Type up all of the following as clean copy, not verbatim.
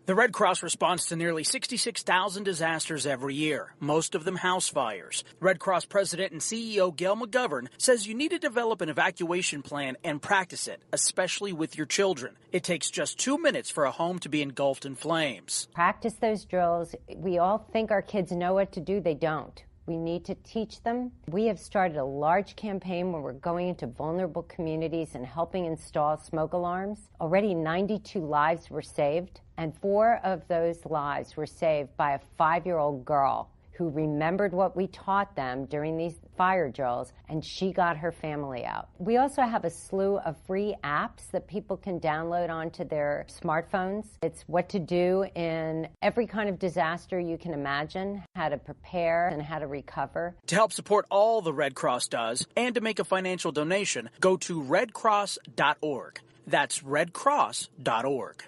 The Red Cross responds to nearly 66,000 disasters every year, most of them house fires. Red Cross President and CEO Gail McGovern says you need to develop an evacuation plan and practice it, especially with your children. It takes just 2 minutes for a home to be engulfed in flames. Practice those drills. We all think our kids know what to do. They don't. We need to teach them. We have started a large campaign where we're going into vulnerable communities and helping install smoke alarms. Already 92 lives were saved, and 4 of those lives were saved by a 5-year-old girl who remembered what we taught them during these fire drills, and she got her family out. We also have a slew of free apps that people can download onto their smartphones. It's what to do in every kind of disaster you can imagine, how to prepare and how to recover. To help support all the Red Cross does and to make a financial donation, go to redcross.org. That's redcross.org.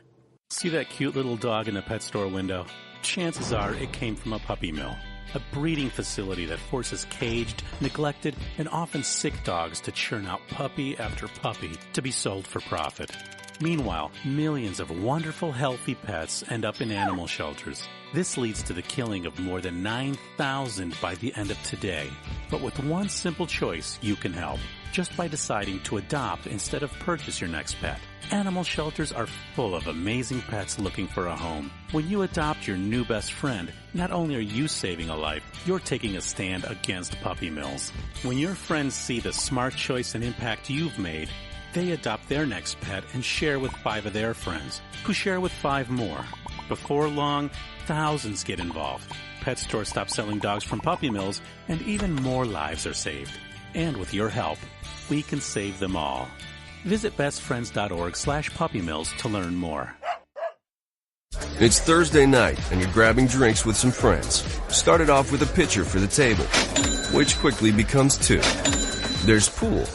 See that cute little dog in the pet store window? Chances are it came from a puppy mill. A breeding facility that forces caged, neglected, and often sick dogs to churn out puppy after puppy to be sold for profit. Meanwhile, millions of wonderful, healthy pets end up in animal shelters. This leads to the killing of more than 9,000 by the end of today. But with one simple choice, you can help. Just by deciding to adopt instead of purchase your next pet. Animal shelters are full of amazing pets looking for a home. When you adopt your new best friend, not only are you saving a life, you're taking a stand against puppy mills. When your friends see the smart choice and impact you've made, they adopt their next pet and share with 5 of their friends, who share with 5 more. Before long, thousands get involved. Pet stores stop selling dogs from puppy mills, and even more lives are saved. And with your help, we can save them all. Visit bestfriends.org/puppymills to learn more. It's Thursday night, and you're grabbing drinks with some friends. Started off with a pitcher for the table, which quickly becomes 2. There's pool.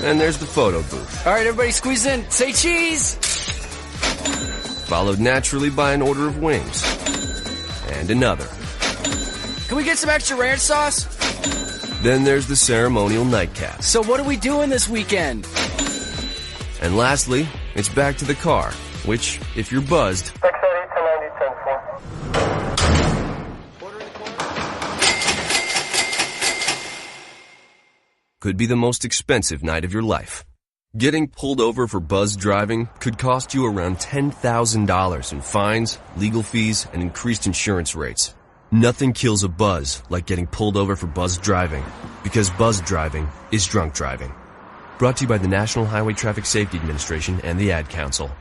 And there's the photo booth. All right, everybody squeeze in. Say cheese! Followed naturally by an order of wings. And another. Can we get some extra ranch sauce? Then there's the ceremonial nightcap. So what are we doing this weekend? And lastly, it's back to the car, which, if you're buzzed, could be the most expensive night of your life. Getting pulled over for buzz driving could cost you around $10,000 in fines, legal fees, and increased insurance rates. Nothing kills a buzz like getting pulled over for buzz driving, because buzz driving is drunk driving. Brought to you by the National Highway Traffic Safety Administration and the Ad Council.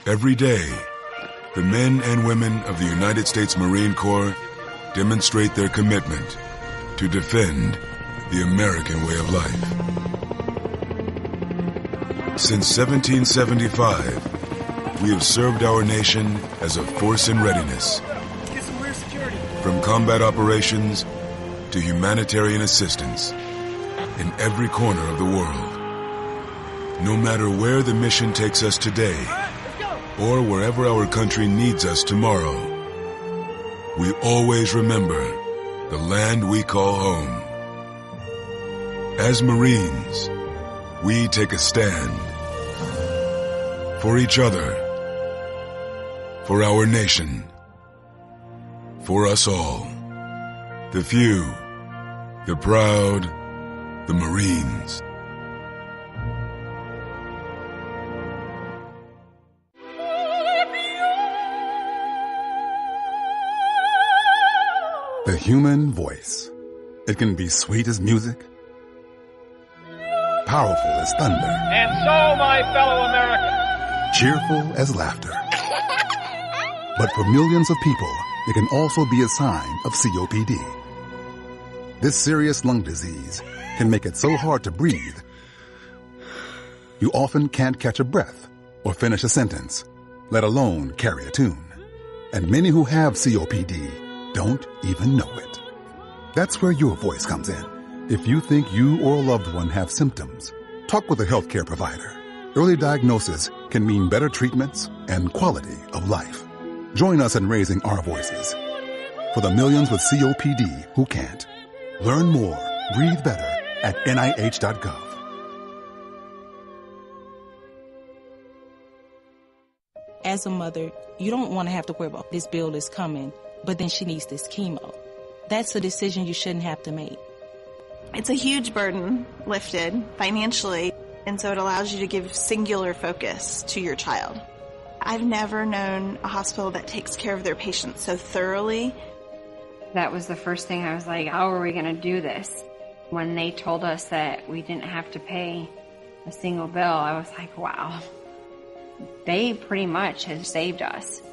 Every day, the men and women of the United States Marine Corps demonstrate their commitment to defend the American way of life. Since 1775, we have served our nation as a force in readiness. From combat operations to humanitarian assistance in every corner of the world. No matter where the mission takes us today or wherever our country needs us tomorrow, we always remember the land we call home. As Marines, we take a stand for each other, for our nation, for us all. The few, the proud, the Marines. The human voice. It can be sweet as music, powerful as thunder, and so, my fellow Americans, cheerful as laughter. But for millions of people, it can also be a sign of COPD. This serious lung disease can make it so hard to breathe, you often can't catch a breath or finish a sentence, let alone carry a tune. And many who have COPD don't even know it. That's where your voice comes in. If you think you or a loved one have symptoms, talk with a healthcare provider. Early diagnosis can mean better treatments and quality of life. Join us in raising our voices for the millions with COPD who can't. Learn more, breathe better at NIH.gov. 1, 2, 3, 4. As a mother, you don't want to have to worry about this bill is coming, but then she needs this chemo. That's a decision you shouldn't have to make. It's a huge burden lifted financially, and so it allows you to give singular focus to your child. I've never known a hospital that takes care of their patients so thoroughly. That was the first thing I was like, how are we going to do this? When they told us that we didn't have to pay a single bill, I was like, wow. They pretty much have saved us.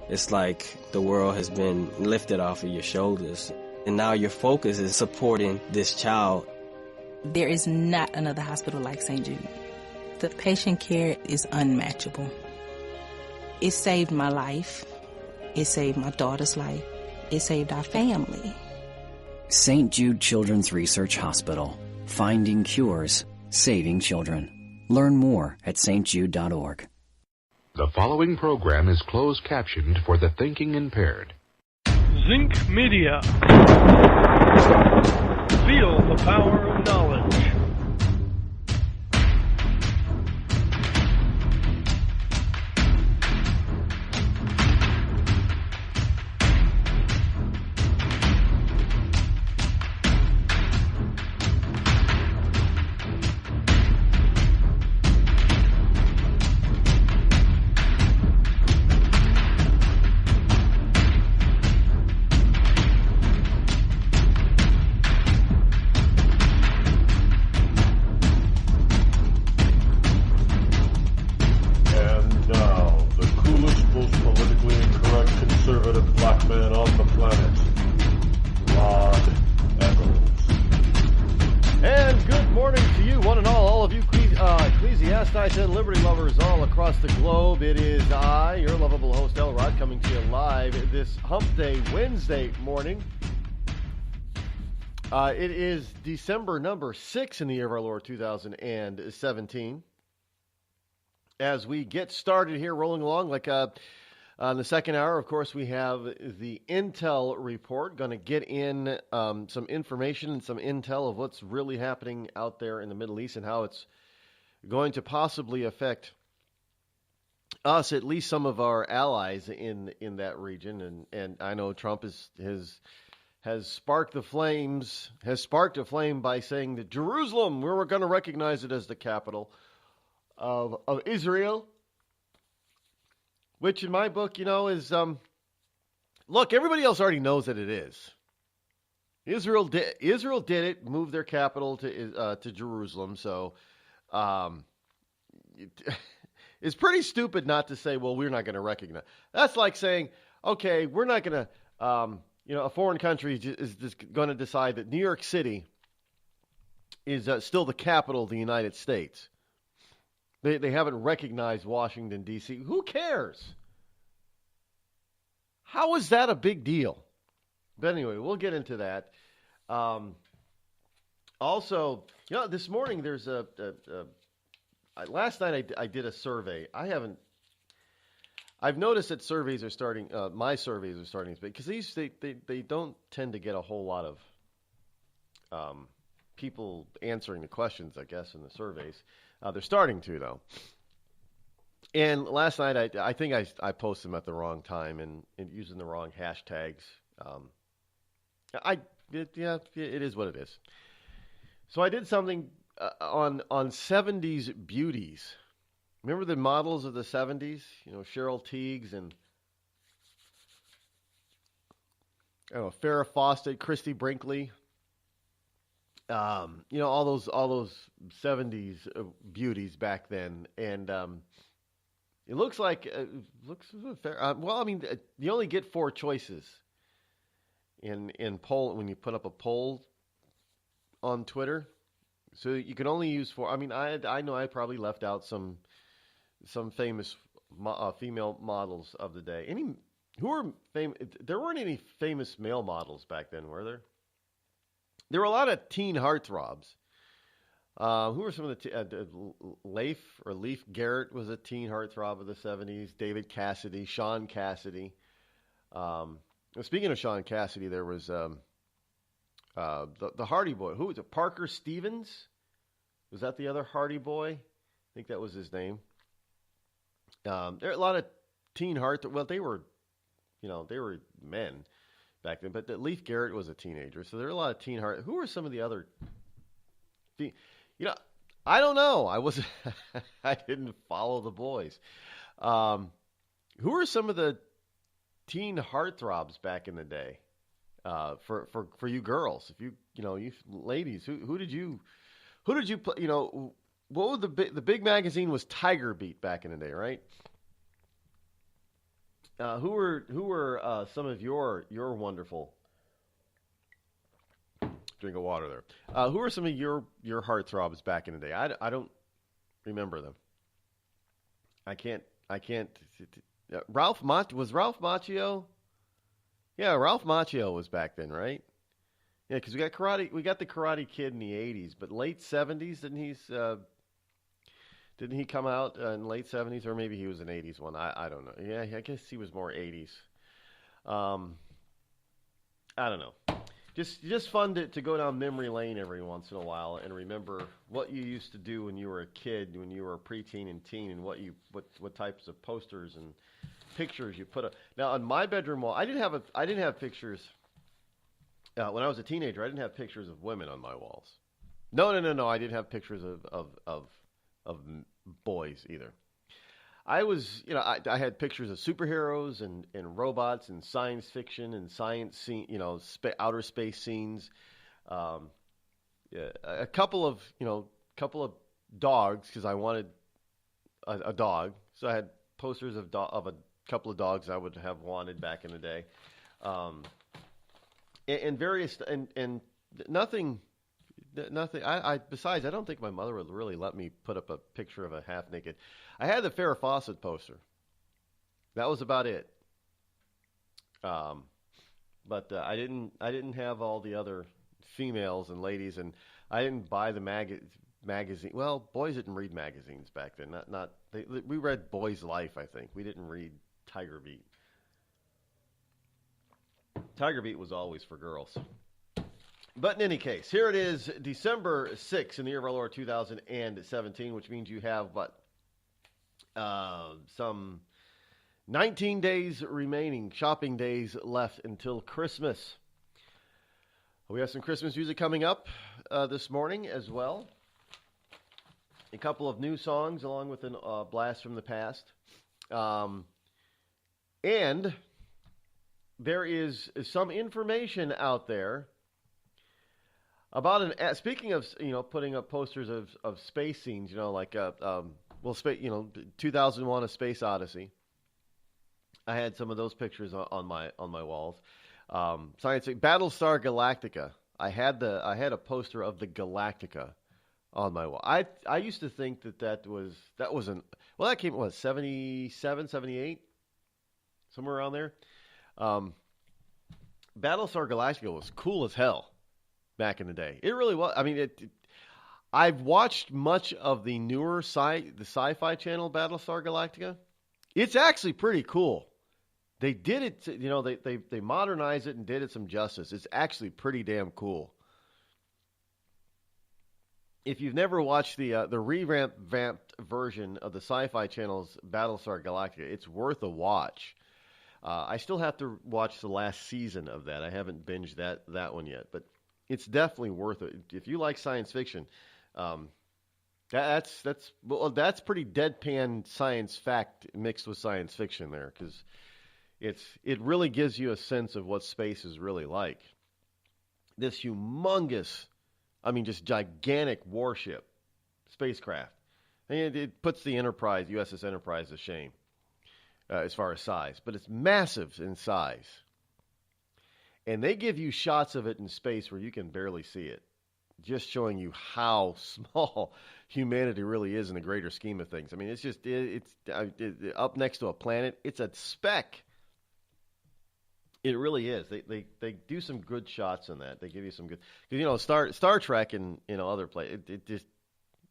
It's like the world has been lifted off of your shoulders, and now your focus is supporting this child. There is not another hospital like St. Jude. The patient care is unmatchable. It saved my life. It saved my daughter's life. It saved our family. St. Jude Children's Research Hospital. Finding cures, saving children. Learn more at stjude.org. The following program is closed captioned for the thinking impaired. Zinc Media. Feel the power of knowledge. Wednesday morning. It is December number 6 in the year of our Lord 2017. As we get started here, rolling along, like on the second hour, of course, we have the Intel report. Going to get in some information and some intel of what's really happening out there in the Middle East and how it's going to possibly affect us, at least some of our allies in that region, and I know Trump has sparked the flames, has sparked a flame by saying that Jerusalem, we're going to recognize it as the capital of Israel, which in my book, is look, everybody else already knows that it is. Israel did it, moved their capital to Jerusalem, so it's pretty stupid not to say, well, we're not going to recognize. That's like saying, okay, we're not going to, a foreign country is just going to decide that New York City is still the capital of the United States. They haven't recognized Washington, D.C. Who cares? How is that a big deal? But anyway, we'll get into that. Also, this morning there's last night I did a survey. I've noticed that surveys are starting. My surveys are starting to because they don't tend to get a whole lot of people answering the questions, I guess, in the surveys. They're starting to though. And last night I think I posted them at the wrong time and using the wrong hashtags. It is what it is. So I did something. On 70s beauties. Remember the models of the 70s? Cheryl Tiegs and Farrah Fawcett, Christy Brinkley. All those 70s beauties back then. And it looks like fair. You only get 4 choices in poll when you put up a poll on Twitter. So you can only use 4. I know I probably left out some famous female models of the day. Who were famous? There weren't any famous male models back then, were there? There were a lot of teen heartthrobs. Who were some of the Leif Garrett was a teen heartthrob of the 70s. David Cassidy, Sean Cassidy. Speaking of Sean Cassidy, there was the Hardy Boy. Who was it? Parker Stevens? Was that the other Hardy Boy? I think that was his name. There are a lot of teen heart. Well, they were men back then, but Leif Garrett was a teenager, so there are a lot of teen heart. Who were some of the other? I don't know. I didn't follow the boys. Who are some of the teen heartthrobs back in the day? For you girls, if you ladies, who did you play? What was the big magazine was Tiger Beat back in the day, right? Who were some of your wonderful drink of water there? Who are some of your heartthrobs back in the day? I don't remember them. I can't. Ralph Macchio? Yeah, Ralph Macchio was back then, right? Yeah, because we got the Karate Kid in the 80s, but late 70s, didn't he come out in late 70s, or maybe he was an 80s one? I don't know. Yeah, I guess he was more 80s. I don't know. Just fun to go down memory lane every once in a while and remember what you used to do when you were a kid, when you were a preteen and teen, and what types of posters and pictures you put up. Now on my bedroom wall, I didn't have pictures when I was a teenager. I didn't have pictures of women on my walls. No. I didn't have pictures of boys either. I was, I had pictures of superheroes and robots and science fiction and science scene, outer space scenes. A couple of dogs, because I wanted a dog. So I had posters of a couple of dogs I would have wanted back in the day. And various, and nothing. Besides, I don't think my mother would really let me put up a picture of a half naked. I had the Farrah Fawcett poster. That was about it. But I didn't have all the other females and ladies, and I didn't buy the magazine. Well, boys didn't read magazines back then. We read Boys Life, I think. We didn't read Tiger Beat. Tiger Beat was always for girls. But in any case, here it is, December 6th in the year of our Lord 2017, which means you have some 19 days remaining, shopping days left until Christmas. We have some Christmas music coming up this morning as well. A couple of new songs along with a blast from the past. And there is some information out there about speaking of, putting up posters of space scenes, like 2001: A Space Odyssey. I had some of those pictures on my walls. Science Battlestar Galactica. I had a poster of the Galactica on my wall. I used to think that came 77, 78, somewhere around there. Battlestar Galactica was cool as hell back in the day. It really was. I mean, I've watched much of the newer the Sci-Fi Channel Battlestar Galactica. It's actually pretty cool. They did it, they modernized it and did it some justice. It's actually pretty damn cool. If you've never watched the revamped version of the Sci-Fi Channel's Battlestar Galactica, it's worth a watch. I still have to watch the last season of that. I haven't binged that one yet, but it's definitely worth it. If you like science fiction, that's pretty deadpan science fact mixed with science fiction there, because it really gives you a sense of what space is really like. This humongous, just gigantic warship, spacecraft. And it puts the USS Enterprise to shame as far as size. But it's massive in size. And they give you shots of it in space where you can barely see it, just showing you how small humanity really is in the greater scheme of things. I mean, it's up next to a planet. It's a speck. It really is. They do some good shots in that. They give you some good, Star Trek and other places.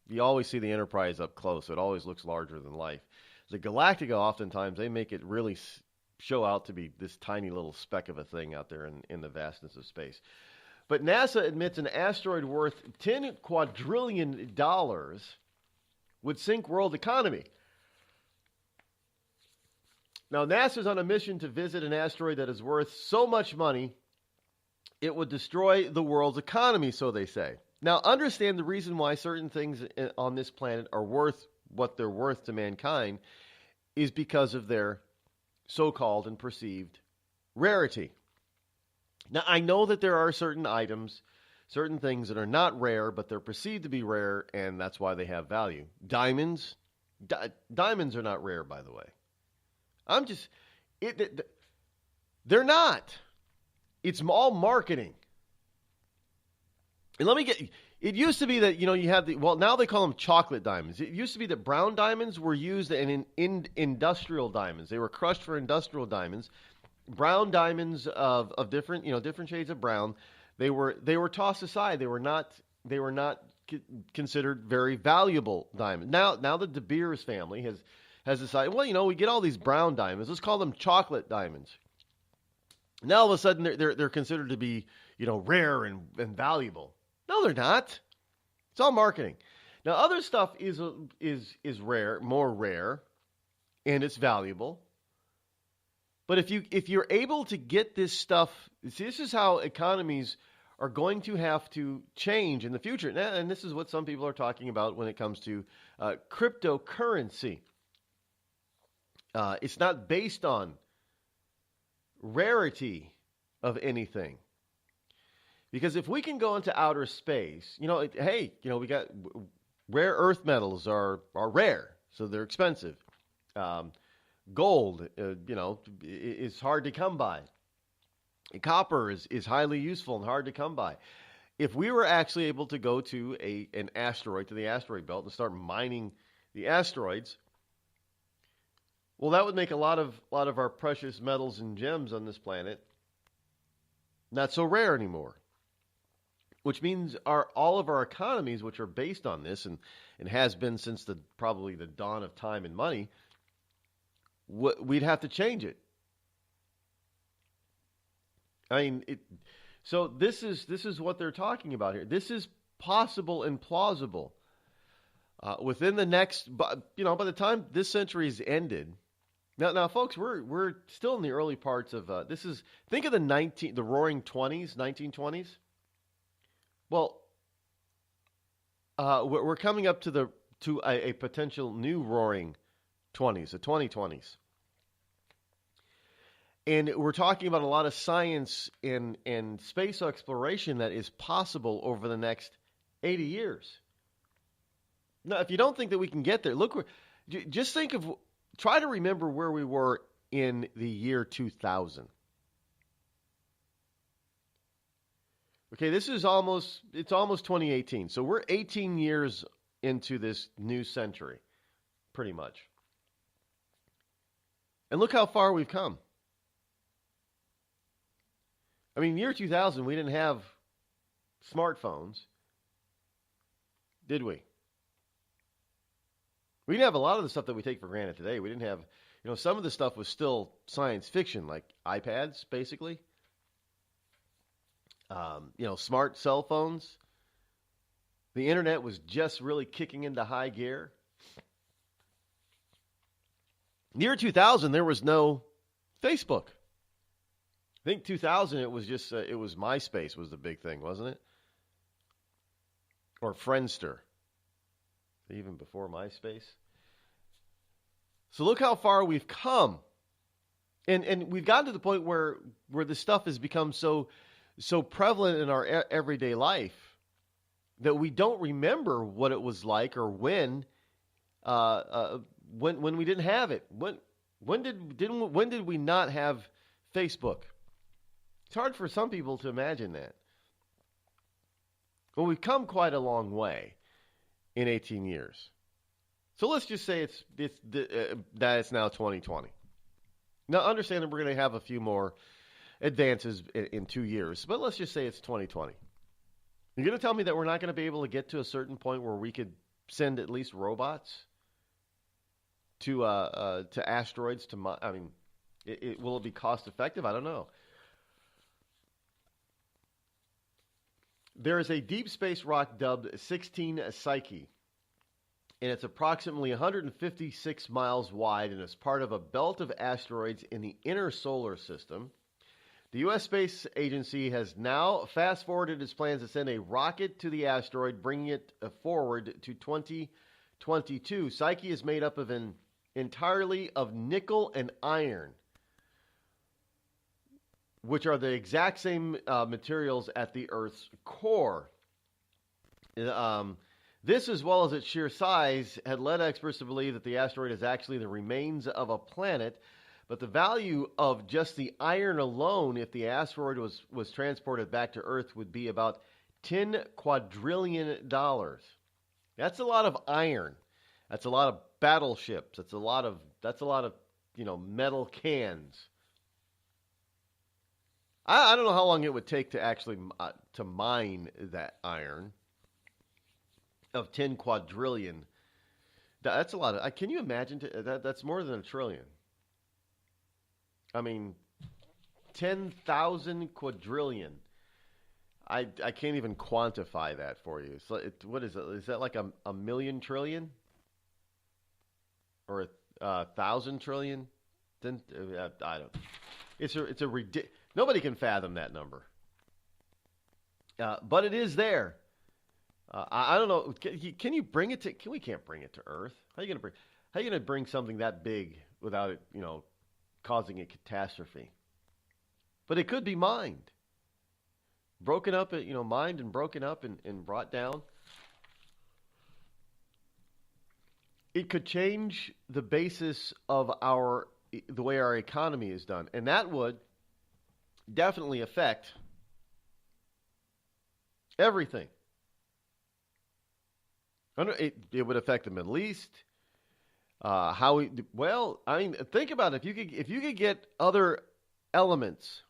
You always see the Enterprise up close. So it always looks larger than life. The Galactica, oftentimes they make it really show out to be this tiny little speck of a thing out there in the vastness of space. But NASA admits an asteroid worth $10 quadrillion would sink world economy. Now, NASA's on a mission to visit an asteroid that is worth so much money, it would destroy the world's economy, so they say. Now, understand the reason why certain things on this planet are worth what they're worth to mankind is because of their so-called and perceived rarity. Now, I know that there are certain items, certain things that are not rare, but they're perceived to be rare, and that's why they have value. Diamonds are not rare, by the way. They're not. It's all marketing. And it used to be that, you have now they call them chocolate diamonds. It used to be that brown diamonds were used in industrial diamonds. They were crushed for industrial diamonds. Brown diamonds of different, different shades of brown, they were tossed aside. They were not considered very valuable diamonds. Now the De Beers family has decided, we get all these brown diamonds. Let's call them chocolate diamonds. Now all of a sudden they're considered to be, rare and valuable. No, they're not. It's all marketing. Now other stuff is rare, more rare, and it's valuable. But if you're able to get this stuff, see, this is how economies are going to have to change in the future. And this is what some people are talking about when it comes to cryptocurrency. It's not based on rarity of anything. Because if we can go into outer space, we got rare earth metals are rare, so they're expensive. Gold, is hard to come by. Copper is highly useful and hard to come by. If we were actually able to go to an asteroid, to the asteroid belt, and start mining the asteroids, well, that would make a lot of our precious metals and gems on this planet not so rare anymore. Which means all of our economies, which are based on this and has been since probably the dawn of time and money, we'd have to change it. I mean, so this is what they're talking about here. This is possible and plausible. Within the next, by the time this century is ended, now, folks, we're still in the early parts of this is. Think of the Roaring 1920s. Well, we're coming up to a potential new Roaring 20s, the 2020s. And we're talking about a lot of science and space exploration that is possible over the next 80 years. Now, if you don't think that we can get there, try to remember where we were in the year 2000. Okay, it's almost 2018. So we're 18 years into this new century, pretty much. And look how far we've come. I mean, year 2000, we didn't have smartphones, did we? We didn't have a lot of the stuff that we take for granted today. We didn't have, some of the stuff was still science fiction, like iPads, basically. Smart cell phones. The internet was just really kicking into high gear. Year 2000, there was no Facebook. I think 2000, it was just, it was MySpace was the big thing, wasn't it? Or Friendster. Even before MySpace. So look how far we've come. And we've gotten to the point where this stuff has become so prevalent in our everyday life that we don't remember what it was like or when we didn't have it. When did we not have Facebook? It's hard for some people to imagine that. Well, we've come quite a long way in 18 years. So let's just say that it's now 2020. Now, understand that we're going to have a few more advances in 2 years, but let's just say it's 2020. You're going to tell me that we're not going to be able to get to a certain point where we could send at least robots to asteroids? Will it be cost effective? I don't know. There is a deep space rock dubbed 16 Psyche. and it's approximately 156 miles wide and is part of a belt of asteroids in the inner solar system. The U.S. Space Agency has now fast-forwarded its plans to send a rocket to the asteroid, bringing it forward to 2022. Psyche is made up of entirely of nickel and iron, which are the exact same materials at the Earth's core. This, as well as its sheer size, had led experts to believe that the asteroid is actually the remains of a planet. But the value of just the iron alone, if the asteroid was transported back to Earth, would be about $10 quadrillion. That's a lot of iron. That's a lot of battleships. That's a lot of metal cans. I don't know how long it would take to actually to mine that iron of 10 quadrillion. That's a lot of. Can you imagine? That's more than a trillion. I mean, 10,000 quadrillion. I can't even quantify that for you. So what is it? Is that like a million trillion? Or a 1,000 trillion? Then I don't. It's a ridiculous. Nobody can fathom that number. But it is there. I don't know. Can you bring it to? We can't bring it to Earth. How are you going to bring something that big without it? Causing a catastrophe. But it could be mined. Broken up, mined and broken up and brought down. It could change the basis of the way our economy is done. And that would definitely affect everything. It would affect the Middle East. Think about it. If you could get other elements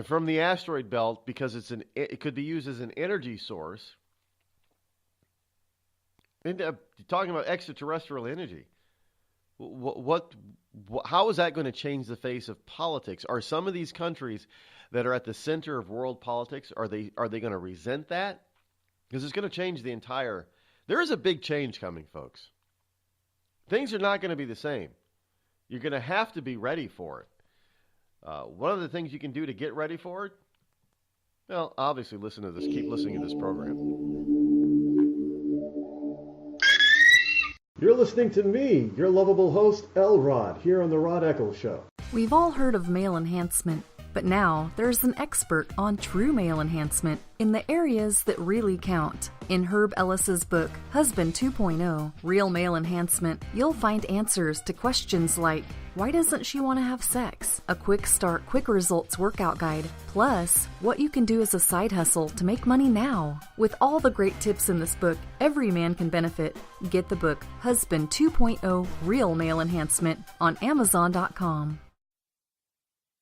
from the asteroid belt because it could be used as an energy source. And talking about extraterrestrial energy, how is that going to change the face of politics? Are some of these countries that are at the center of world politics, are they going to resent that? Because it's going to change the entire. There is a big change coming, folks. Things are not going to be the same. You're going to have to be ready for it. One of the things you can do to get ready for it, well, obviously listen to this. Keep listening to this program. You're listening to me, your lovable host, L. Rod, here on the Rod Eccles Show. We've all heard of male enhancement, but now there's an expert on true male enhancement in the areas that really count. In Herb Ellis's book, Husband 2.0, Real Male Enhancement, you'll find answers to questions like, why doesn't she want to have sex? A quick start, quick results workout guide, plus what you can do as a side hustle to make money now. With all the great tips in this book, every man can benefit. Get the book, Husband 2.0, Real Male Enhancement, on Amazon.com.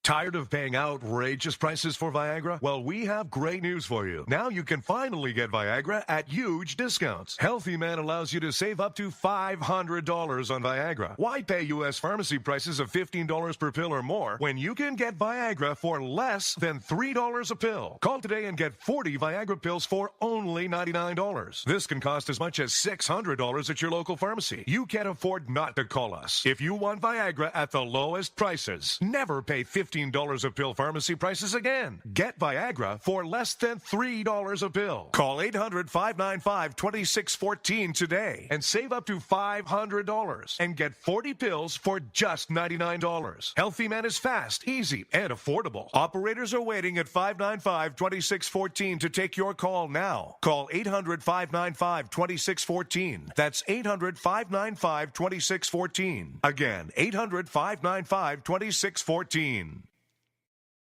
Tired of paying outrageous prices for Viagra? Well, we have great news for you. Now you can finally get Viagra at huge discounts. Healthy Man allows you to save up to $500 on Viagra. Why pay U.S. pharmacy prices of $15 per pill or more when you can get Viagra for less than $3 a pill? Call today and get 40 Viagra pills for only $99. This can cost as much as $600 at your local pharmacy. You can't afford not to call us. If you want Viagra at the lowest prices, never pay $15 a pill pharmacy prices again. Get Viagra for less than $3 a pill. Call 800-595-2614 today and save up to $500 and get 40 pills for just $99. Healthy Man is fast, easy, and affordable. Operators are waiting at 595-2614 to take your call now. Call 800-595-2614. That's 800-595-2614. Again, 800-595-2614.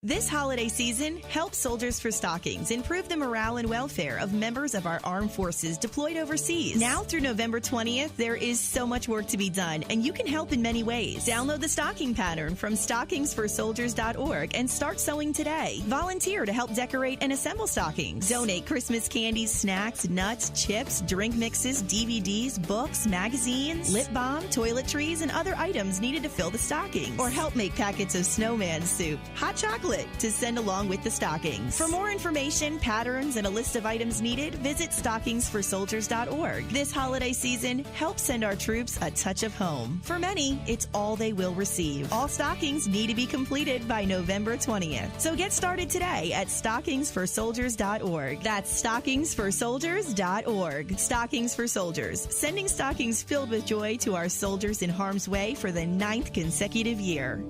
This holiday season, help Soldiers for Stockings improve the morale and welfare of members of our armed forces deployed overseas. Now through November 20th, there is so much work to be done, and you can help in many ways. Download the stocking pattern from stockingsforsoldiers.org and start sewing today. Volunteer to help decorate and assemble stockings. Donate Christmas candies, snacks, nuts, chips, drink mixes, DVDs, books, magazines, lip balm, toiletries, and other items needed to fill the stocking. Or help make packets of snowman soup, hot chocolate, booklet to send along with the stockings. For more information, patterns, and a list of items needed, visit stockingsforsoldiers.org. This holiday season, help send our troops a touch of home. For many, it's all they will receive. All stockings need to be completed by November 20th. So get started today at stockingsforsoldiers.org. That's stockingsforsoldiers.org. Stockings for Soldiers, sending stockings filled with joy to our soldiers in harm's way for the 9th consecutive year.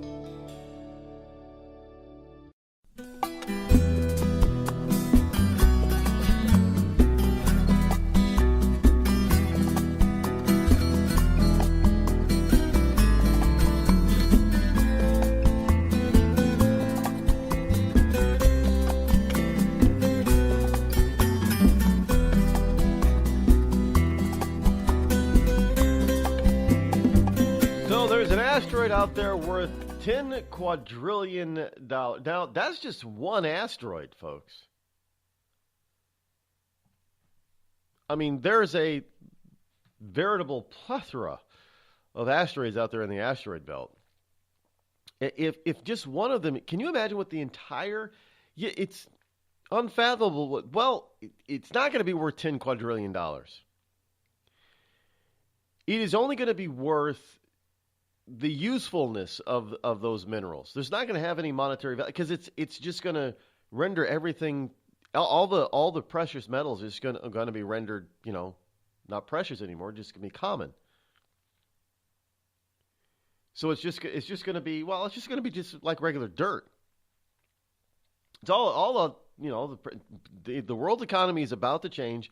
Out there worth $10 quadrillion. Now, that's just one asteroid, folks. I mean, there's a veritable plethora of asteroids out there in the asteroid belt. If just one of them, can you imagine what the entire, it's unfathomable. Well, it's not going to be worth $10 quadrillion. It is only going to be worth the usefulness of those minerals. There's not going to have any monetary value because it's just going to render everything, all the precious metals is going to be rendered, not precious anymore, just going to be common. So it's just going to be just like regular dirt. It's all the world economy is about to change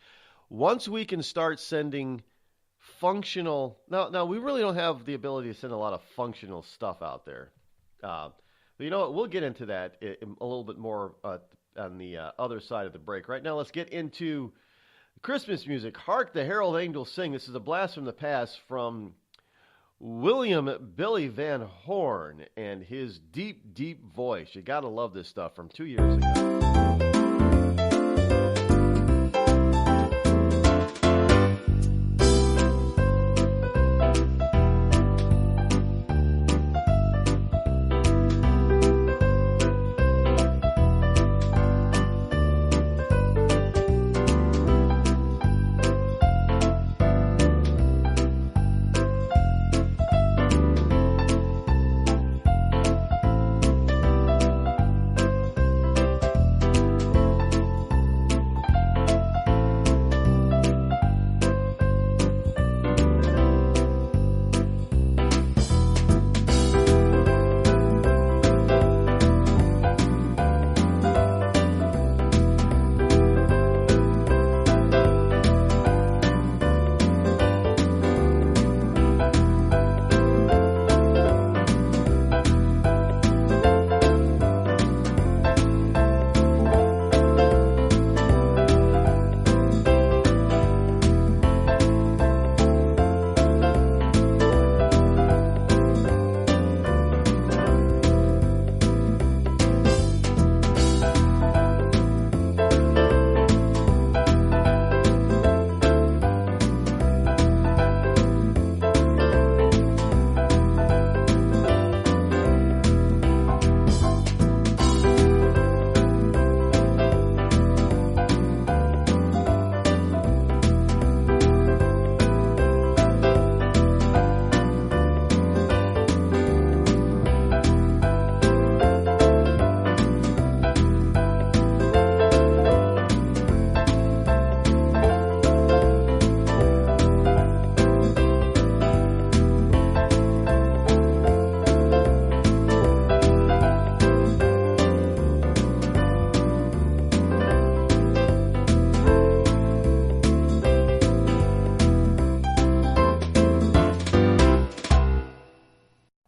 once we can start sending functional. Now we really don't have the ability to send a lot of functional stuff out there. But you know what? We'll get into that a little bit more on the other side of the break. Right now, let's get into Christmas music. Hark the Herald Angels Sing. This is a blast from the past from William Billy Van Horn and his deep, deep voice. You got to love this stuff from 2 years ago.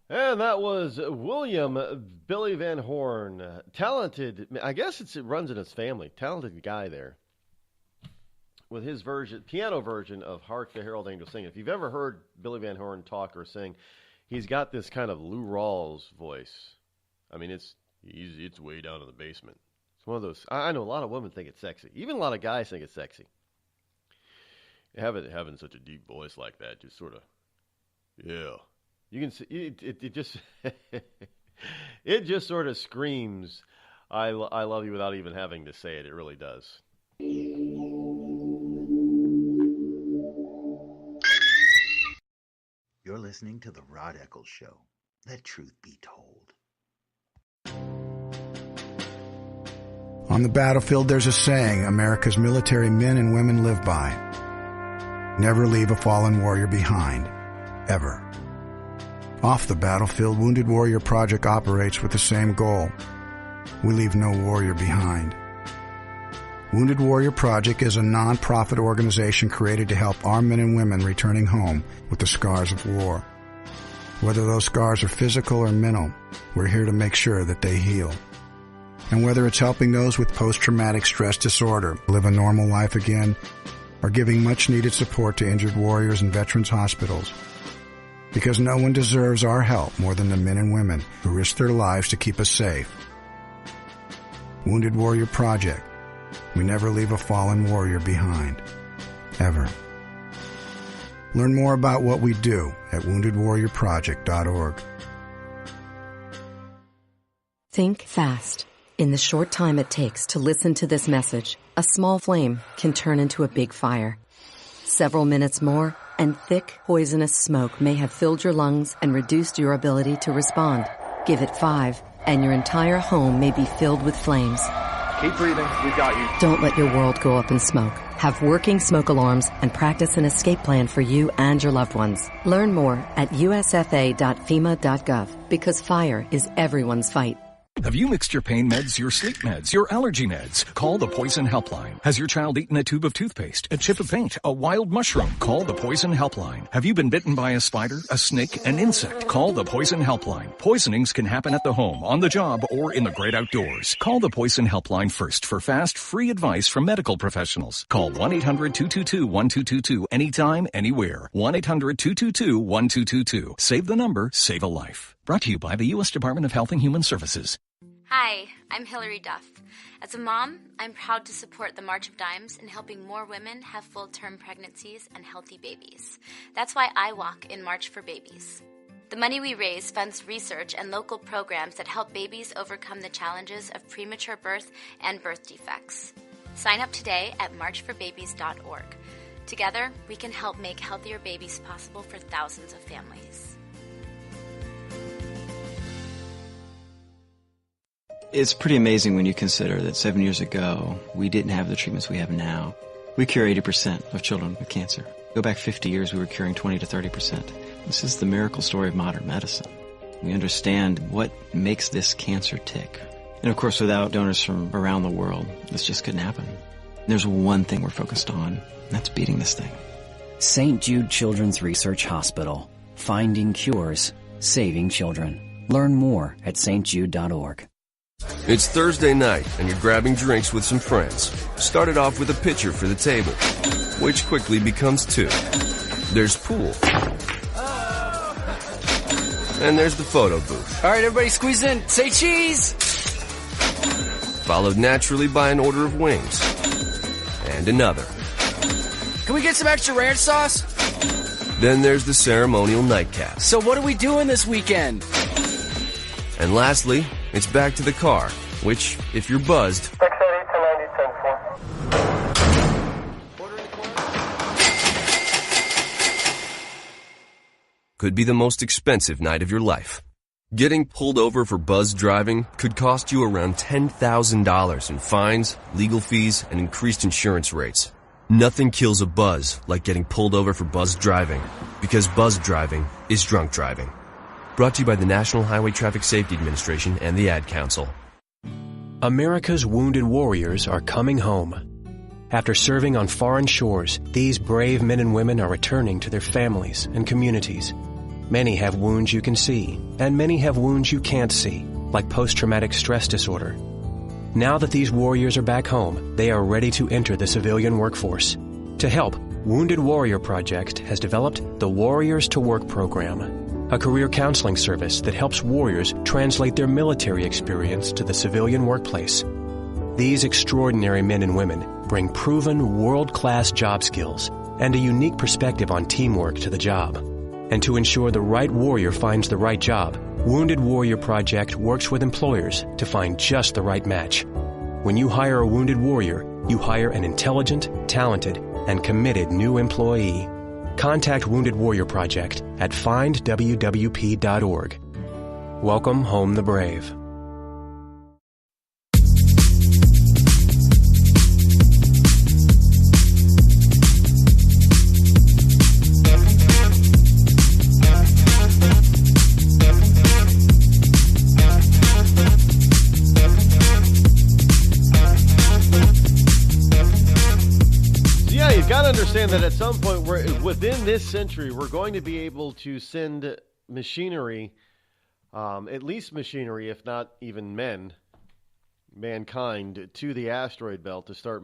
And that was William Billy Van Horn. Talented, I guess it runs in his family. Talented guy there. With his piano version of Hark the Herald Angels Sing. If you've ever heard Billy Van Horn talk or sing, he's got this kind of Lou Rawls voice. I mean, it's way down in the basement. It's one of those, I know a lot of women think it's sexy. Even a lot of guys think it's sexy. Having such a deep voice like that, just sort of, yeah. You can see it just It just sort of screams, I love you without even having to say it. It really does. You're listening to The Rod Eccles Show. Let truth be told. On the battlefield, there's a saying America's military men and women live by. Never leave a fallen warrior behind. Ever. Off the battlefield, Wounded Warrior Project operates with the same goal. We leave no warrior behind. Wounded Warrior Project is a non-profit organization created to help our men and women returning home with the scars of war. Whether those scars are physical or mental, we're here to make sure that they heal. And whether it's helping those with post-traumatic stress disorder live a normal life again, or giving much-needed support to injured warriors in veterans' hospitals. Because no one deserves our help more than the men and women who risk their lives to keep us safe. Wounded Warrior Project. We never leave a fallen warrior behind. Ever. Learn more about what we do at woundedwarriorproject.org. Think fast. In the short time it takes to listen to this message, a small flame can turn into a big fire. Several minutes more, and thick, poisonous smoke may have filled your lungs and reduced your ability to respond. Give it 5, and your entire home may be filled with flames. Keep breathing. We've got you. Don't let your world go up in smoke. Have working smoke alarms and practice an escape plan for you and your loved ones. Learn more at usfa.fema.gov, because fire is everyone's fight. Have you mixed your pain meds, your sleep meds, your allergy meds? Call the Poison Helpline. Has your child eaten a tube of toothpaste, a chip of paint, a wild mushroom? Call the Poison Helpline. Have you been bitten by a spider, a snake, an insect? Call the Poison Helpline. Poisonings can happen at the home, on the job, or in the great outdoors. Call the Poison Helpline first for fast, free advice from medical professionals. Call 1-800-222-1222 anytime, anywhere. 1-800-222-1222. Save the number, save a life. Brought to you by the U.S. Department of Health and Human Services. Hi, I'm Hillary Duff. As a mom, I'm proud to support the March of Dimes in helping more women have full-term pregnancies and healthy babies. That's why I walk in March for Babies. The money we raise funds research and local programs that help babies overcome the challenges of premature birth and birth defects. Sign up today at marchforbabies.org. Together, we can help make healthier babies possible for thousands of families. It's pretty amazing when you consider that 7 years ago, we didn't have the treatments we have now. We cure 80% of children with cancer. Go back 50 years, we were curing 20 to 30%. This is the miracle story of modern medicine. We understand what makes this cancer tick. And of course, without donors from around the world, this just couldn't happen. There's one thing we're focused on, and that's beating this thing. St. Jude Children's Research Hospital. Finding cures, saving children. Learn more at stjude.org. It's Thursday night, and you're grabbing drinks with some friends. Started off with a pitcher for the table, which quickly becomes 2. There's pool. And there's the photo booth. All right, everybody squeeze in. Say cheese! Followed naturally by an order of wings. And another. Can we get some extra ranch sauce? Then there's the ceremonial nightcap. So what are we doing this weekend? And lastly, it's back to the car, which, if you're buzzed, could be the most expensive night of your life. Getting pulled over for buzz driving could cost you around $10,000 in fines, legal fees, and increased insurance rates. Nothing kills a buzz like getting pulled over for buzz driving, because buzz driving is drunk driving. Brought to you by the National Highway Traffic Safety Administration and the Ad Council. America's wounded warriors are coming home. After serving on foreign shores, these brave men and women are returning to their families and communities. Many have wounds you can see, and many have wounds you can't see, like post-traumatic stress disorder. Now that these warriors are back home, they are ready to enter the civilian workforce. To help, Wounded Warrior Project has developed the Warriors to Work program, a career counseling service that helps warriors translate their military experience to the civilian workplace. These extraordinary men and women bring proven world-class job skills and a unique perspective on teamwork to the job. And to ensure the right warrior finds the right job, Wounded Warrior Project works with employers to find just the right match. When you hire a wounded warrior, you hire an intelligent, talented, and committed new employee. Contact Wounded Warrior Project at findwwp.org. Welcome home the brave. You've got to understand that at some point, within this century, we're going to be able to send machinery, at least machinery, if not even mankind, to the asteroid belt to start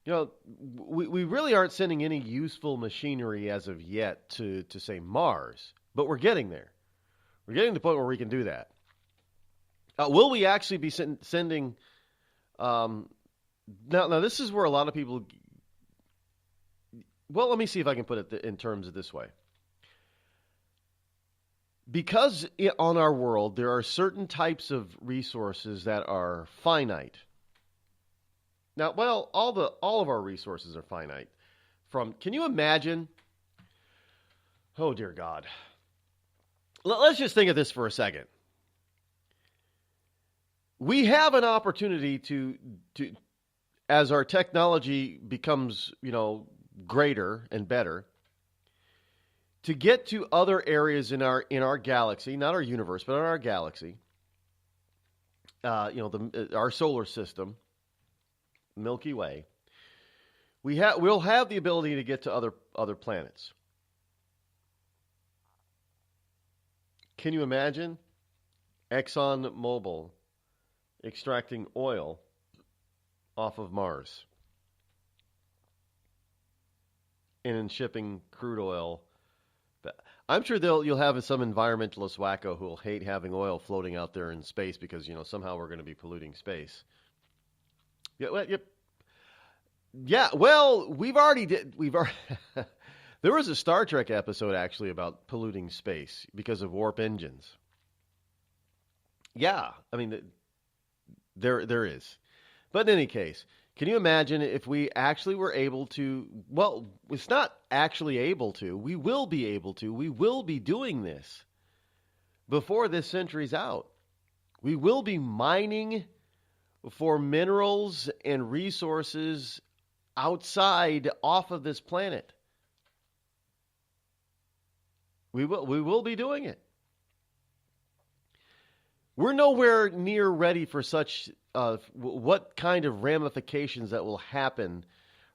we really aren't sending any useful machinery as of yet to say Mars, but we're getting there. We're getting to the point where we can do that. Will we actually be sending? Now, this is where a lot of people... Well, let me see if I can put it in terms of this way. Because on our world, there are certain types of resources that are finite. Now, well, all of our resources are finite. Can you imagine? Oh, dear God. Let's just think of this for a second. We have an opportunity to as our technology becomes, greater and better, to get to other areas in our galaxy, not our universe, but in our galaxy, our solar system, Milky Way. We'll have the ability to get to other planets. Can you imagine ExxonMobil extracting oil off of Mars and in shipping crude oil? I'm sure you'll have some environmentalist wacko who will hate having oil floating out there in space because somehow we're going to be polluting space. Yeah. Well, we've already. There was a Star Trek episode actually about polluting space because of warp engines. Yeah, I mean, there is. But in any case, can you imagine if we actually were able to, well, it's not actually able to, we will be able to, we will be doing this before this century's out. We will be mining for minerals and resources outside, off of this planet. We will be doing it. We're nowhere near ready for such, what kind of ramifications that will happen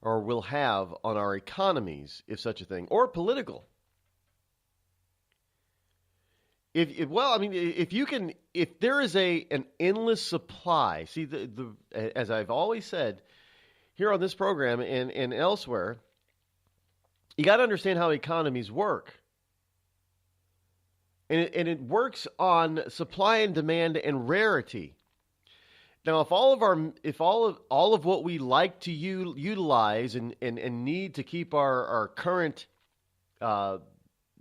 or will have on our economies, if such a thing, or political. If there is an endless supply, see, as I've always said here on this program and elsewhere, you got to understand how economies work. And it works on supply and demand and rarity. Now, if all of what we like to utilize and need to keep our current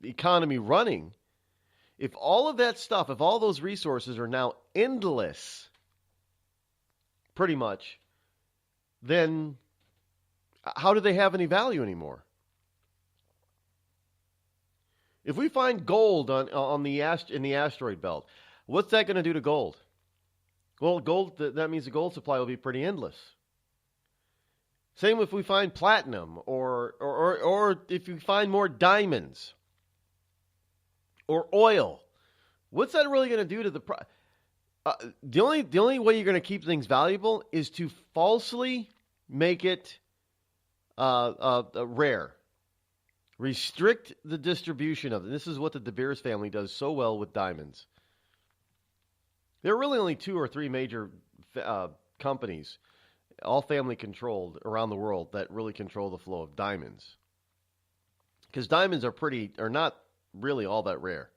economy running, if all of that stuff, if all those resources are now endless, pretty much, then how do they have any value anymore? If we find gold in the asteroid belt, what's that going to do to gold? Well, that means the gold supply will be pretty endless. Same if we find platinum or if you find more diamonds or oil. What's that really going to do to the price? The only way you're going to keep things valuable is to falsely make it rare. Restrict the distribution of it. This is what the De Beers family does so well with diamonds. There are really only 2 or 3 major companies, all family controlled around the world, that really control the flow of diamonds. Because diamonds are not really all that rare.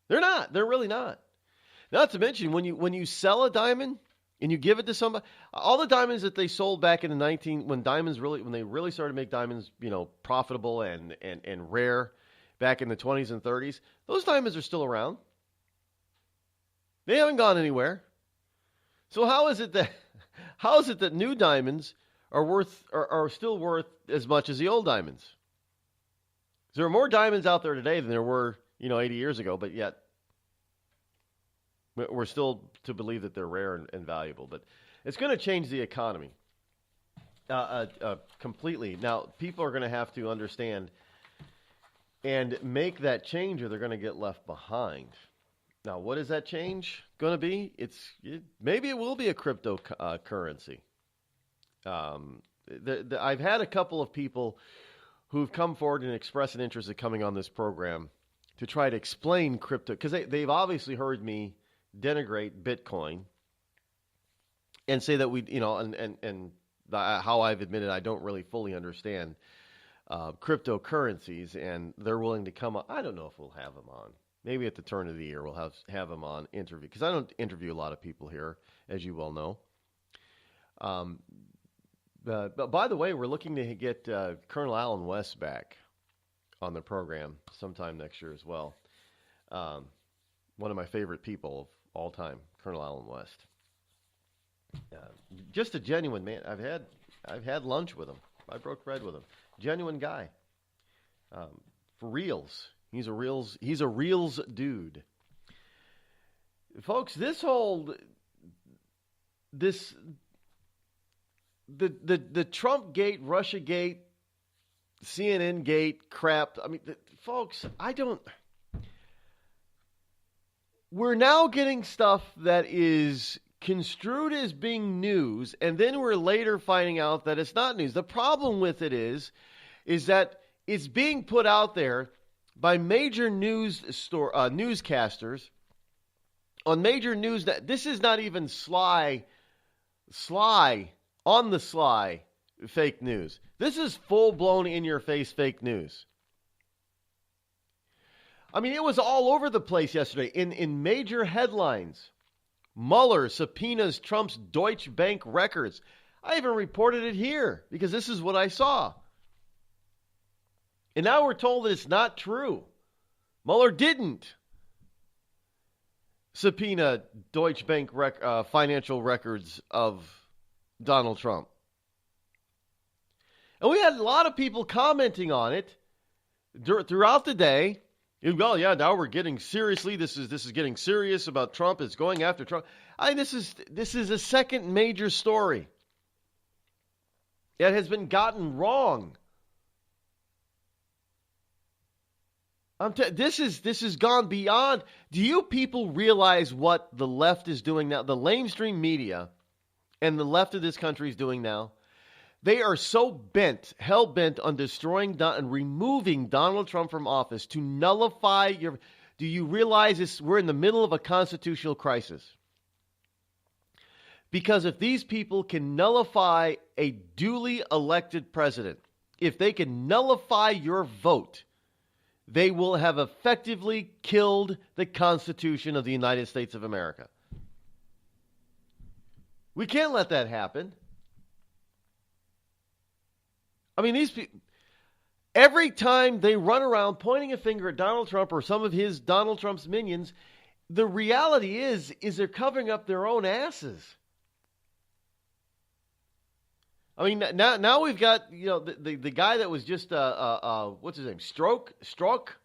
They're not. They're really not. Not to mention, when you sell a diamond, and you give it to somebody. All the diamonds that they sold back in the when they really started to make diamonds, profitable and rare back in the 20s and 30s, those diamonds are still around. They haven't gone anywhere. So how is it that new diamonds are still worth as much as the old diamonds? There are more diamonds out there today than there were, 80 years ago, but yet we're still to believe that they're rare and valuable. But it's going to change the economy completely. Now, people are going to have to understand and make that change, or they're going to get left behind. Now, what is that change going to be? Maybe it will be a cryptocurrency. I've had a couple of people who've come forward and expressed an interest in coming on this program to try to explain crypto, because they've obviously heard me denigrate Bitcoin and say that how I've admitted I don't really fully understand cryptocurrencies, and they're willing to come on. I don't know if we'll have them on. Maybe at the turn of the year we'll have them on interview, because I don't interview a lot of people here, as you well know. But by the way, we're looking to get Colonel Allen West back on the program sometime next year as well. One of my favorite people of all time, Colonel Allen West. Just a genuine man. I've had lunch with him. I broke bread with him. Genuine guy. For reals. He's a reals dude. Folks, the Trump gate, Russia gate, CNN gate crap. I mean, folks, we're now getting stuff that is construed as being news, and then we're later finding out that it's not news. The problem with it is that it's being put out there by major newscasters on major news. That this is not even sly, on the sly fake news. This is full-blown in-your-face fake news. I mean, it was all over the place yesterday in major headlines. Mueller subpoenas Trump's Deutsche Bank records. I even reported it here because this is what I saw. And now we're told that it's not true. Mueller didn't subpoena Deutsche Bank financial records of Donald Trump. And we had a lot of people commenting on it throughout the day. Well, yeah, now we're getting seriously. This is getting serious about Trump. It's going after Trump. This is a second major story that has been gotten wrong. This has gone beyond. Do you people realize what the left is doing now? The lamestream media and the left of this country is doing now. They are so hell-bent on destroying and removing Donald Trump from office to nullify your... Do you realize we're in the middle of a constitutional crisis? Because if these people can nullify a duly elected president, if they can nullify your vote, they will have effectively killed the Constitution of the United States of America. We can't let that happen. I mean, these people, every time they run around pointing a finger at Donald Trump or some of Donald Trump's minions, the reality is they're covering up their own asses. I mean, now we've got, the guy that was just, what's his name? Struck?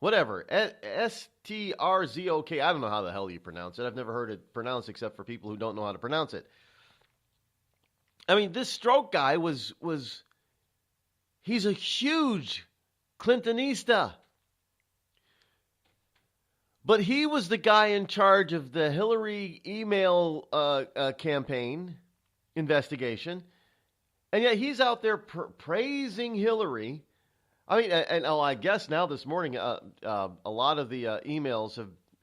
Whatever. S-T-R-Z-O-K. I don't know how the hell you pronounce it. I've never heard it pronounced except for people who don't know how to pronounce it. I mean, this Stroke guy he's a huge Clintonista. But he was the guy in charge of the Hillary email campaign investigation. And yet he's out there praising Hillary. I mean, and I guess now this morning, a lot of the emails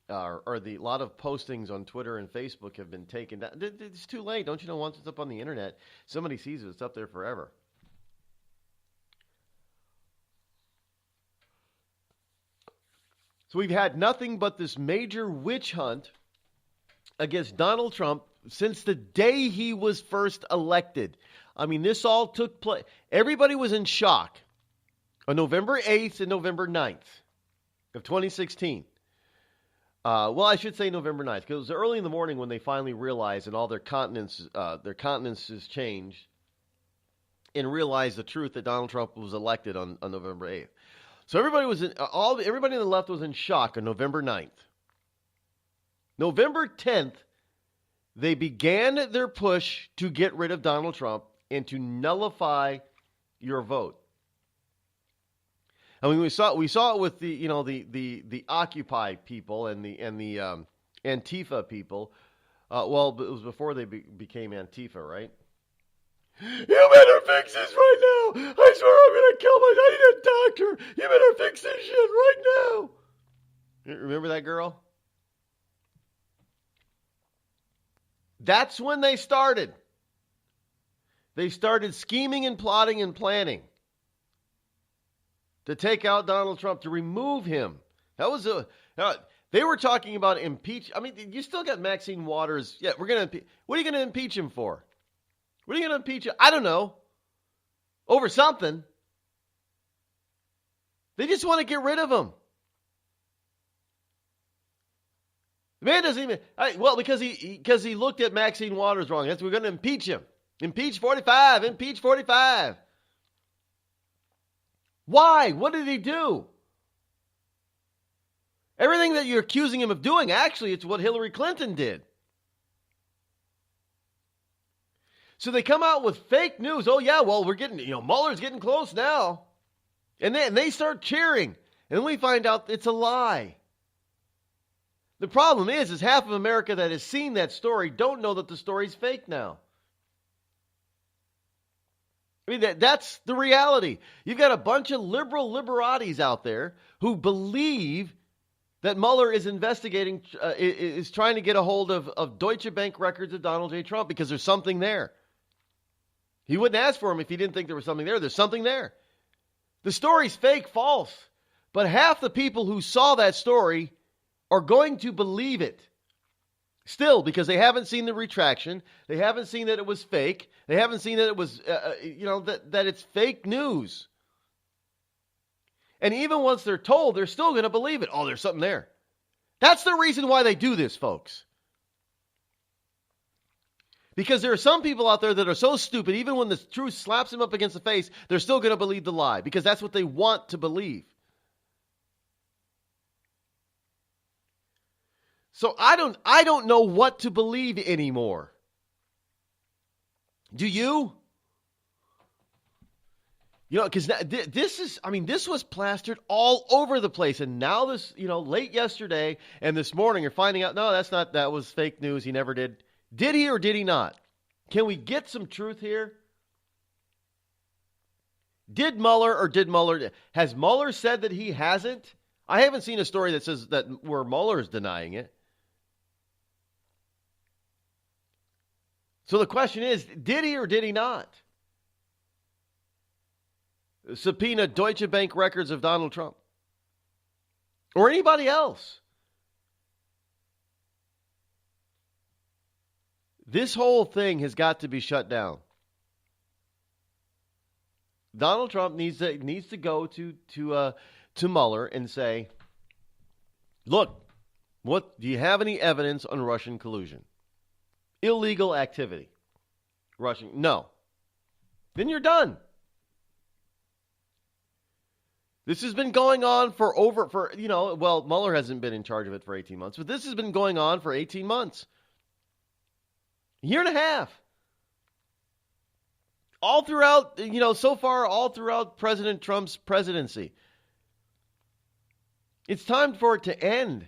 a lot of postings on Twitter and Facebook have been taken down. It's too late. Don't you know, once it's up on the internet, somebody sees it, it's up there forever. So we've had nothing but this major witch hunt against Donald Trump since the day he was first elected. I mean, this all took place. Everybody was in shock on November 8th and November 9th of 2016. Well, I should say November 9th, because it was early in the morning when they finally realized and all their countenances changed and realized the truth that Donald Trump was elected on November 8th. So everybody on the left was in shock on November 9th. November 10th, they began their push to get rid of Donald Trump and to nullify your vote. I mean, we saw it with the Occupy people and the Antifa people. Well, it was before they became Antifa, right? You better fix this right now. I swear I'm going to kill myself. I need a doctor. You better fix this shit right now. Remember that girl? That's when they started. They started scheming and plotting and planning to take out Donald Trump, to remove him. That was they were talking about impeach. I mean, you still got Maxine Waters. Yeah, we're going to. What are you going to impeach him for? What are you going to impeach him? I don't know. Over something. They just want to get rid of him. The man doesn't even. Because he looked at Maxine Waters wrong. We're going to impeach him. Impeach 45. Impeach 45. Why? What did he do? Everything that you're accusing him of doing, actually, it's what Hillary Clinton did. So they come out with fake news. Oh, yeah, well, we're getting, Mueller's getting close now. And then they start cheering. And then we find out it's a lie. The problem is half of America that has seen that story don't know that the story's fake now. I mean, that's the reality. You've got a bunch of liberatis out there who believe that Mueller is investigating, is trying to get a hold of Deutsche Bank records of Donald J. Trump because there's something there. He wouldn't ask for them if he didn't think there was something there. There's something there. The story's fake, false. But half the people who saw that story are going to believe it. Still, because they haven't seen the retraction. They haven't seen that it was fake. They haven't seen that it was, that it's fake news. And even once they're told, they're still going to believe it. Oh, there's something there. That's the reason why they do this, folks. Because there are some people out there that are so stupid, even when the truth slaps them up against the face, they're still going to believe the lie. Because that's what they want to believe. So I don't know what to believe anymore. Do you? Because this was plastered all over the place. And now this, late yesterday and this morning you're finding out, no, that was fake news. He never did. Did he or did he not? Can we get some truth here? Did Mueller, has Mueller said that he hasn't? I haven't seen a story that says that where Mueller is denying it. So the question is, did he or did he not subpoena Deutsche Bank records of Donald Trump? Or anybody else? This whole thing has got to be shut down. Donald Trump needs to go to Mueller and say, look, do you have any evidence on Russian collusion? Illegal activity. Russian, no. Then you're done. This has been going on Mueller hasn't been in charge of it for 18 months, but this has been going on for 18 months. A year and a half. All throughout, so far, all throughout President Trump's presidency. It's time for it to end.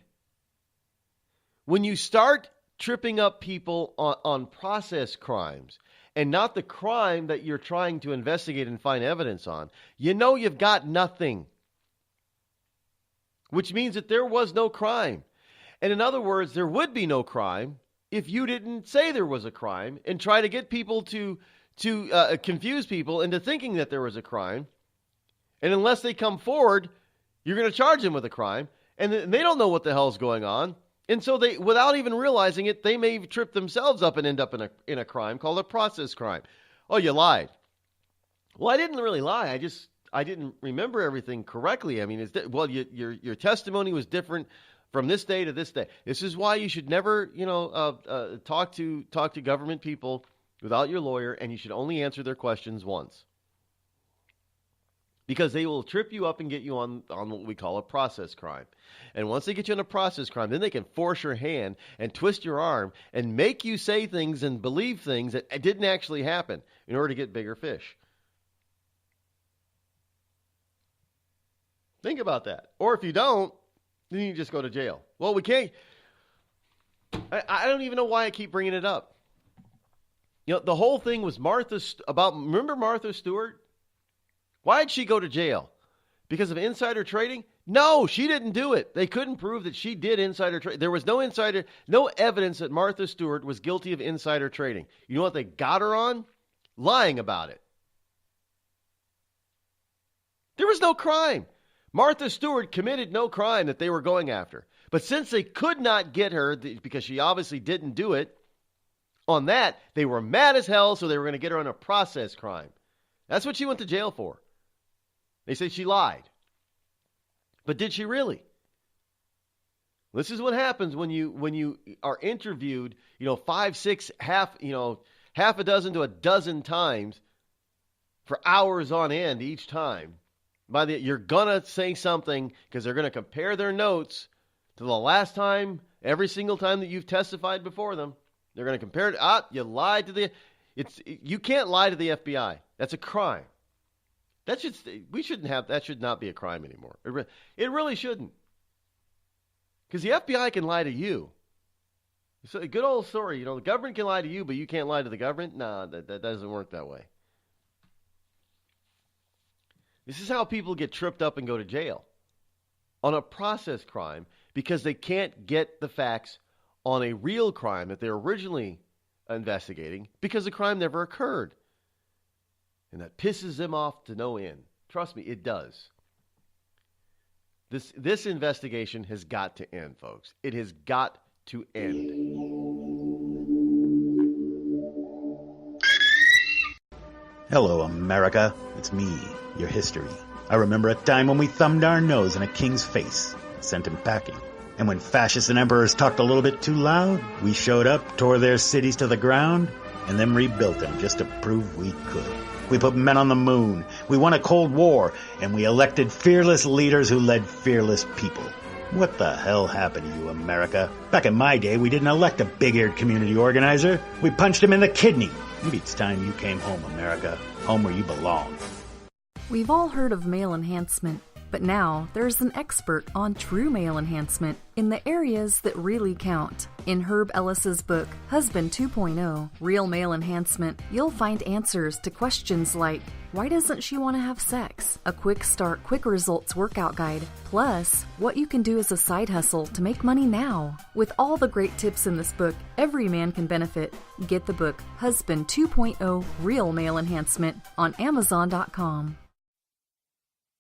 When you start tripping up people on process crimes and not the crime that you're trying to investigate and find evidence on, you've got nothing. Which means that there was no crime. And in other words, there would be no crime if you didn't say there was a crime and try to get people to confuse people into thinking that there was a crime. And unless they come forward, you're going to charge them with a crime. And they don't know what the hell's going on. And so they, without even realizing it, they may trip themselves up and end up in a crime called a process crime. Oh, you lied. Well, I didn't really lie. I didn't remember everything correctly. I mean, your testimony was different from this day to this day. This is why you should never, talk to government people without your lawyer, and you should only answer their questions once. Because they will trip you up and get you on what we call a process crime. And once they get you on a process crime, then they can force your hand and twist your arm and make you say things and believe things that didn't actually happen in order to get bigger fish. Think about that. Or if you don't, then you just go to jail. Well, we can't. I don't even know why I keep bringing it up. The whole thing was remember Martha Stewart? Why did she go to jail? Because of insider trading? No, she didn't do it. They couldn't prove that she did insider trading. There was no evidence that Martha Stewart was guilty of insider trading. You know what they got her on? Lying about it. There was no crime. Martha Stewart committed no crime that they were going after. But since they could not get her, because she obviously didn't do it, on that, they were mad as hell, so they were going to get her on a process crime. That's what she went to jail for. They say she lied. But did she really? This is what happens when you are interviewed, 5, 6, half a dozen to a dozen times for hours on end each time. You're gonna say something because they're gonna compare their notes to the last time, every single time that you've testified before them. They're gonna compare it. You lied to you can't lie to the FBI. That's a crime. That should not be a crime anymore. It really shouldn't. Because the FBI can lie to you. It's a good old story. The government can lie to you, but you can't lie to the government. No, that doesn't work that way. This is how people get tripped up and go to jail on a process crime because they can't get the facts on a real crime that they're originally investigating because the crime never occurred. And that pisses them off to no end. Trust me, it does. This investigation has got to end, folks. It has got to end. Hello, America. It's me, your history. I remember a time when we thumbed our nose in a king's face and sent him packing. And when fascists and emperors talked a little bit too loud, we showed up, tore their cities to the ground, and then rebuilt them just to prove we could. We put men on the moon, we won a Cold War, and we elected fearless leaders who led fearless people. What the hell happened to you, America? Back in my day, we didn't elect a big-eared community organizer. We punched him in the kidney. Maybe it's time you came home, America. Home where you belong. We've all heard of male enhancement, but now there's an expert on true male enhancement in the areas that really count. In Herb Ellis's book, Husband 2.0, Real Male Enhancement, you'll find answers to questions like, why doesn't she want to have sex? A quick start, quick results workout guide, plus what you can do as a side hustle to make money now. With all the great tips in this book, every man can benefit. Get the book, Husband 2.0, Real Male Enhancement, on Amazon.com.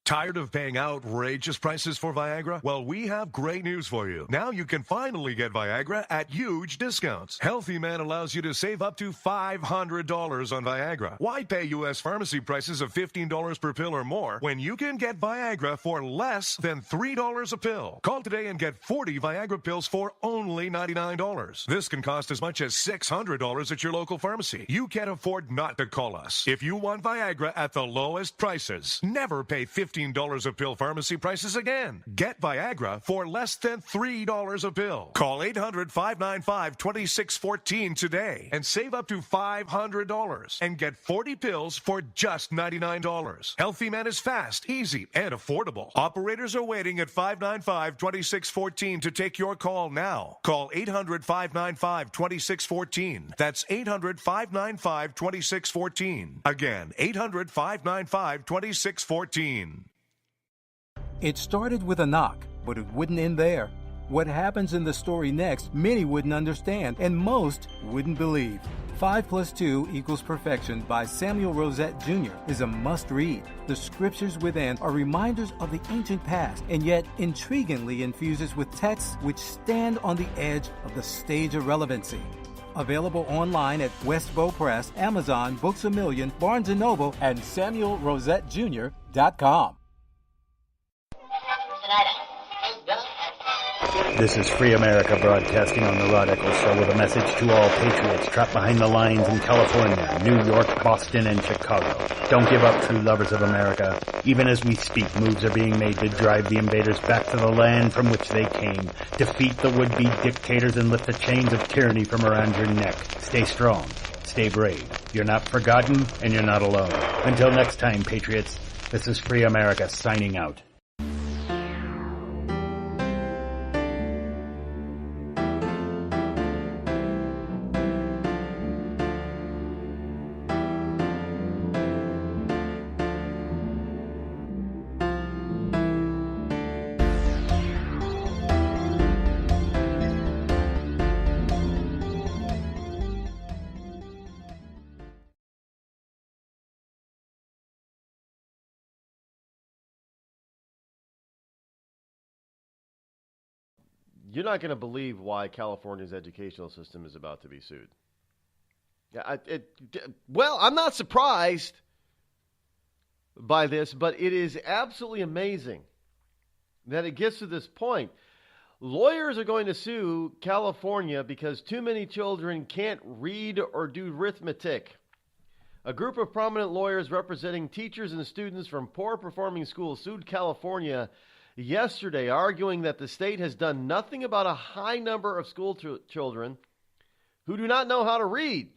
Tired of paying outrageous prices for Viagra? Well, we have great news for you. Now you can finally get Viagra at huge discounts. Healthy Man allows you to save up to $500 on Viagra. Why pay U.S. pharmacy prices of $15 per pill or more when you can get Viagra for less than $3 a pill? Call today and get 40 Viagra pills for only $99. This can cost as much as $600 at your local pharmacy. You can't afford not to call us. If you want Viagra at the lowest prices, never pay $15 a pill pharmacy prices again. Get Viagra for less than $3 a pill. Call 800-595-2614 today and save up to $500 and get 40 pills for just $99. Healthy Man is fast, easy, and affordable. Operators are waiting at 595-2614 to take your call now. Call 800-595-2614. That's 800-595-2614. Again, 800-595-2614. It started with a knock, but it wouldn't end there. What happens in the story next, many wouldn't understand, and most wouldn't believe. 5 + 2 = Perfection by Samuel Rosette Jr. is a must-read. The scriptures within are reminders of the ancient past, and yet intriguingly infuses with texts which stand on the edge of the stage of relevancy. Available online at Westbow Press, Amazon, Books A Million, Barnes & Noble, and SamuelRosetteJr.com. This is Free America broadcasting on the Rod Eccles Show with a message to all patriots trapped behind the lines in California, New York, Boston, and Chicago. Don't give up, true lovers of America. Even as we speak, moves are being made to drive the invaders back to the land from which they came, defeat the would-be dictators, and lift the chains of tyranny from around your neck. Stay strong. Stay brave. You're not forgotten, and you're not alone. Until next time, patriots, this is Free America signing out. You're not going to believe why California's educational system is about to be sued. Yeah, well, I'm not surprised by this, but it is absolutely amazing that it gets to this point. Lawyers are going to sue California because too many children can't read or do arithmetic. A group of prominent lawyers representing teachers and students from poor-performing schools sued California yesterday, arguing that the state has done nothing about a high number of school children who do not know how to read.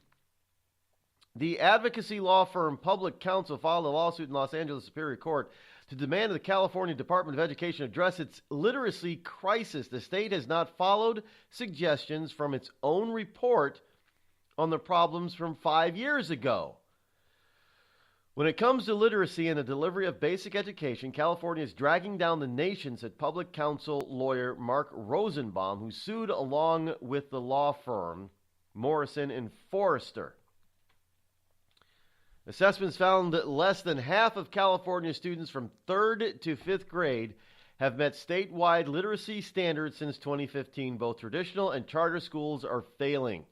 The advocacy law firm Public Counsel filed a lawsuit in Los Angeles Superior Court to demand that the California Department of Education address its literacy crisis. The state has not followed suggestions from its own report on the problems from 5 years ago. When it comes to literacy and the delivery of basic education, California is dragging down the nation, said Public Counsel lawyer Mark Rosenbaum, who sued along with the law firm Morrison and Forrester. Assessments found that less than half of California students from 3rd to 5th grade have met statewide literacy standards since 2015. Both traditional and charter schools are failing.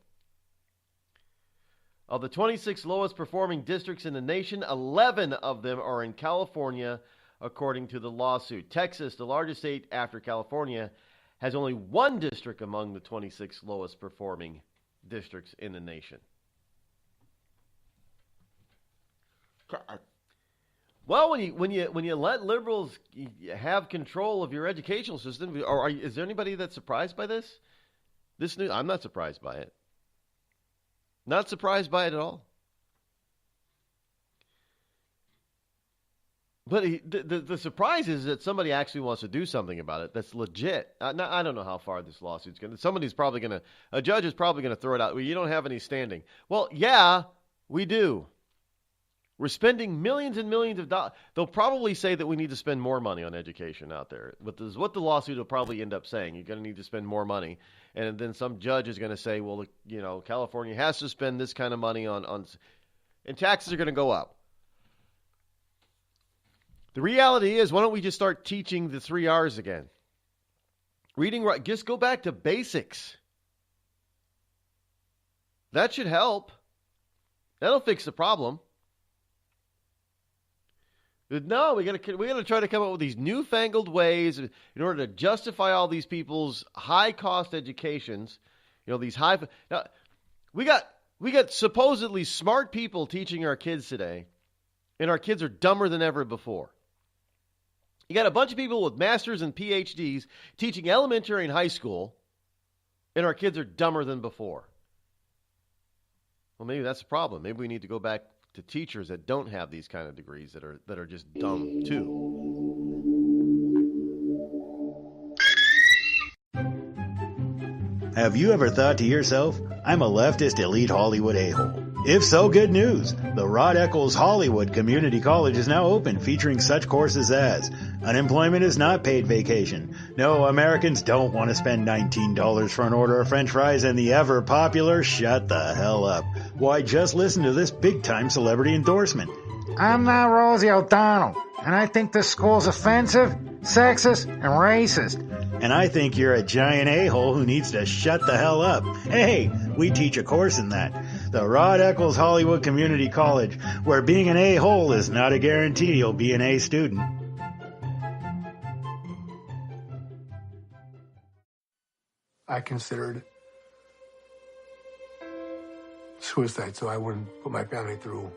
Of the 26 lowest performing districts in the nation, 11 of them are in California, according to the lawsuit. Texas, the largest state after California, has only one district among the 26 lowest performing districts in the nation. Well, when you let liberals have control of your educational system, is there anybody that's surprised by this? This news, I'm not surprised by it. Not surprised by it at all. But the surprise is that somebody actually wants to do something about it that's legit. Now, I don't know how far this lawsuit's going to. A judge is probably going to throw it out. Well, you don't have any standing. Well, yeah, we do. We're spending millions and millions of dollars. They'll probably say that we need to spend more money on education out there. But this is what the lawsuit will probably end up saying. You're going to need to spend more money. And then some judge is going to say, well, California has to spend this kind of money on and taxes are going to go up. The reality is, why don't we just start teaching the 3 R's again? Reading, right? Just go back to basics. That should help. That'll fix the problem. But no, we got to try to come up with these newfangled ways in order to justify all these people's high cost educations. These high. Now, we got supposedly smart people teaching our kids today, and our kids are dumber than ever before. You got a bunch of people with masters and PhDs teaching elementary and high school, and our kids are dumber than before. Well, maybe that's the problem. Maybe we need to go back to teachers that don't have these kind of degrees that are just dumb too. Have you ever thought to yourself, I'm a leftist elite Hollywood a-hole? If so, good news. The Rod Eccles Hollywood Community College is now open, featuring such courses as Unemployment is not paid vacation. No, Americans don't want to spend $19 for an order of french fries and the ever popular Shut the Hell Up. Why, just listen to this big-time celebrity endorsement. I'm not Rosie O'Donnell, and I think this school's offensive, sexist, and racist. And I think you're a giant a-hole who needs to shut the hell up. Hey, we teach a course in that. The Rod Eccles Hollywood Community College, where being an a-hole is not a guarantee you'll be an A student. I considered suicide so I wouldn't put my family through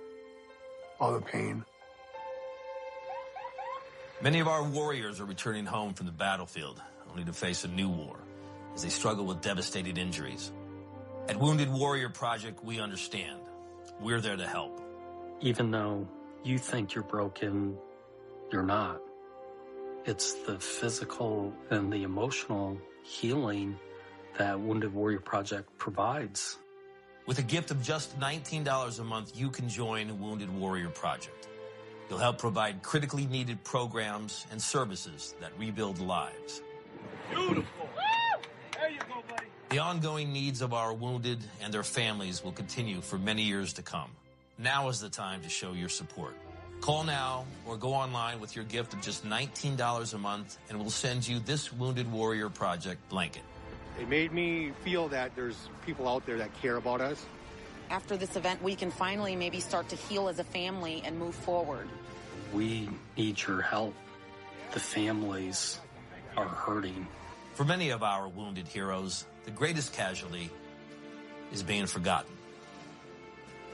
all the pain. Many of our warriors are returning home from the battlefield, only to face a new war as they struggle with devastating injuries. At Wounded Warrior Project, we understand. We're there to help. Even though you think you're broken, you're not. It's the physical and the emotional healing that Wounded Warrior Project provides. With a gift of just $19 a month, you can join Wounded Warrior Project. You'll help provide critically needed programs and services that rebuild lives. Beautiful. There you go, buddy. The ongoing needs of our wounded and their families will continue for many years to come. Now is the time to show your support. Call now or go online with your gift of just $19 a month, and we'll send you this Wounded Warrior Project blanket. It made me feel that there's people out there that care about us. After this event, we can finally maybe start to heal as a family and move forward. We need your help. The families are hurting. For many of our wounded heroes, the greatest casualty is being forgotten.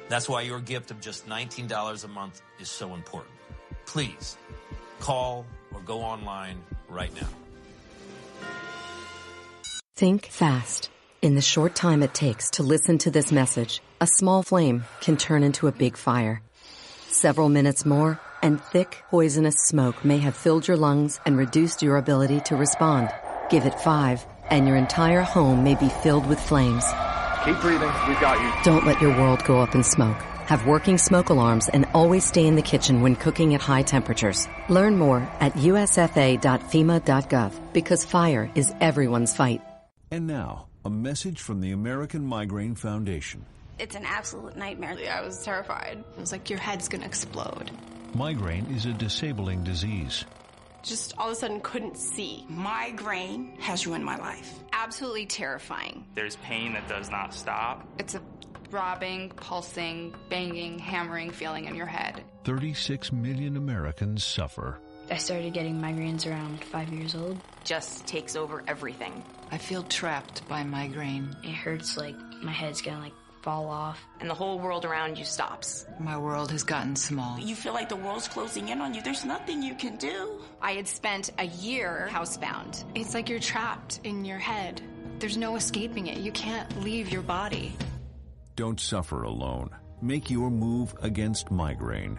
That's why your gift of just $19 a month is so important. Please, call or go online right now. Think fast. In the short time it takes to listen to this message, a small flame can turn into a big fire. Several minutes more, and thick, poisonous smoke may have filled your lungs and reduced your ability to respond. Give it 5, and your entire home may be filled with flames. Keep breathing. We've got you. Don't let your world go up in smoke. Have working smoke alarms and always stay in the kitchen when cooking at high temperatures. Learn more at usfa.fema.gov, because fire is everyone's fight. And now, a message from the American Migraine Foundation. It's an absolute nightmare. I was terrified. It was like your head's gonna explode. Migraine is a disabling disease. Just all of a sudden couldn't see. Migraine has ruined my life. Absolutely terrifying. There's pain that does not stop. It's a throbbing, pulsing, banging, hammering feeling in your head. 36 million Americans suffer. I started getting migraines around 5 years old. Just takes over everything. I feel trapped by migraine. It hurts like my head's gonna fall off. And the whole world around you stops. My world has gotten small. You feel like the world's closing in on you. There's nothing you can do. I had spent a year housebound. It's like you're trapped in your head. There's no escaping it. You can't leave your body. Don't suffer alone. Make your move against migraine.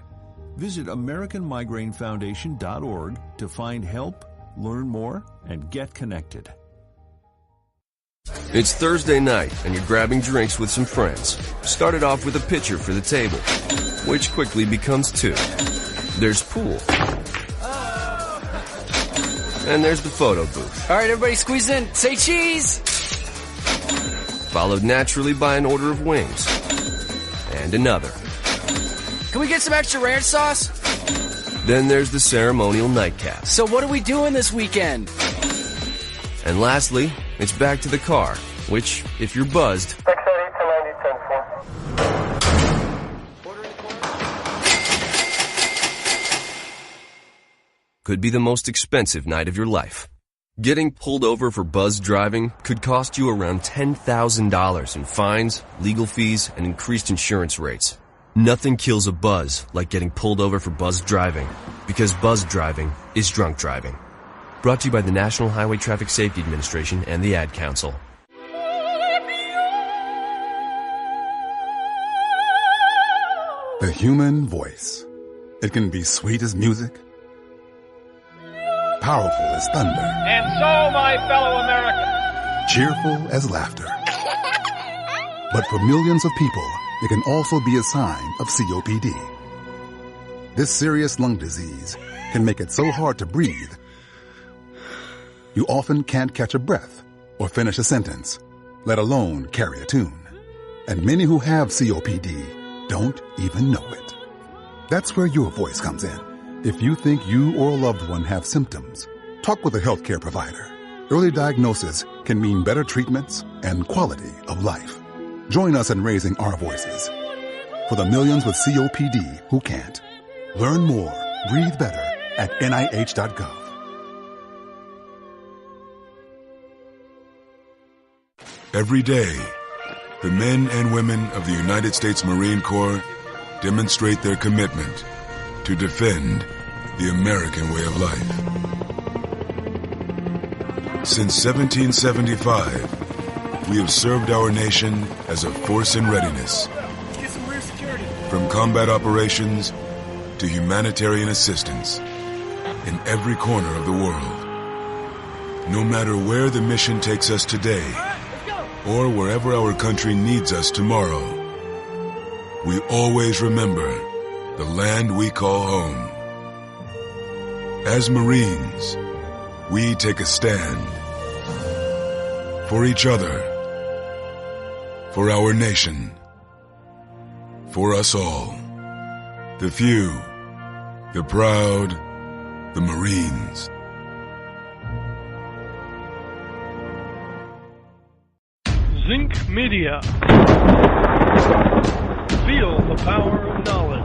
Visit AmericanMigraineFoundation.org to find help, learn more, and get connected. It's Thursday night, and you're grabbing drinks with some friends. Started off with a pitcher for the table, which quickly becomes 2. There's pool. And there's the photo booth. All right, everybody squeeze in. Say cheese! Followed naturally by an order of wings. And another. Can we get some extra ranch sauce? Then there's the ceremonial nightcap. So what are we doing this weekend? And lastly, it's back to the car, which, if you're buzzed, could be the most expensive night of your life. Getting pulled over for buzzed driving could cost you around $10,000 in fines, legal fees, and increased insurance rates. Nothing kills a buzz like getting pulled over for buzzed driving, because buzzed driving is drunk driving. Brought to you by the National Highway Traffic Safety Administration and the Ad Council. The human voice. It can be sweet as music, powerful as thunder, And so, my fellow Americans, cheerful as laughter. But for millions of people, it can also be a sign of COPD. This serious lung disease can make it so hard to breathe, you often can't catch a breath or finish a sentence, let alone carry a tune. And many who have COPD don't even know it. That's where your voice comes in. If you think you or a loved one have symptoms, talk with a healthcare provider. Early diagnosis can mean better treatments and quality of life. Join us in raising our voices for the millions with COPD who can't. Learn more, breathe better at NIH.gov. Every day, the men and women of the United States Marine Corps demonstrate their commitment to defend the American way of life. Since 1775, we have served our nation as a force in readiness. From combat operations to humanitarian assistance in every corner of the world. No matter where the mission takes us today, or wherever our country needs us tomorrow, we always remember the land we call home. As Marines, we take a stand for each other, for our nation, for us all. The few, the proud, the Marines. Zinc Media. Feel the power of knowledge.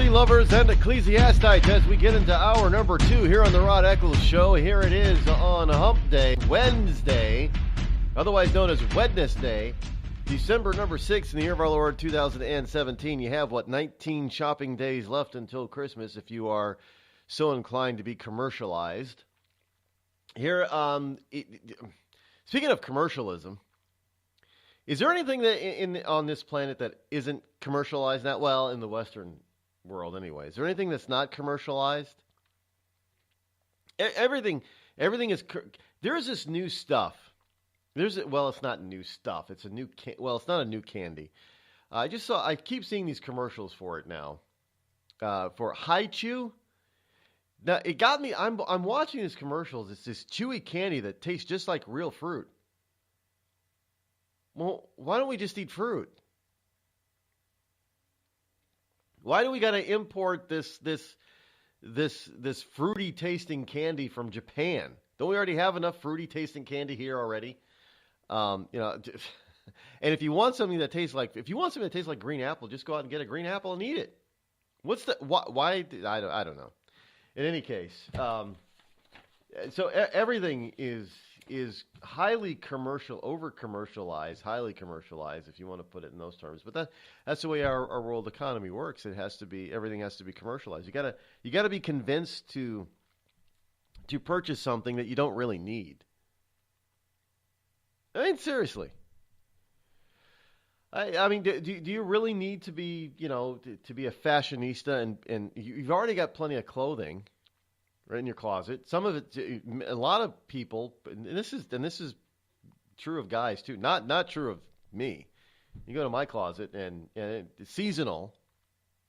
Lovers and ecclesiastites as we get into hour number 2 here on the Rod Eccles Show. Here it is on Hump Day, Wednesday, otherwise known as Wednesday, December number 6 in the year of our Lord 2017. You have, 19 shopping days left until Christmas if you are so inclined to be commercialized. Here, speaking of commercialism, is there anything that on this planet that isn't commercialized now? Well, in the Western world anyway. Is there anything that's not commercialized? Everything is. There is this new stuff. It's not new stuff. It's a new. It's not a new candy. I keep seeing these commercials for it now. For Hi-Chew. Now it got me. I'm watching these commercials. It's this chewy candy that tastes just like real fruit. Well, why don't we just eat fruit? Why do we got to import this fruity tasting candy from Japan? Don't we already have enough fruity tasting candy here already? And if you want something that tastes like green apple, just go out and get a green apple and eat it. Why? I don't know. In any case, so everything is highly commercial, over-commercialized, highly commercialized, if you want to put it in those terms. But that's the way our world economy works. Everything has to be commercialized. You gotta be convinced to purchase something that you don't really need. I mean, seriously. I mean, do you really need to be, to be a fashionista and you've already got plenty of clothing right in your closet. Some of it, a lot of people, and this is true of guys too. Not true of me. You go to my closet and it's seasonal,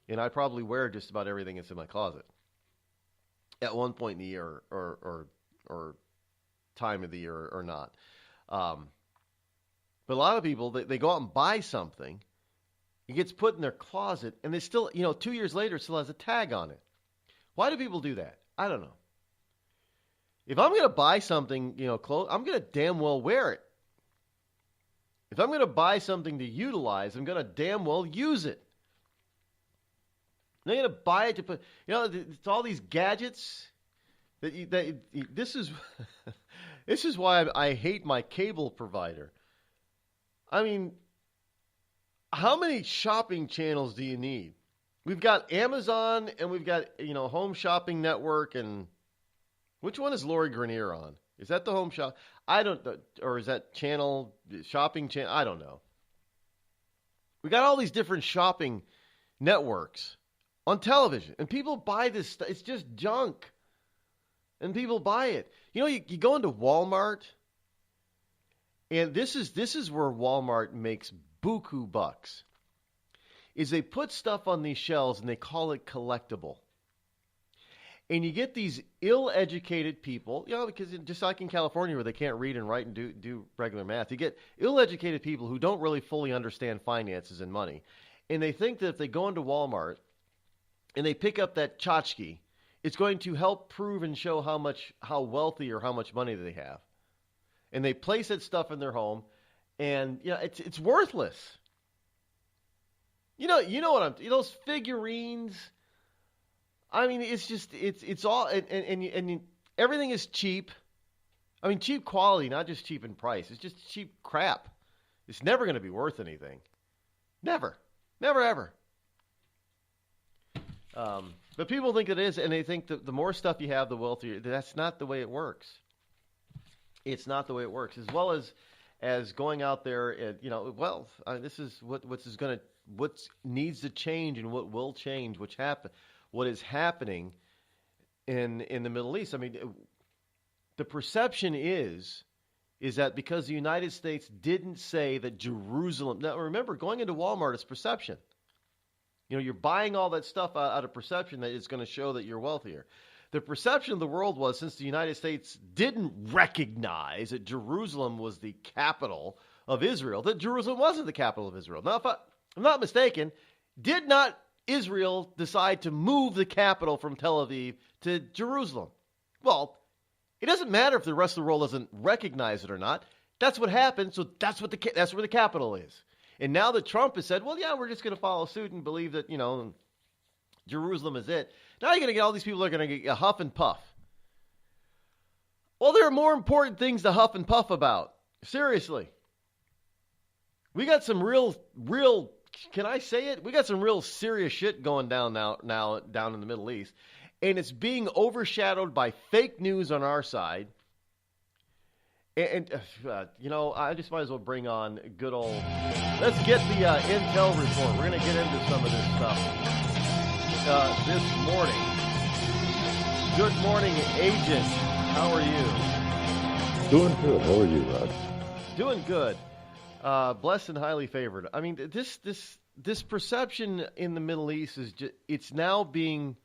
and I probably wear just about everything that's in my closet at one point in the year or time of the year or not. But a lot of people, they go out and buy something, it gets put in their closet, and they still, 2 years later, it still has a tag on it. Why do people do that? I don't know. If I'm going to buy something, clothes, I'm going to damn well wear it. If I'm going to buy something to utilize, I'm going to damn well use it. They're going to buy it to put, it's all these gadgets this is this is why I hate my cable provider. I mean, how many shopping channels do you need? We've got Amazon and we've got, Home Shopping Network, and which one is Lori Grenier on? Is that the Home Shop? Or is that channel, shopping channel? I don't know. We got all these different shopping networks on television, and people buy this stuff. It's just junk, and people buy it. You go into Walmart, and this is where Walmart makes buku bucks. Is they put stuff on these shelves and they call it collectible. And you get these ill-educated people, because just like in California where they can't read and write and do regular math, you get ill-educated people who don't really fully understand finances and money. And they think that if they go into Walmart and they pick up that tchotchke, it's going to help prove and show how wealthy or how much money they have. And they place that stuff in their home, and it's worthless. You know what those figurines. I mean, it's just it's all and everything is cheap. I mean, cheap quality, not just cheap in price. It's just cheap crap. It's never going to be worth anything. Never ever. But people think it is, and they think that the more stuff you have, the wealthier. That's not the way it works. It's not the way it works. As well as going out there and this is what needs to change and what will change, what is happening in the Middle East. I mean, the perception is that because the United States didn't say that Jerusalem. Now remember, going into Walmart is perception. You're buying all that stuff out of perception that it's going to show that you're wealthier. The perception of the world was, since the United States didn't recognize that Jerusalem was the capital of Israel, that Jerusalem wasn't the capital of Israel. Now, if I'm not mistaken, did not Israel decide to move the capital from Tel Aviv to Jerusalem? Well, it doesn't matter if the rest of the world doesn't recognize it or not. That's what happened, so that's where the capital is. And now that Trump has said, well, yeah, we're just going to follow suit and believe that, Jerusalem is it. Now you're going to get all these people that are going to get a huff and puff. Well, there are more important things to huff and puff about. Seriously. We got some real, can I say it? We got some real serious shit going down now down in the Middle East. And it's being overshadowed by fake news on our side. And I just might as well bring on good old... Let's get the intel report. We're going to get into some of this stuff this morning. Good morning, Agent. How are you? Doing good. How are you, Rod? Doing good. Blessed and highly favored. I mean, this perception in the Middle East is it's now being...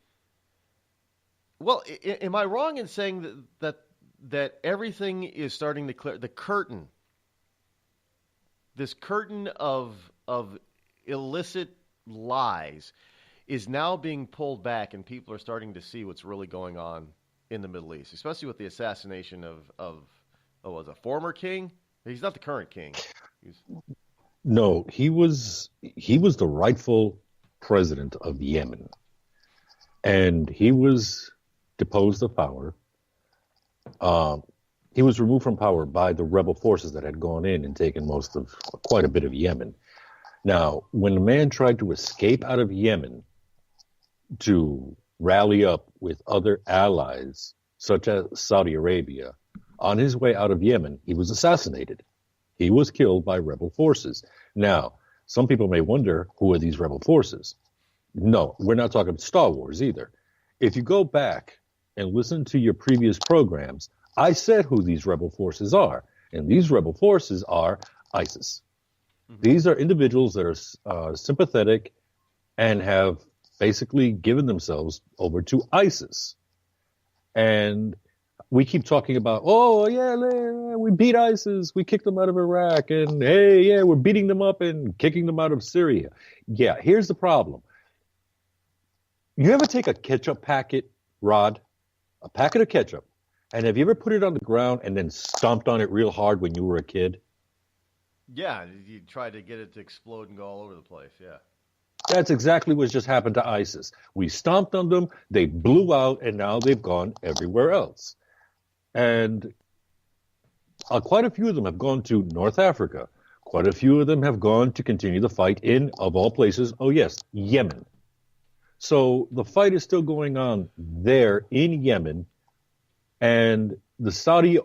Well, am I wrong in saying that everything is starting to clear? The curtain, this curtain of illicit lies is now being pulled back, and people are starting to see what's really going on in the Middle East, especially with the assassination of a former king. He's not the current king. No, he was the rightful president of Yemen, and he was deposed of power. He was removed from power by the rebel forces that had gone in and taken quite a bit of Yemen. Now, when the man tried to escape out of Yemen to rally up with other allies, such as Saudi Arabia, on his way out of Yemen, he was assassinated. He was killed by rebel forces. Now, some people may wonder, who are these rebel forces? No, we're not talking Star Wars either. If you go back and listen to your previous programs, I said who these rebel forces are. And these rebel forces are ISIS. Mm-hmm. These are individuals that are sympathetic and have basically given themselves over to ISIS. And we keep talking about, oh, yeah, we beat ISIS. We kicked them out of Iraq. And, hey, yeah, we're beating them up and kicking them out of Syria. Yeah, here's the problem. You ever take a ketchup packet, Rod? A packet of ketchup. And have you ever put it on the ground and then stomped on it real hard when you were a kid? Yeah, you tried to get it to explode and go all over the place, yeah. That's exactly what's just happened to ISIS. We stomped on them, they blew out, and now they've gone everywhere else. And quite a few of them have gone to North Africa. Quite a few of them have gone to continue the fight in, of all places, oh yes, Yemen. So the fight is still going on there in Yemen, and the Saudi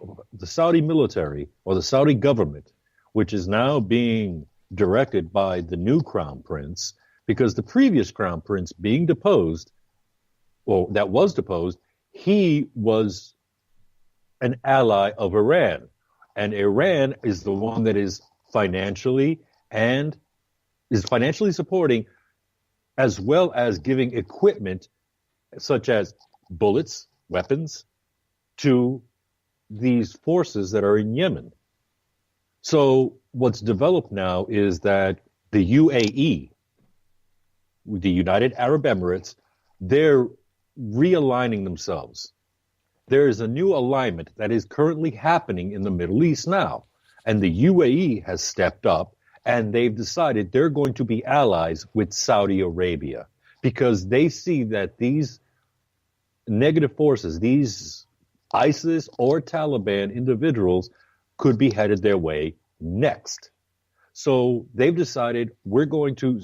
military, or the Saudi government, which is now being directed by the new crown prince, because the previous crown prince being deposed, that was deposed, he was an ally of Iran. And Iran is the one that is financially supporting, as well as giving equipment such as bullets, weapons, to these forces that are in Yemen. So what's developed now is that the UAE, the United Arab Emirates, they're realigning themselves. There is a new alignment that is currently happening in the Middle East now. And the UAE has stepped up, and they've decided they're going to be allies with Saudi Arabia because they see that these negative forces, these ISIS or Taliban individuals, could be headed their way next. So they've decided we're going to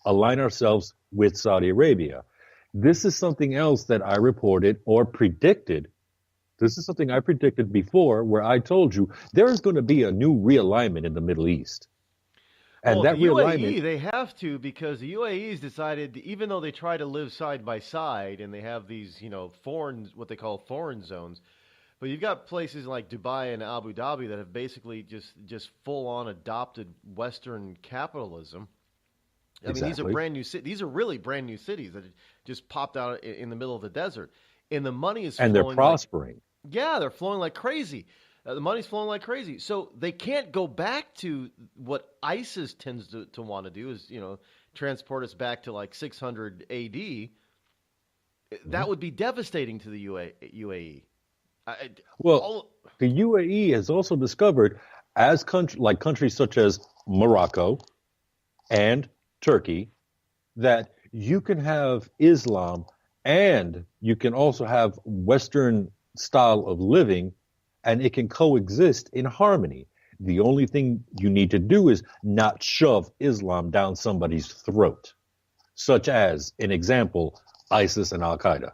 align ourselves with Saudi Arabia. This is something else that I reported or predicted. This is something I predicted before, where I told you there is going to be a new realignment in the Middle East. And well, that the realignment, UAE, they have to, because the UAE's decided, even though they try to live side by side and they have these, what they call foreign zones, but you've got places like Dubai and Abu Dhabi that have basically just full on adopted Western capitalism. I mean, these are brand new cities. These are really brand new cities that just popped out in the middle of the desert, and the money is and flowing they're prospering. They're flowing like crazy. The money's flowing like crazy. So they can't go back to what ISIS tends to want to do is, transport us back to like 600 AD. That would be devastating to the UAE. The UAE has also discovered, as countries such as Morocco and Turkey, that you can have Islam and you can also have Western style of living, and it can coexist in harmony. The only thing you need to do is not shove Islam down somebody's throat, such as, an example, ISIS and Al-Qaeda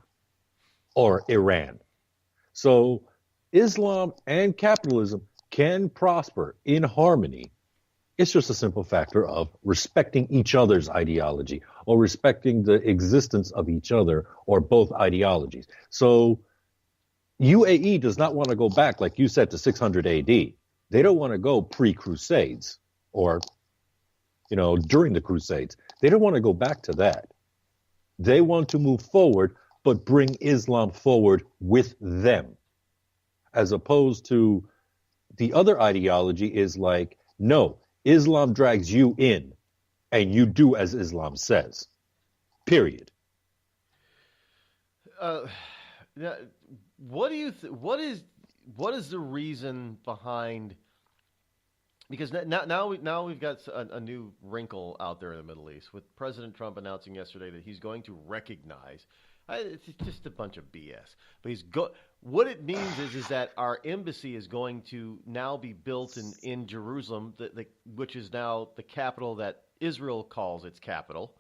or Iran. So Islam and capitalism can prosper in harmony. It's just a simple factor of respecting each other's ideology or respecting the existence of each other or both ideologies. So UAE does not want to go back, like you said, to 600 AD. They don't want to go pre-Crusades or, during the Crusades. They don't want to go back to that. They want to move forward, but bring Islam forward with them. As opposed to the other ideology is like, no, Islam drags you in and you do as Islam says. Period. What do you what is the reason behind? Because now we've got a new wrinkle out there in the Middle East with President Trump announcing yesterday that he's going to recognize. It's just a bunch of BS. But what it means is that our embassy is going to now be built in Jerusalem, which is now the capital that Israel calls its capital.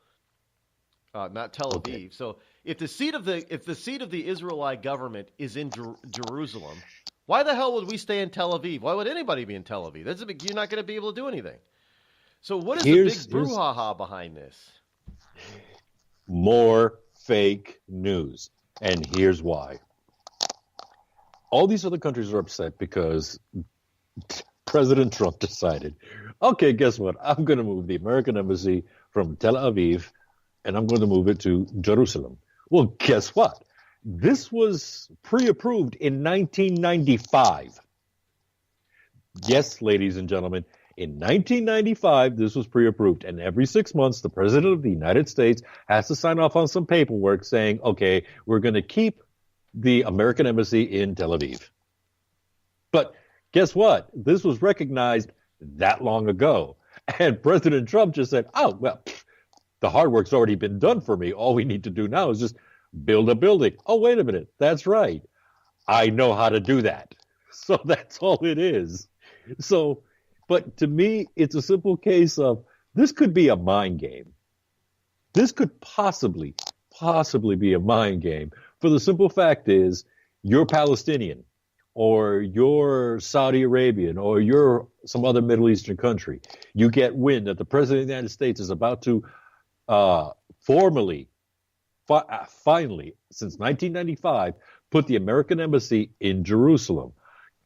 Not Tel Aviv. Okay. So if the seat of the Israelite government is in Jerusalem, why the hell would we stay in Tel Aviv? Why would anybody be in Tel Aviv? You're not going to be able to do anything. So what is the big brouhaha behind this? More fake news, and here's why. All these other countries are upset because President Trump decided, okay, guess what? I'm going to move the American embassy from Tel Aviv and I'm going to move it to Jerusalem. Well, guess what? This was pre-approved in 1995. Yes, ladies and gentlemen, in 1995, this was pre-approved. And every 6 months, the President of the United States has to sign off on some paperwork saying, okay, we're going to keep the American embassy in Tel Aviv. But guess what? This was recognized that long ago. And President Trump just said, oh, well, The hard work's already been done for me. All we need to do now is just build a building. Oh, wait a minute. That's right. I know how to do that. So that's all it is. So, but to me, it's a simple case of this could be a mind game. This could possibly be a mind game. For the simple fact is, you're Palestinian, or you're Saudi Arabian, or you're some other Middle Eastern country. You get wind that the President of the United States is about to finally, since 1995, put the American embassy in Jerusalem.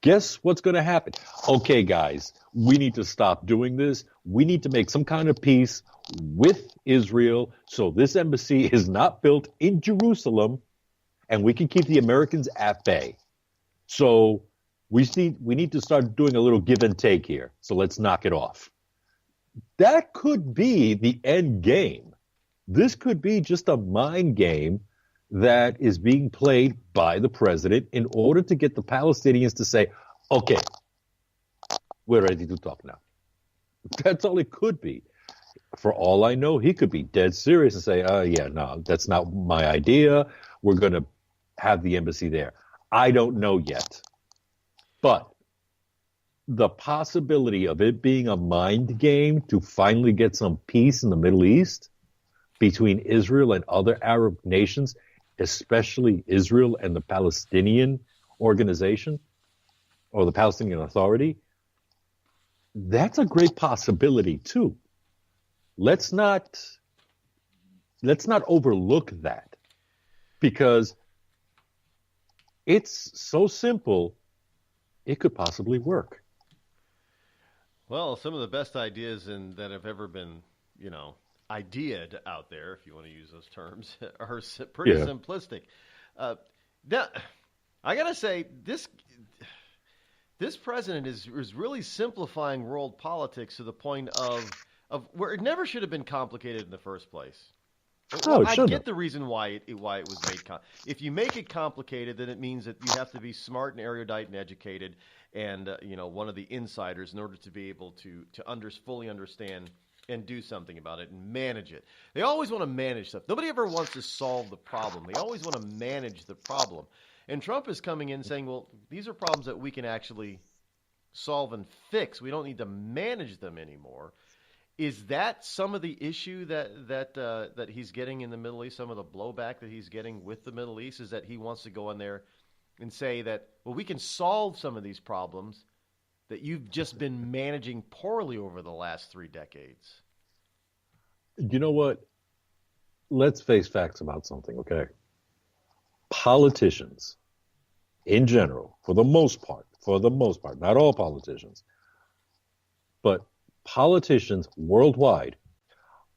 Guess what's going to happen? Okay, guys, we need to stop doing this. We need to make some kind of peace with Israel so this embassy is not built in Jerusalem and we can keep the Americans at bay. So we need to start doing a little give and take here. So let's knock it off. That could be the end game. This could be just a mind game that is being played by the president in order to get the Palestinians to say, okay, we're ready to talk now. That's all it could be. For all I know, he could be dead serious and say, yeah, no, that's not my idea. We're going to have the embassy there. I don't know yet. But the possibility of it being a mind game to finally get some peace in the Middle East between Israel and other Arab nations, especially Israel and the Palestinian organization or the Palestinian Authority, that's a great possibility too. Let's not overlook that, because it's so simple, it could possibly work. Well, some of the best ideas that have ever been, ideaed out there, if you want to use those terms, are pretty simplistic. Now, I got to say, this president is really simplifying world politics to the point of where it never should have been complicated in the first place. Oh, I get the reason why it was made. If you make it complicated, then it means that you have to be smart and erudite and educated, and one of the insiders in order to be able to fully understand and do something about it and manage it. They always want to manage stuff. Nobody ever wants to solve the problem. They always want to manage the problem. And Trump is coming in saying, well, these are problems that we can actually solve and fix. We don't need to manage them anymore. Is that some of the issue that he's getting in the Middle East, some of the blowback that he's getting with the Middle East, is that he wants to go in there and say that, well, we can solve some of these problems that you've just been managing poorly over the last 3 decades? You know what? Let's face facts about something, okay? Politicians, in general, for the most part, not all politicians, but politicians worldwide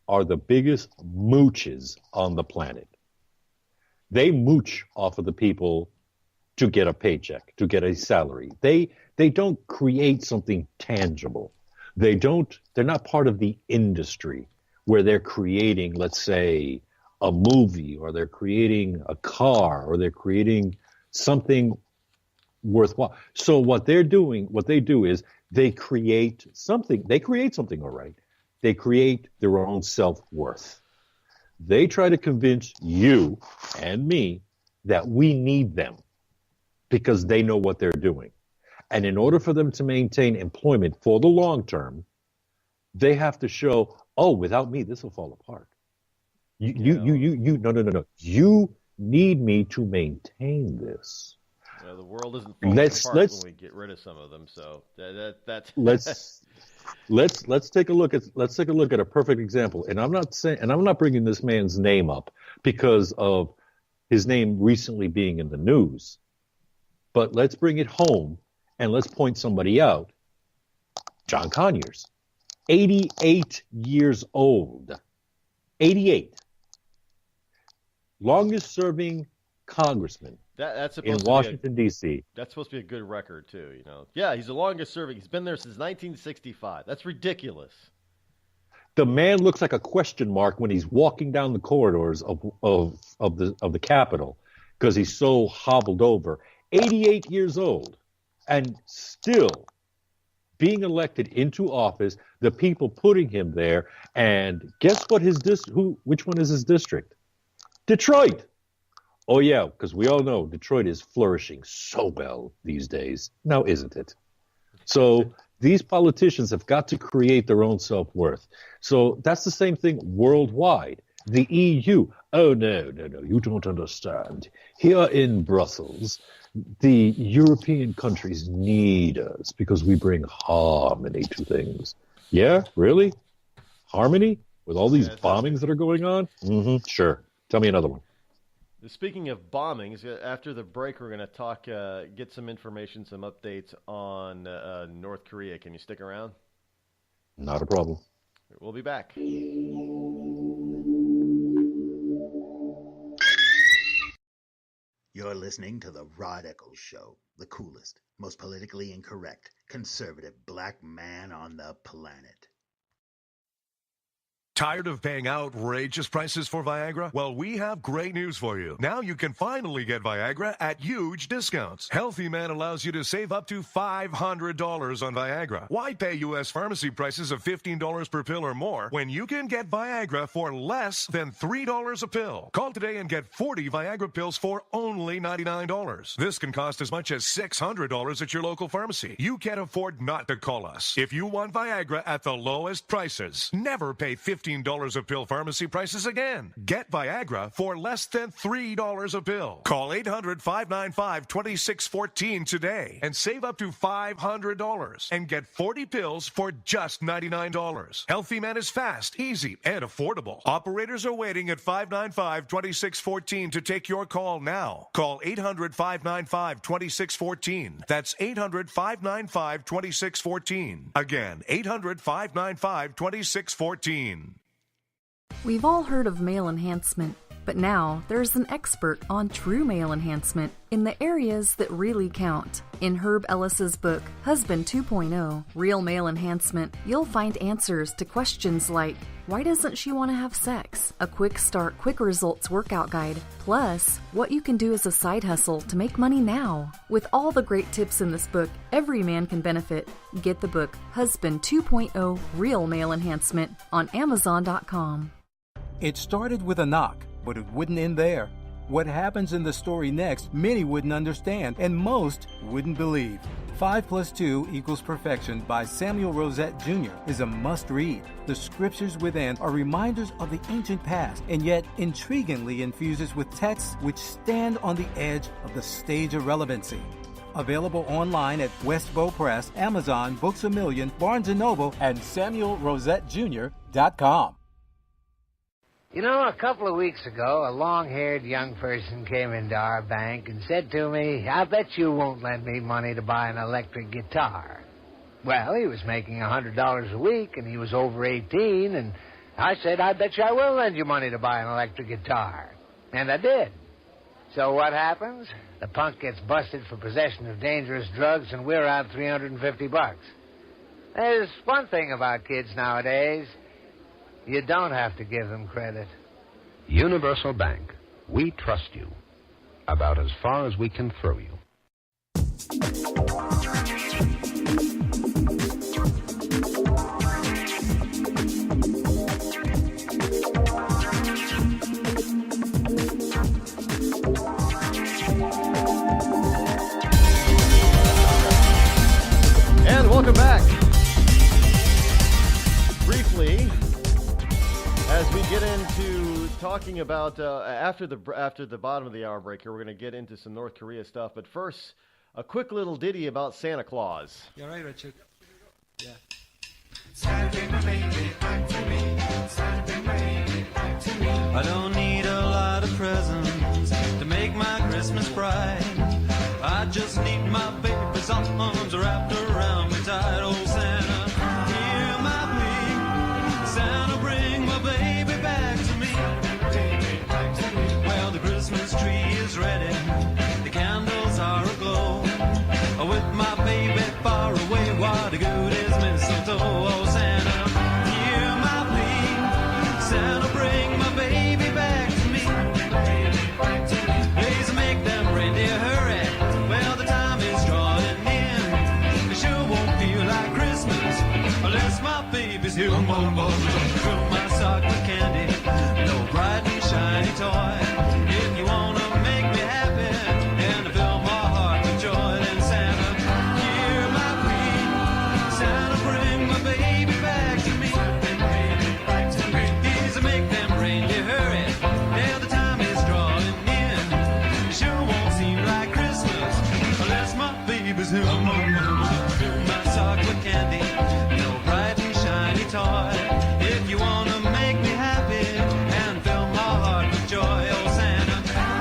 are the biggest mooches on the planet. They mooch off of the people to get a paycheck, to get a salary. They don't create something tangible. They're not part of the industry where they're creating, let's say, a movie, or they're creating a car, or they're creating something worthwhile. So what they do is they create something. They create something, all right. They create their own self-worth. They try to convince you and me that we need them because they know what they're doing. And in order for them to maintain employment for the long term, they have to show, oh, without me, this will fall apart. No. You need me to maintain this. The world isn't falling apart when we get rid of some of them. So that's let's take a look at a perfect example. And I'm not bringing this man's name up because of his name recently being in the news. But let's bring it home and let's point somebody out. John Conyers, 88 years old. 88. Longest serving congressman that's in Washington, D.C. That's supposed to be a good record, too. Yeah, he's the longest serving. He's been there since 1965. That's ridiculous. The man looks like a question mark when he's walking down the corridors of the Capitol because he's so hobbled over. 88 years old, and still being elected into office, the people putting him there, and guess what which one is his district? Detroit. Oh yeah, because we all know Detroit is flourishing so well these days. Now isn't it? So these politicians have got to create their own self-worth. So that's the same thing worldwide. The EU. Oh, no, you don't understand. Here in Brussels, the European countries need us because we bring harmony to things. Yeah, really? Harmony? With all these bombings that are going on? Mm-hmm, sure. Tell me another one. Speaking of bombings, after the break, we're going to talk, get some information, some updates on North Korea. Can you stick around? Not a problem. We'll be back. You're listening to the Rod Eccles Show, the coolest, most politically incorrect, conservative black man on the planet. Tired of paying outrageous prices for Viagra? Well, we have great news for you. Now you can finally get Viagra at huge discounts. Healthy Man allows you to save up to $500 on Viagra. Why pay U.S. pharmacy prices of $15 per pill or more when you can get Viagra for less than $3 a pill? Call today and get 40 Viagra pills for only $99. This can cost as much as $600 at your local pharmacy. You can't afford not to call us. If you want Viagra at the lowest prices, never pay $15 a pill pharmacy prices again. Get Viagra for less than $3 a pill. Call 800-595-2614 today and save up to $500 and get 40 pills for just $99. Healthy Man is fast, easy, and affordable. Operators are waiting at 595-2614 to take your call now. Call 800-595-2614. That's 800-595-2614. Again, 800-595-2614. We've all heard of male enhancement, but now there's an expert on true male enhancement in the areas that really count. In Herb Ellis's book, Husband 2.0, Real Male Enhancement, you'll find answers to questions like, why doesn't she want to have sex? A quick start, quick results workout guide, plus what you can do as a side hustle to make money now. With all the great tips in this book, every man can benefit. Get the book, Husband 2.0, Real Male Enhancement, on Amazon.com. It started with a knock, but it wouldn't end there. What happens in the story next, many wouldn't understand, and most wouldn't believe. 5 + 2 = Perfection by Samuel Rosette Jr. is a must-read. The scriptures within are reminders of the ancient past, and yet intriguingly infuses with texts which stand on the edge of the stage of relevancy. Available online at Westbow Press, Amazon, Books A Million, Barnes & Noble, and SamuelRosetteJr.com. You know, a couple of weeks ago, a long-haired young person came into our bank and said to me, I bet you won't lend me money to buy an electric guitar. Well, he was making $100 a week, and he was over 18, and I said, I bet you I will lend you money to buy an electric guitar. And I did. So what happens? The punk gets busted for possession of dangerous drugs, and we're out $350. There's one thing about kids nowadays. You don't have to give them credit. Universal Bank. We trust you. About as far as we can throw you. And welcome back. Briefly, as we get into talking about after the bottom of the hour break here, we're going to get into some North Korea stuff. But first, a quick little ditty about Santa Claus. You all right, Richard? Yeah. Santa bring my baby back to me. Santa bring my baby back to me. I don't need a lot of presents to make my Christmas bright. I just need my baby's arms wrapped around me tight. Oh, Santa, hear my plea. Santa, bring my baby back to me. Well, the Christmas tree is ready. The candles are aglow. With my baby far away, what a good is mistletoe. Oh, Santa, hear my plea. Santa, bring my baby back to me. Please make them reindeer hurry. Well, the time is drawing in. It sure won't feel like Christmas baby's who? Fill my sock with candy, no bright and shiny toy. If you wanna make me happy and fill my heart with joy, then Santa, hear my plea. Santa, bring my baby back to me. Please make them reindeer hurry. Now the time is drawing near. It sure won't seem like Christmas unless my baby's who? Fill my sock with candy, no bright and shiny toy. If you wanna make me happy and fill my heart with joy, oh Santa,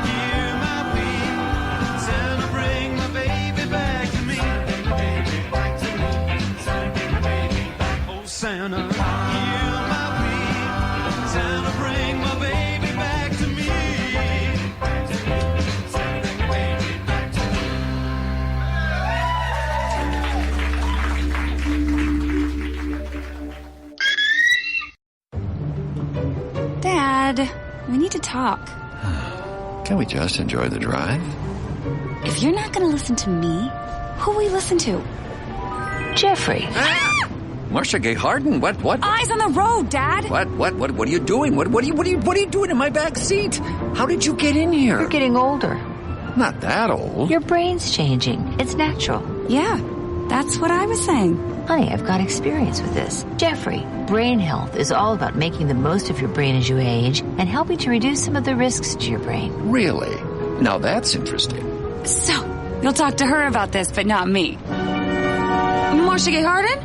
hear my plea. Santa, bring my baby back to me. Oh Santa, hear my plea. Santa, bring my baby back to me. Dad, we need to talk. Can we just enjoy the drive? If you're not going to listen to me, who will we listen to? Jeffrey. Marcia Gay Harden, what? Eyes on the road, Dad. What are you doing? What are you doing in my back seat? How did you get in here? You're getting older. Not that old. Your brain's changing. It's natural. Yeah, that's what I was saying. Honey, I've got experience with this. Jeffrey, brain health is all about making the most of your brain as you age and helping to reduce some of the risks to your brain. Really? Now that's interesting. So, you'll talk to her about this, but not me. Marcia Gay Harden?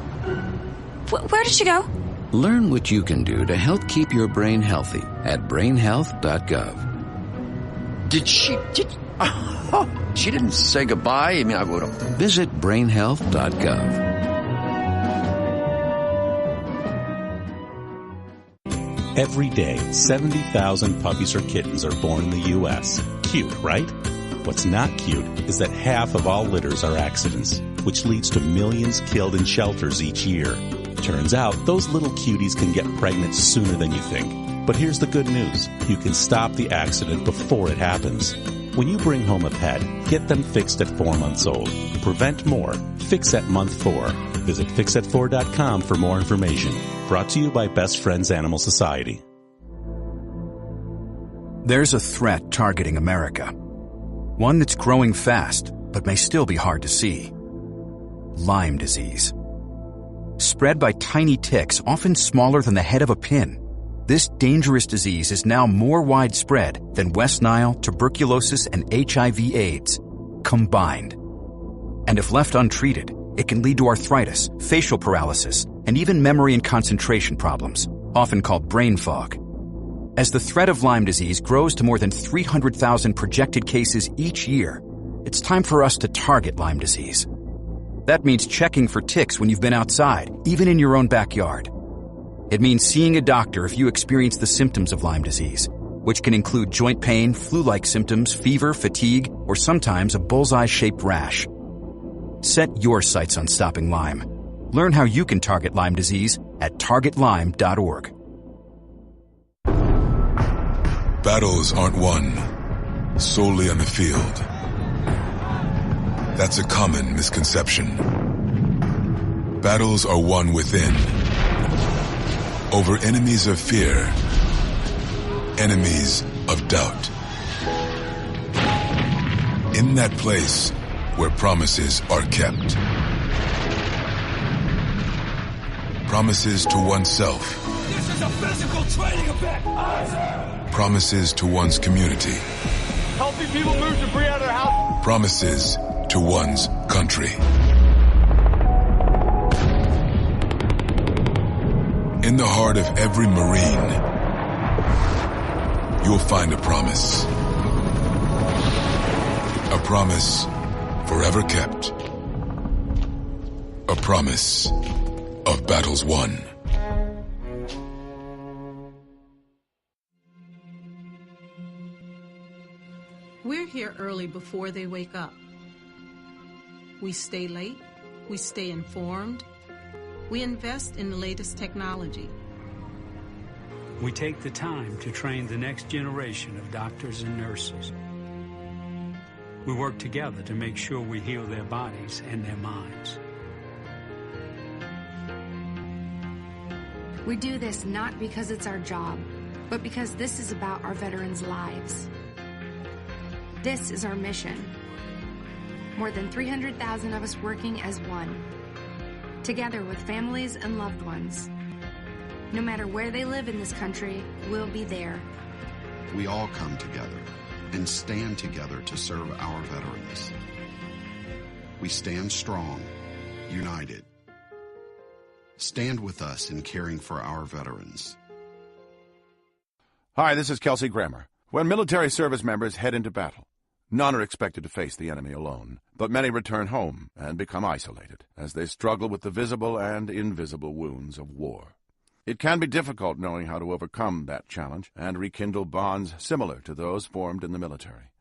Where did she go? Learn what you can do to help keep your brain healthy at brainhealth.gov. She didn't say goodbye. I mean, I would have. Visit brainhealth.gov. Every day, 70,000 puppies or kittens are born in the U.S. Cute, right? What's not cute is that half of all litters are accidents, which leads to millions killed in shelters each year. Turns out, those little cuties can get pregnant sooner than you think. But here's the good news. You can stop the accident before it happens. When you bring home a pet, get them fixed at 4 months old. Prevent more. Fix at month 4. Visit fixat4.com for more information. Brought to you by Best Friends Animal Society. There's a threat targeting America. One that's growing fast, but may still be hard to see. Lyme disease. Spread by tiny ticks, often smaller than the head of a pin. This dangerous disease is now more widespread than West Nile, tuberculosis, and HIV/AIDS combined. And if left untreated, it can lead to arthritis, facial paralysis, and even memory and concentration problems, often called brain fog. As the threat of Lyme disease grows to more than 300,000 projected cases each year, it's time for us to target Lyme disease. That means checking for ticks when you've been outside, even in your own backyard. It means seeing a doctor if you experience the symptoms of Lyme disease, which can include joint pain, flu-like symptoms, fever, fatigue, or sometimes a bullseye-shaped rash. Set your sights on stopping Lyme. Learn how you can target Lyme disease at targetlyme.org. Battles aren't won solely on the field. That's a common misconception. Battles are won within, over enemies of fear, enemies of doubt. In that place where promises are kept. Promises to oneself. This is a physical training event! Promises to one's community. Helping people move debris out of their house. Promises to one's country. In the heart of every Marine, you'll find a promise. A promise forever kept. A promise of battles won. We're here early before they wake up. We stay late, we stay informed, we invest in the latest technology. We take the time to train the next generation of doctors and nurses. We work together to make sure we heal their bodies and their minds. We do this not because it's our job, but because this is about our veterans' lives. This is our mission. More than 300,000 of us working as one, together with families and loved ones. No matter where they live in this country, we'll be there. We all come together and stand together to serve our veterans. We stand strong, united. Stand with us in caring for our veterans. Hi, this is Kelsey Grammer. When military service members head into battle, none are expected to face the enemy alone, but many return home and become isolated as they struggle with the visible and invisible wounds of war. It can be difficult knowing how to overcome that challenge and rekindle bonds similar to those formed in the military.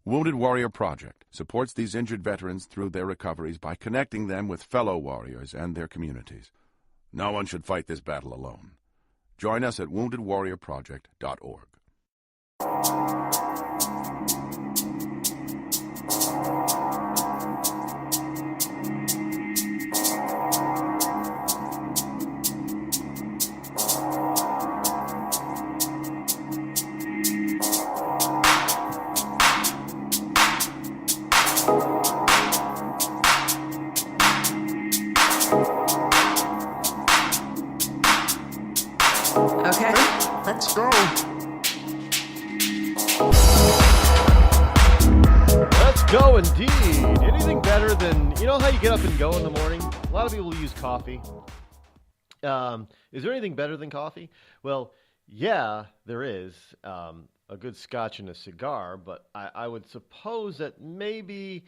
Wounded Warrior Project supports these injured veterans through their recoveries by connecting them with fellow warriors and their communities. No one should fight this battle alone. Join us at woundedwarriorproject.org. Okay, let's go. Let's go indeed. Anything better than, you know how you get up and go in the morning? A lot of people use coffee. Is there anything better than coffee? Well, yeah, there is. A good scotch and a cigar, but I would suppose that maybe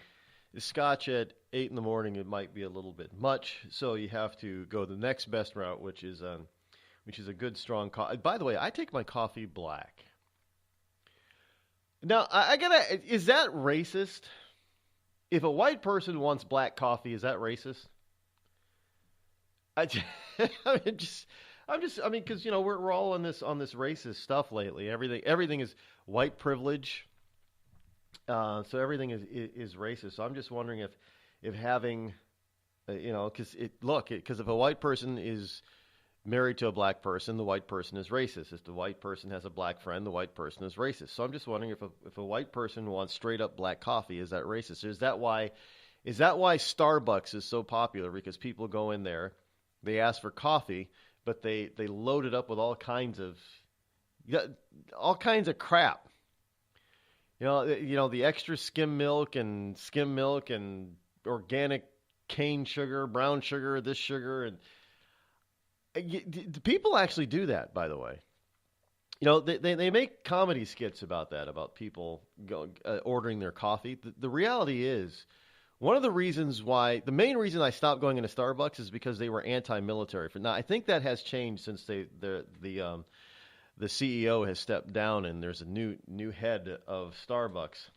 the scotch at 8 in the morning, it might be a little bit much, so you have to go the next best route, which is a good strong coffee. By the way, I take my coffee black. Now, I gotta, is that racist? If a white person wants black coffee, is that racist? I mean, because, you know, we're all on this racist stuff lately. Everything is white privilege. So everything is racist. So I'm just wondering if having, because if a white person is married to a black person, the white person is racist. If the white person has a black friend, the white person is racist. So I'm just wondering if a white person wants straight up black coffee, is that racist? Is that why Starbucks is so popular? Because people go in there, they ask for coffee, but they load it up with all kinds of crap. You know the extra skim milk and organic cane sugar, brown sugar, this sugar, and people actually do that, by the way. You know, they make comedy skits about that, about people ordering their coffee. The reality is, the main reason I stopped going into Starbucks is because they were anti-military. Now, I think that has changed since the CEO has stepped down and there's a new head of Starbucks.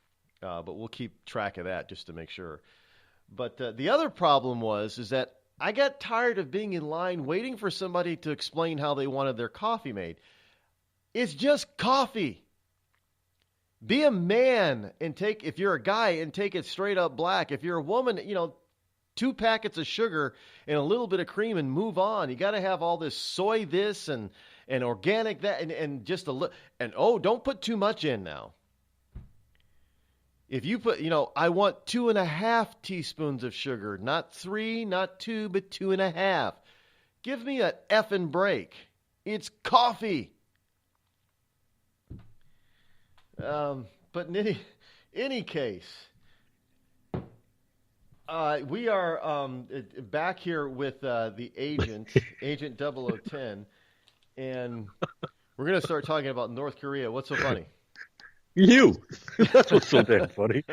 But we'll keep track of that just to make sure. But the other problem is that I got tired of being in line waiting for somebody to explain how they wanted their coffee made. It's just coffee. Be a man and if you're a guy, and take it straight up black. If you're a woman, 2 packets of sugar and a little bit of cream and move on. You got to have all this soy this and organic that and just a little. And don't put too much in now. If you put, I want 2.5 teaspoons of sugar, not 3, not 2, but 2.5. Give me an effing break. It's coffee. But in any case, we are back here with the agent, Agent 0010, and we're going to start talking about North Korea. What's so funny? You. That's what's so damn funny.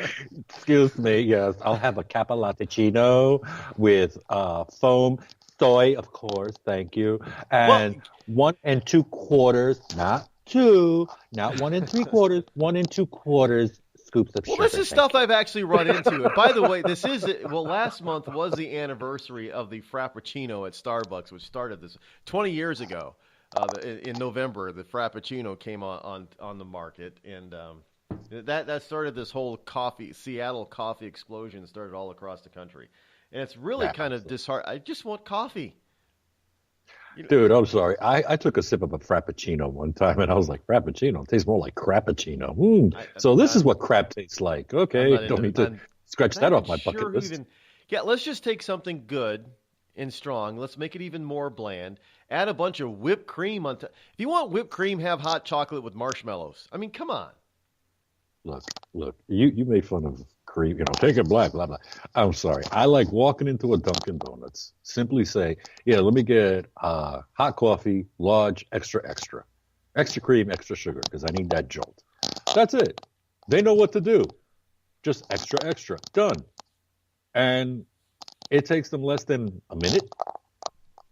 Excuse me. Yes, I'll have a cappuccino with foam, soy, of course. Thank you. And 1 2/4, not 2, not 1 3/4, 1 2/4 scoops of sugar. Well, this is stuff I've actually run into. And by the way, last month was the anniversary of the Frappuccino at Starbucks, which started this 20 years ago. In November, the Frappuccino came on the market, and that started this whole Seattle coffee explosion. Started all across the country, and it's really kind of disheartening. I just want coffee. Dude, I'm sorry. I took a sip of a Frappuccino one time, and I was like, Frappuccino tastes more like Crappuccino. So this is what crap tastes like. Okay, don't need to scratch that off my bucket list. Let's just take something good and strong. Let's make it even more bland. Add a bunch of whipped cream on top. If you want whipped cream, have hot chocolate with marshmallows. I mean, come on. Look. You made fun of cream. Take it black, blah, blah. I'm sorry. I like walking into a Dunkin' Donuts. Simply say, yeah, let me get hot coffee, large, extra cream, extra sugar, because I need that jolt. That's it. They know what to do. Just extra, done. And it takes them less than a minute.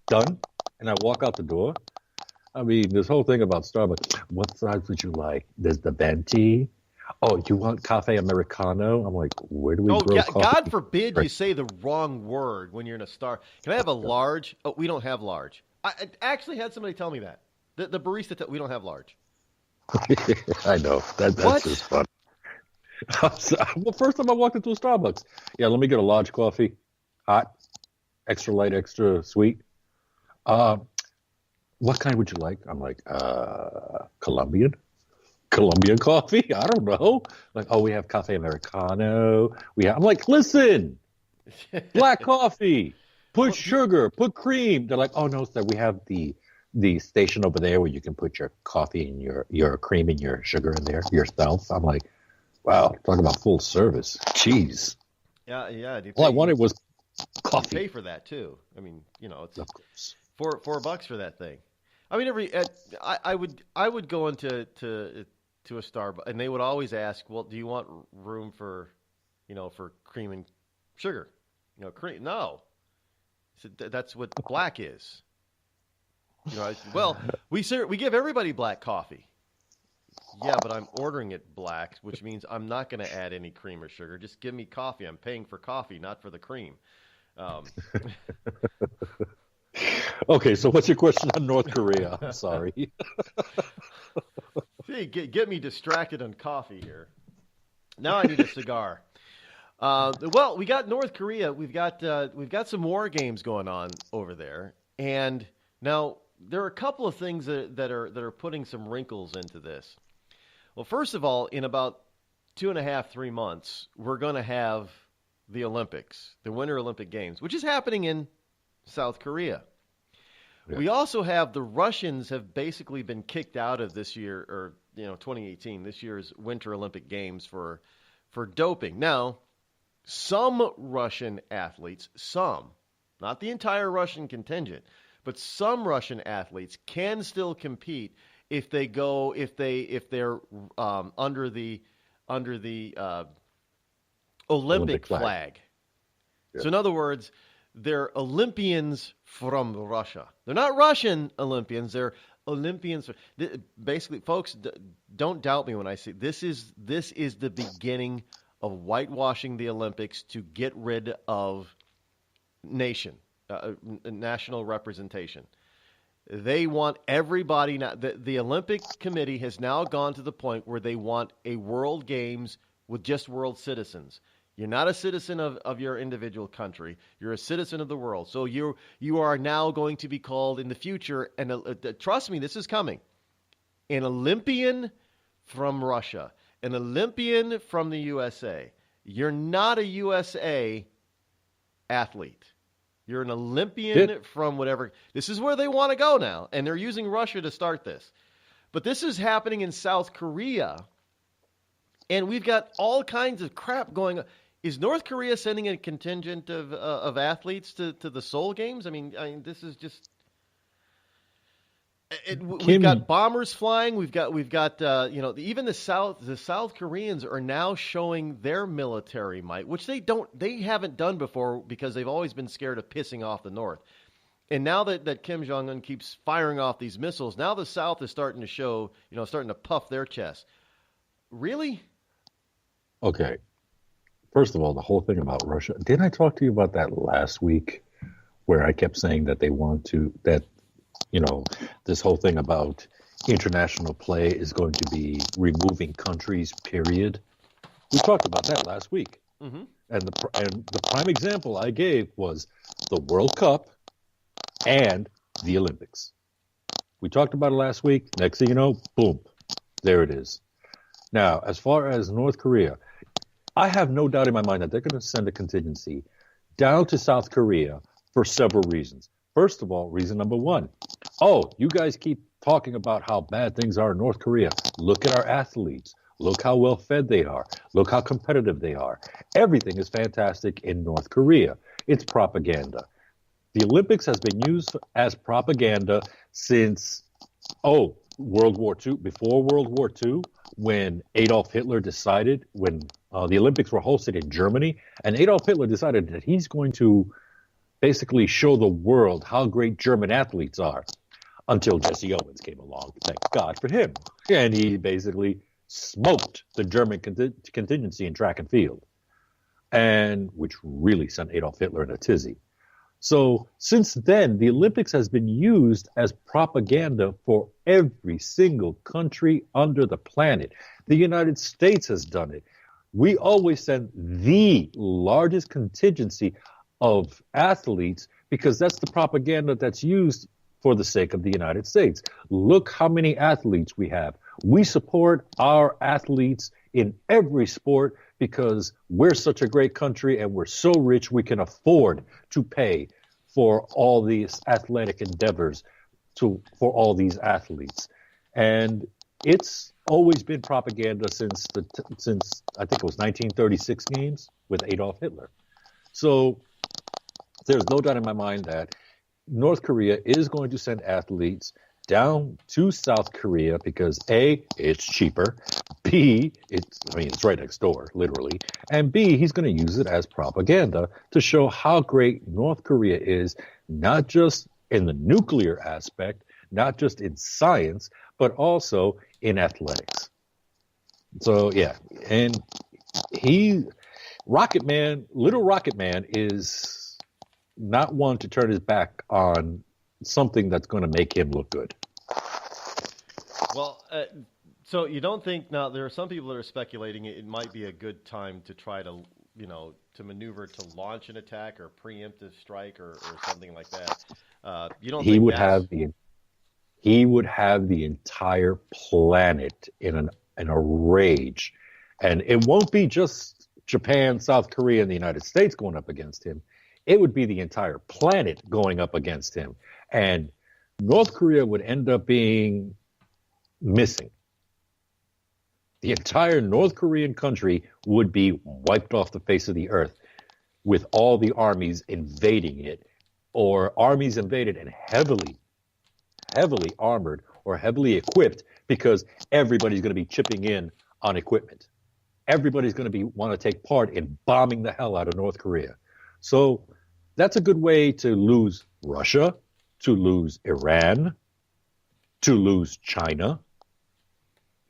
Done. And I walk out the door. I mean, this whole thing about Starbucks. What size would you like? There's the venti. Oh, you want cafe americano? I'm like, where do we grow coffee? God forbid you say the wrong word when you're in a Star. Can I have a large? Oh, we don't have large. I actually had somebody tell me that. The barista, we don't have large. I know. That's just fun. Well, first time I walked into a Starbucks. Yeah, let me get a large coffee. Hot, extra light, extra sweet. What kind would you like? I'm like, Colombian coffee? I don't know. Like, oh, we have cafe americano. I'm like, listen, black coffee, put sugar, put cream. They're like, oh no, sir, we have the station over there where you can put your coffee and your cream and your sugar in there yourself. I'm like, wow, talk about full service. Jeez. Yeah. All I wanted was coffee. You pay for that too. I mean, it's of course. $4 for that thing. I mean, I would go into to a Starbucks, and they would always ask, well, do you want room for cream and sugar? Cream? No. So that's what black is. Well, we give everybody black coffee. Yeah, but I'm ordering it black, which means I'm not going to add any cream or sugar. Just give me coffee. I'm paying for coffee, not for the cream. Okay, so what's your question on North Korea? I'm sorry. See, get me distracted on coffee here. Now I need a cigar. Well, we got North Korea. We've got some war games going on over there, and now there are a couple of things that are putting some wrinkles into this. Well, first of all, in about 2.5-3 months, we're going to have the Olympics, the Winter Olympic Games, which is happening in South Korea. Yeah. We also have the Russians have basically been kicked out of this year, or 2018, this year's Winter Olympic Games for doping. Now, some Russian athletes, not the entire Russian contingent, but some Russian athletes can still compete if they're under the Olympic flag. Yeah. So in other words, they're Olympians from Russia. They're not Russian Olympians. They're Olympians. Basically, folks, don't doubt me when I say this is the beginning of whitewashing the Olympics to get rid of national representation. They want everybody now. The Olympic Committee has now gone to the point where they want a World Games with just world citizens. You're not a citizen of your individual country. You're a citizen of the world. So you are now going to be called in the future, and trust me, this is coming, an Olympian from Russia, an Olympian from the USA. You're not a USA athlete. You're an Olympian from whatever. This is where they want to go now, and they're using Russia to start this. But this is happening in South Korea, and we've got all kinds of crap going on. Is North Korea sending a contingent of athletes to the Seoul Games? I mean, this is just. We've got bombers flying. We've got even the South Koreans are now showing their military might, which they haven't done before because they've always been scared of pissing off the North. And now that Kim Jong-un keeps firing off these missiles, now the South is starting to show, starting to puff their chest. Really? Okay. First of all, the whole thing about Russia. Didn't I talk to you about that last week where I kept saying that they want to, this whole thing about international play is going to be removing countries, period. We talked about that last week. Mm-hmm. And the prime example I gave was the World Cup and the Olympics. We talked about it last week. Next thing you know, boom, there it is. Now, as far as North Korea, I have no doubt in my mind that they're going to send a contingency down to South Korea for several reasons. First of all, reason number one, you guys keep talking about how bad things are in North Korea. Look at our athletes. Look how well fed they are. Look how competitive they are. Everything is fantastic in North Korea. It's propaganda. The Olympics has been used as propaganda since, World War II. Before World War II, when Adolf Hitler decided, when the Olympics were hosted in Germany, and Adolf Hitler decided that he's going to basically show the world how great German athletes are, until Jesse Owens came along. Thank God for him. And he basically smoked the German contingency in track and field, and which really sent Adolf Hitler in a tizzy. So since then, the Olympics has been used as propaganda for every single country under the planet. The United States has done it. We always send the largest contingency of athletes because that's the propaganda that's used for the sake of the United States. Look how many athletes we have. We support our athletes in every sport because we're such a great country and we're so rich we can afford to pay for all these athletic endeavors for all these athletes. And it's always been propaganda since I think it was 1936 games with Adolf Hitler. So there's no doubt in my mind that North Korea is going to send athletes down to South Korea because A, it's cheaper, B, it's right next door, literally, and B, he's going to use it as propaganda to show how great North Korea is, not just in the nuclear aspect, not just in science, but also in athletics. So, yeah, and Little Rocket Man is not one to turn his back on something that's going to make him look good. Well, so you don't think now there are some people that are speculating it might be a good time to try to, to maneuver to launch an attack or preemptive strike or something like that. You don't? He would have the entire planet in a rage, and it won't be just Japan, South Korea, and the United States going up against him. It would be the entire planet going up against him. And North Korea would end up being missing. The entire North Korean country would be wiped off the face of the earth with all the armies invading it, or armies invaded and heavily armored or heavily equipped because everybody's going to be chipping in on equipment. Everybody's going to want to take part in bombing the hell out of North Korea. So that's a good way to lose Russia, to lose Iran, to lose China.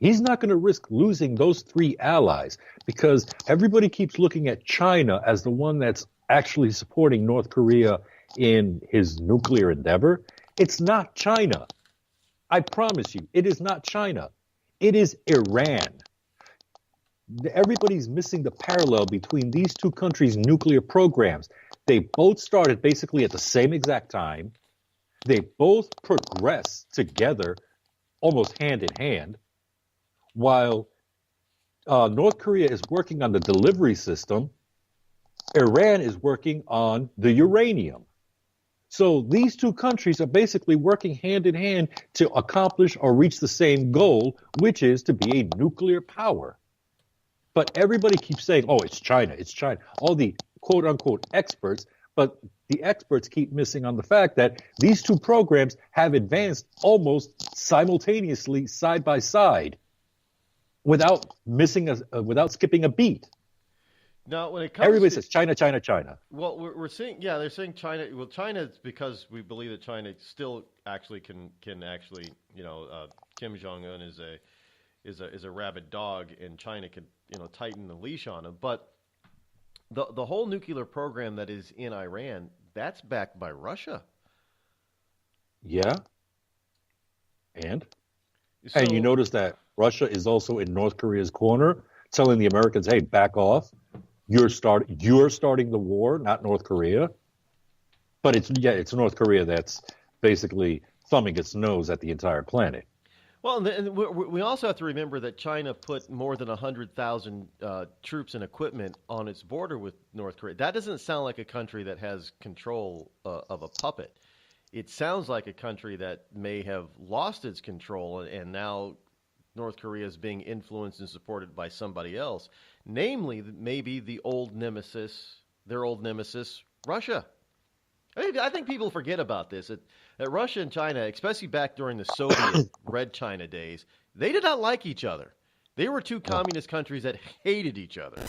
He's not going to risk losing those three allies because everybody keeps looking at China as the one that's actually supporting North Korea in his nuclear endeavor. It's not China. I promise you, it is not China. It is Iran. Everybody's missing the parallel between these two countries' nuclear programs. They both started basically at the same exact time. They both progressed together, almost hand in hand, while North Korea is working on the delivery system. Iran is working on the uranium. So these two countries are basically working hand in hand to accomplish or reach the same goal, which is to be a nuclear power. But everybody keeps saying, oh, it's China, it's China. All the quote-unquote experts, but the experts keep missing on the fact that these two programs have advanced almost simultaneously, side by side, without skipping a beat. Now, when it comes everybody says China, China, China. Well, we're seeing, they're saying China. Well, China is because we believe that China still actually can actually, Kim Jong-un is a rabid dog, and China can, tighten the leash on him. But the whole nuclear program that is in Iran, that's backed by Russia. Yeah. And you notice that Russia is also in North Korea's corner, telling the Americans, hey, back off. You're starting the war, not North Korea. But it's North Korea that's basically thumbing its nose at the entire planet. Well, and we also have to remember that China put more than 100,000 troops and equipment on its border with North Korea. That doesn't sound like a country that has control of a puppet. It sounds like a country that may have lost its control, and now North Korea is being influenced and supported by somebody else, namely maybe their old nemesis, Russia. I think people forget about this, that Russia and China, especially back during the Soviet Red China days, they did not like each other. They were two communist countries that hated each other.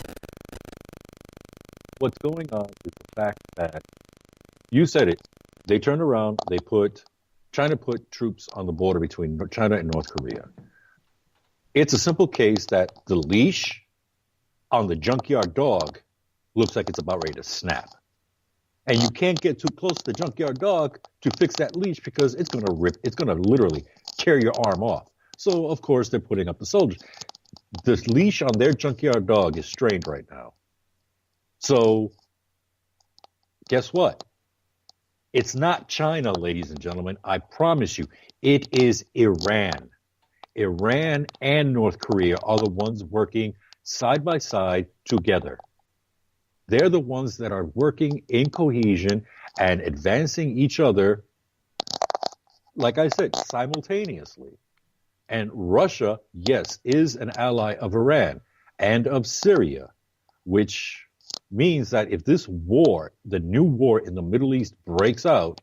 What's going on is the fact that, you said it, they turned around, China put troops on the border between China and North Korea. It's a simple case that the leash on the junkyard dog looks like it's about ready to snap. And you can't get too close to the junkyard dog to fix that leash because it's going to literally tear your arm off. So, of course, they're putting up the soldiers. The leash on their junkyard dog is strained right now. So, guess what? It's not China, ladies and gentlemen. I promise you, it is Iran. Iran and North Korea are the ones working side by side together. They're the ones that are working in cohesion and advancing each other, like I said, simultaneously. And Russia, yes, is an ally of Iran and of Syria, which means that if this war, the new war in the Middle East, breaks out,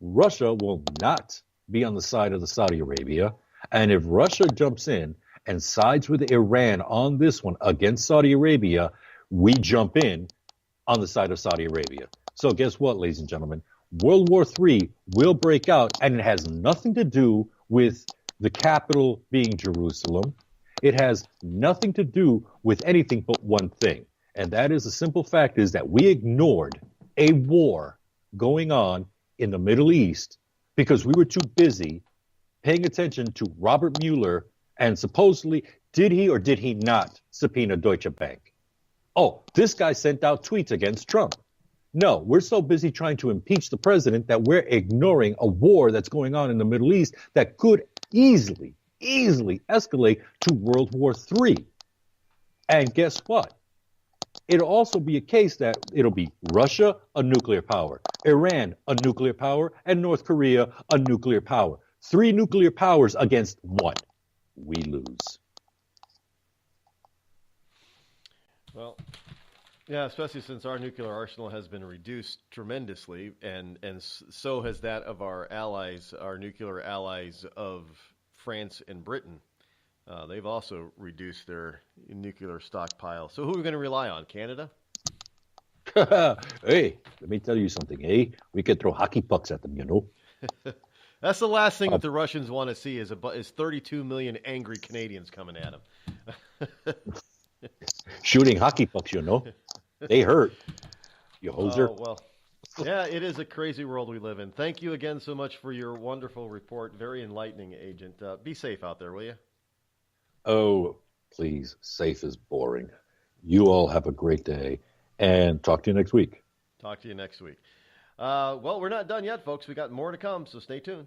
Russia will not be on the side of the Saudi Arabia. And if Russia jumps in and sides with Iran on this one against Saudi Arabia, we jump in on the side of Saudi Arabia. So guess what, ladies and gentlemen? World War III will break out, and it has nothing to do with the capital being Jerusalem. It has nothing to do with anything but one thing, and that is the simple fact is that we ignored a war going on in the Middle East because we were too busy paying attention to Robert Mueller and supposedly, did he or did he not subpoena Deutsche Bank? Oh, this guy sent out tweets against Trump. No, we're so busy trying to impeach the president that we're ignoring a war that's going on in the Middle East that could easily escalate to World War III. And guess what? It'll also be a case that it'll be Russia, a nuclear power, Iran, a nuclear power, and North Korea, a nuclear power. 3 nuclear powers against 1. We lose. Well, yeah, especially since our nuclear arsenal has been reduced tremendously, and so has that of our allies, our nuclear allies of France and Britain. They've also reduced their nuclear stockpile. So who are we going to rely on? Canada? Hey, let me tell you something, eh? We could throw hockey pucks at them, you know. That's the last thing that the Russians want to see is 32 million angry Canadians coming at them. Shooting hockey pucks, you know. They hurt. You hoser. Oh, well, yeah, it is a crazy world we live in. Thank you again so much for your wonderful report. Very enlightening, Agent. Be safe out there, will you? Oh, please. Safe is boring. You all have a great day, and talk to you next week. Talk to you next week. Well, we're not done yet, folks. We got more to come, so stay tuned.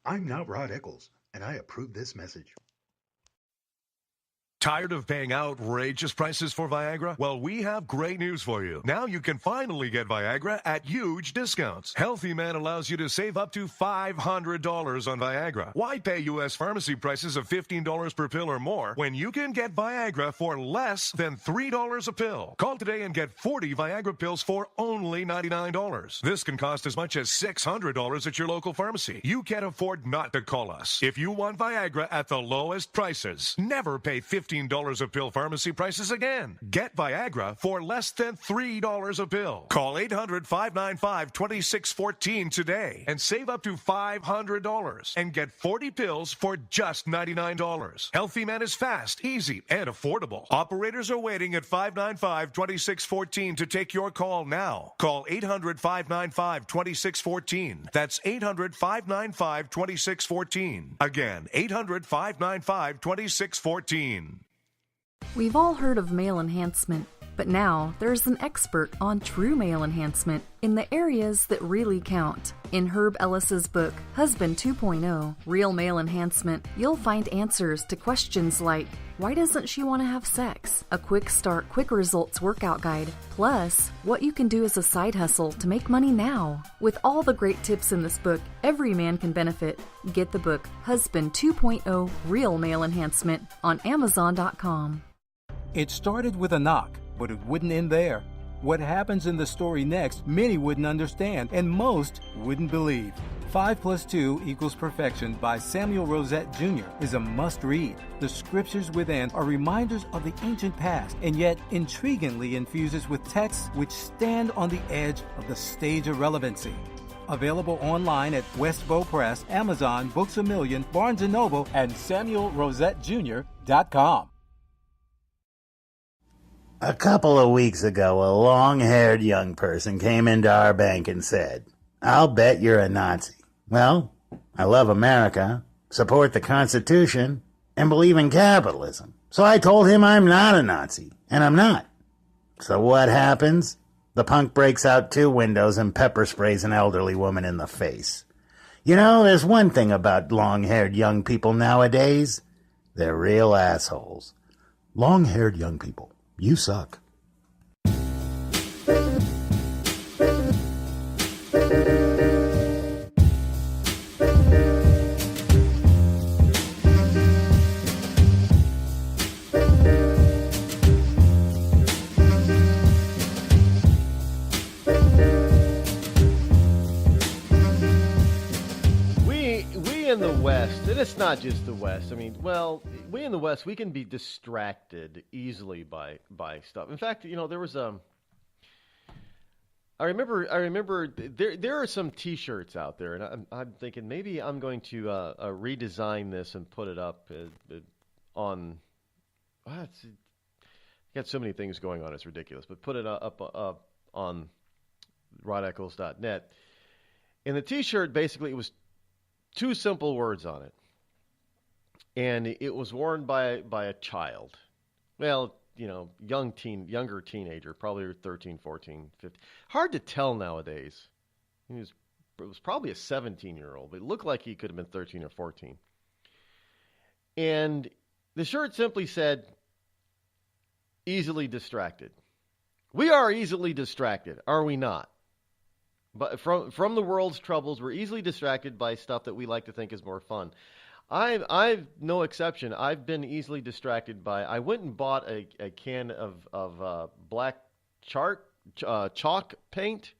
I'm not Rod Eccles, and I approve this message. Tired of paying outrageous prices for Viagra? Well, we have great news for you. Now you can finally get Viagra at huge discounts. Healthy Man allows you to save up to $500 on Viagra. Why pay U.S. pharmacy prices of $15 per pill or more when you can get Viagra for less than $3 a pill? Call today and get 40 Viagra pills for only $99. This can cost as much as $600 at your local pharmacy. You can't afford not to call us. If you want Viagra at the lowest prices, never pay $15 a pill pharmacy prices again. Get Viagra for less than $3 a pill. Call 800-595-2614 today and save up to $500 and get 40 pills for just $99. Healthy Man is fast, easy, and affordable. Operators are waiting at 595-2614 to take your call now. Call 800-595-2614. That's 800-595-2614. Again, 800-595-2614. We've all heard of male enhancement, But now there's an expert on true male enhancement in the areas that really count. In Herb Ellis's book, Husband 2.0, Real Male Enhancement, you'll find answers to questions like, why doesn't she want to have sex? A quick start, quick results workout guide. Plus, what you can do as a side hustle to make money now. With all the great tips in this book, every man can benefit. Get the book, Husband 2.0, Real Male Enhancement, on Amazon.com. It started with a knock, but it wouldn't end there. What happens in the story next, many wouldn't understand, and most wouldn't believe. 5 + 2 = Perfection by Samuel Rosette Jr. is a must-read. The scriptures within are reminders of the ancient past, and yet intriguingly infuses with texts which stand on the edge of the stage of relevancy. Available online at Westbow Press, Amazon, Books A Million, Barnes & Noble, and SamuelRosetteJr.com. A couple of weeks ago, a long-haired young person came into our bank and said, "I'll bet you're a Nazi." Well, I love America, support the Constitution, and believe in capitalism. So I told him I'm not a Nazi, and I'm not. So what happens? The punk breaks out 2 windows and pepper sprays an elderly woman in the face. You know, there's one thing about long-haired young people nowadays. They're real assholes. Long-haired young people. You suck. We in the West, and it's not just the West. I mean, well, we in the West, we can be distracted easily by stuff. In fact, you know, there was I remember there are some T-shirts out there, and I'm thinking maybe I'm going to redesign this and put it up on. Got so many things going on, it's ridiculous. But put it up on RodEccles.net. And the T-shirt basically, it was 2 simple words on it, and it was worn by a child. Well, you know, younger teenager, probably 13, 14, 15. Hard to tell nowadays. It was probably a 17-year-old, but it looked like he could have been 13 or 14. And the shirt simply said, "Easily distracted." We are easily distracted, are we not? But from the world's troubles, we're easily distracted by stuff that we like to think is more fun. I've no exception. I've been easily distracted by. I went and bought a can of black chalkboard paint.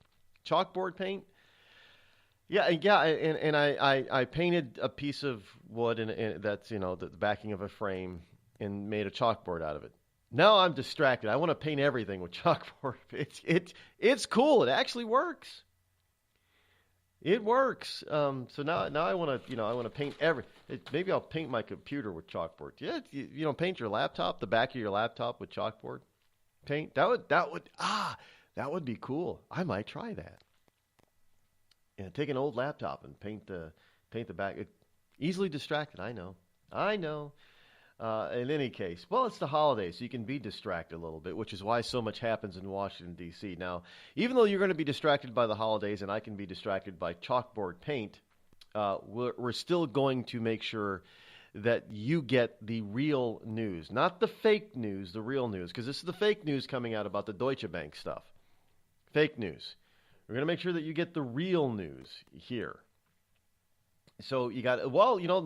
And I painted a piece of wood and that's, you know, the backing of a frame, and made a chalkboard out of it. Now I'm distracted. I want to paint everything with chalkboard. It's cool. It actually works. It works. So now I want to paint maybe I'll paint my computer with chalkboard. Yeah, paint your laptop, the back of your laptop with chalkboard paint. That would be cool. I might try that. Yeah, take an old laptop and paint the back. Easily distracted. I know. In any case, well, it's the holidays, so you can be distracted a little bit, which is why so much happens in Washington, D.C. Now, even though you're going to be distracted by the holidays, and I can be distracted by chalkboard paint, we're still going to make sure that you get the real news, not the fake news, the real news, because this is the fake news coming out about the Deutsche Bank stuff. Fake news. We're going to make sure that you get the real news here. So you got,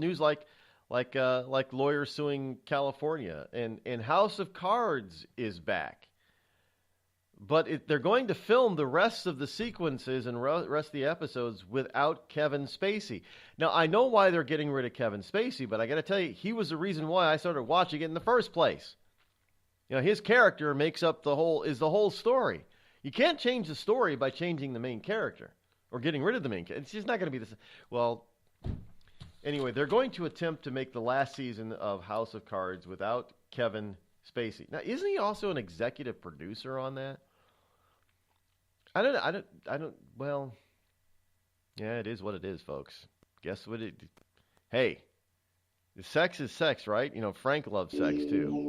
news like lawyers suing California, and House of Cards is back. But they're going to film the rest of the sequences and rest of the episodes without Kevin Spacey. Now, I know why they're getting rid of Kevin Spacey, but I got to tell you, he was the reason why I started watching it in the first place. You know, his character makes up the whole story. You can't change the story by changing the main character or getting rid of the main character. It's just not going to be the same. Well, anyway, they're going to attempt to make the last season of House of Cards without Kevin Spacey. Now, isn't he also an executive producer on that? I don't. Well, yeah, it is what it is, folks. Guess what it? Hey, sex is sex, right? You know, Frank loves sex too.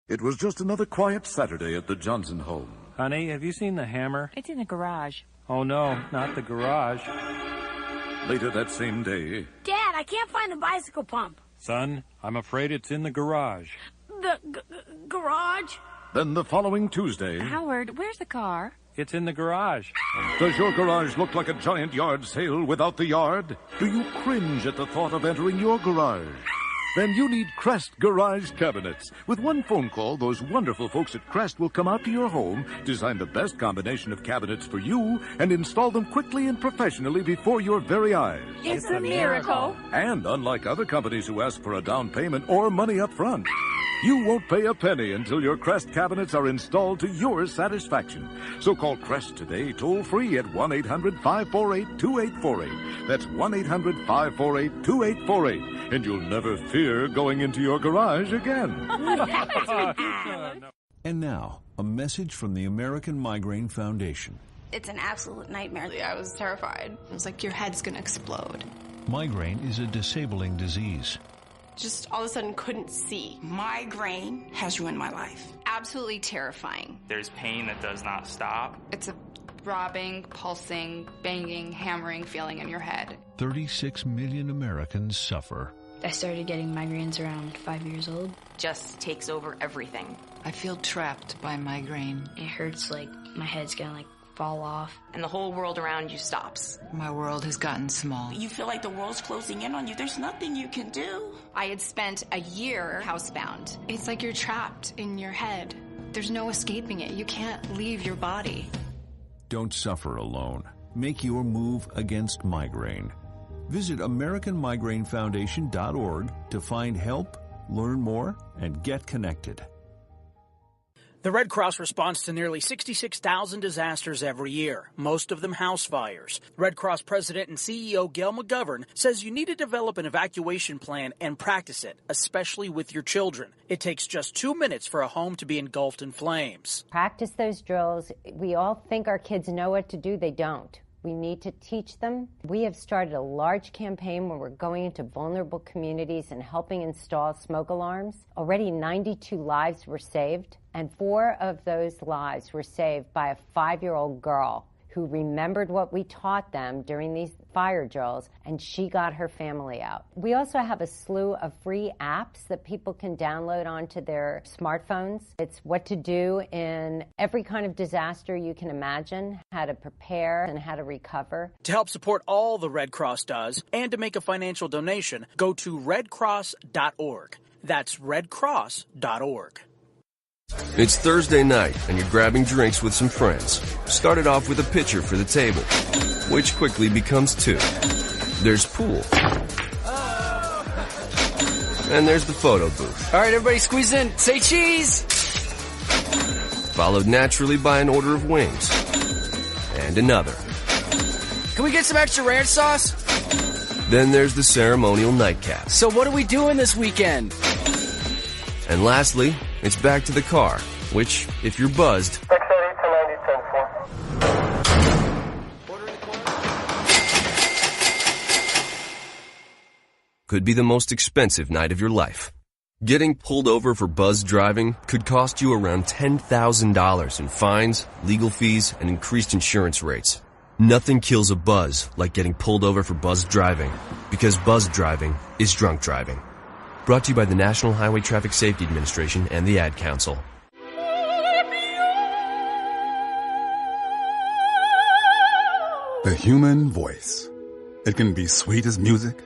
It was just another quiet Saturday at the Johnson home. Honey, have you seen the hammer? It's in the garage. Oh, no, not the garage. Later that same day... Dad, I can't find the bicycle pump. Son, I'm afraid it's in the garage. The garage? Then the following Tuesday... Howard, where's the car? It's in the garage. Does your garage look like a giant yard sale without the yard? Do you cringe at the thought of entering your garage? Then you need Crest Garage Cabinets. With one phone call, those wonderful folks at Crest will come out to your home, design the best combination of cabinets for you, and install them quickly and professionally before your very eyes. It's a miracle. And unlike other companies who ask for a down payment or money up front, you won't pay a penny until your Crest cabinets are installed to your satisfaction. So call Crest today, toll-free at 1-800-548-2848. That's 1-800-548-2848. And you'll never fear going into your garage again. And now, a message from the American Migraine Foundation. It's an absolute nightmare. I was terrified. It was like your head's gonna explode. Migraine is a disabling disease. Just all of a sudden couldn't see. Migraine has ruined my life. Absolutely terrifying. There's pain that does not stop. It's a throbbing, pulsing, banging, hammering feeling in your head. 36 million Americans suffer. I started getting migraines around 5 years old. Just takes over everything. I feel trapped by migraine. It hurts like my head's gonna fall off. And the whole world around you stops. My world has gotten small. You feel like the world's closing in on you. There's nothing you can do. I had spent a year housebound. It's like you're trapped in your head. There's no escaping it. You can't leave your body. Don't suffer alone. Make your move against migraine. Visit AmericanMigraineFoundation.org to find help, learn more, and get connected. The Red Cross responds to nearly 66,000 disasters every year, most of them house fires. Red Cross President and CEO Gail McGovern says you need to develop an evacuation plan and practice it, especially with your children. It takes just 2 minutes for a home to be engulfed in flames. Practice those drills. We all think our kids know what to do. They don't. We need to teach them. We have started a large campaign where we're going into vulnerable communities and helping install smoke alarms. Already 92 lives were saved, and 4 of those lives were saved by a 5-year-old girl who remembered what we taught them during these fire drills, and she got her family out. We also have a slew of free apps that people can download onto their smartphones. It's what to do in every kind of disaster you can imagine, how to prepare and how to recover. To help support all the Red Cross does and to make a financial donation, go to redcross.org. That's redcross.org. It's Thursday night, and you're grabbing drinks with some friends. Started off with a pitcher for the table, which quickly becomes 2. There's pool. And there's the photo booth. All right, everybody squeeze in. Say cheese! Followed naturally by an order of wings. And another. Can we get some extra ranch sauce? Then there's the ceremonial nightcap. So what are we doing this weekend? And lastly, it's back to the car, which, if you're buzzed, could be the most expensive night of your life. Getting pulled over for buzzed driving could cost you around $10,000 in fines, legal fees, and increased insurance rates. Nothing kills a buzz like getting pulled over for buzzed driving, because buzzed driving is drunk driving. Brought to you by the National Highway Traffic Safety Administration and the Ad Council. The human voice. It can be sweet as music,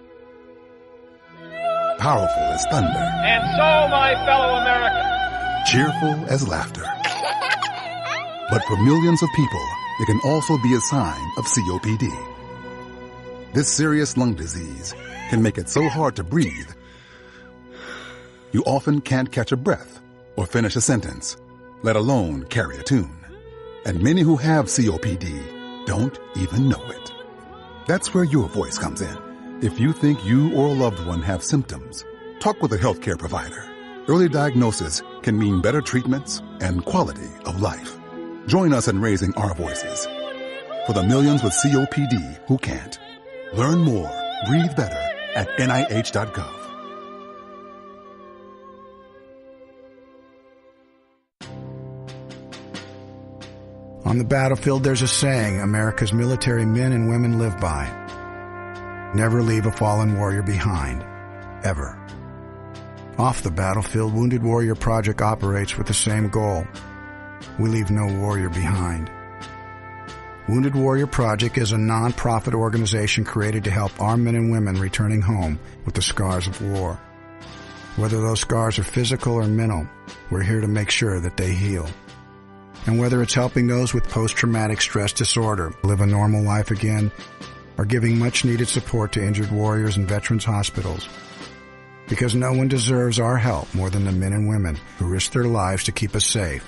powerful as thunder, and so, my fellow Americans, cheerful as laughter. But for millions of people, it can also be a sign of COPD. This serious lung disease can make it so hard to breathe, you often can't catch a breath or finish a sentence, let alone carry a tune. And many who have COPD don't even know it. That's where your voice comes in. If you think you or a loved one have symptoms, talk with a healthcare provider. Early diagnosis can mean better treatments and quality of life. Join us in raising our voices for the millions with COPD who can't. Learn more, breathe better at NIH.gov. On the battlefield, there's a saying America's military men and women live by. Never leave a fallen warrior behind. Ever. Off the battlefield, Wounded Warrior Project operates with the same goal. We leave no warrior behind. Wounded Warrior Project is a non-profit organization created to help our men and women returning home with the scars of war. Whether those scars are physical or mental, we're here to make sure that they heal. And whether it's helping those with post-traumatic stress disorder live a normal life again, or giving much-needed support to injured warriors in veterans' hospitals. Because no one deserves our help more than the men and women who risk their lives to keep us safe.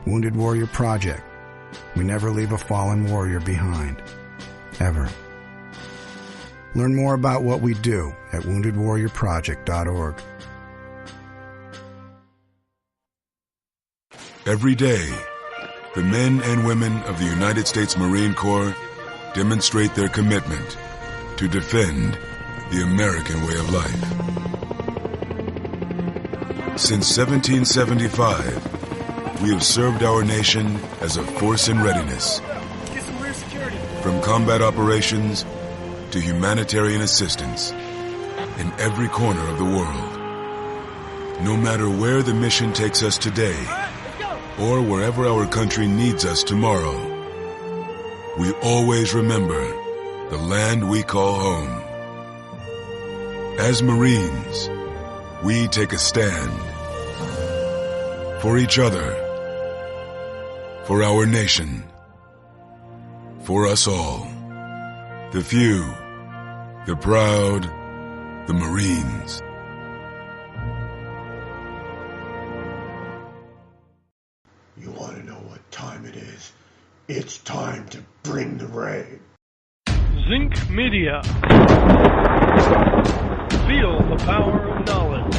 Wounded Warrior Project. We never leave a fallen warrior behind. Ever. Learn more about what we do at woundedwarriorproject.org. Every day, the men and women of the United States Marine Corps demonstrate their commitment to defend the American way of life. Since 1775, we have served our nation as a force in readiness. From combat operations to humanitarian assistance in every corner of the world. No matter where the mission takes us today, or wherever our country needs us tomorrow, we always remember the land we call home. As Marines, we take a stand for each other, for our nation, for us all. The few, the proud, the Marines. You want to know what time it is? It's time to bring the rain. Zinc Media. Feel the power of knowledge.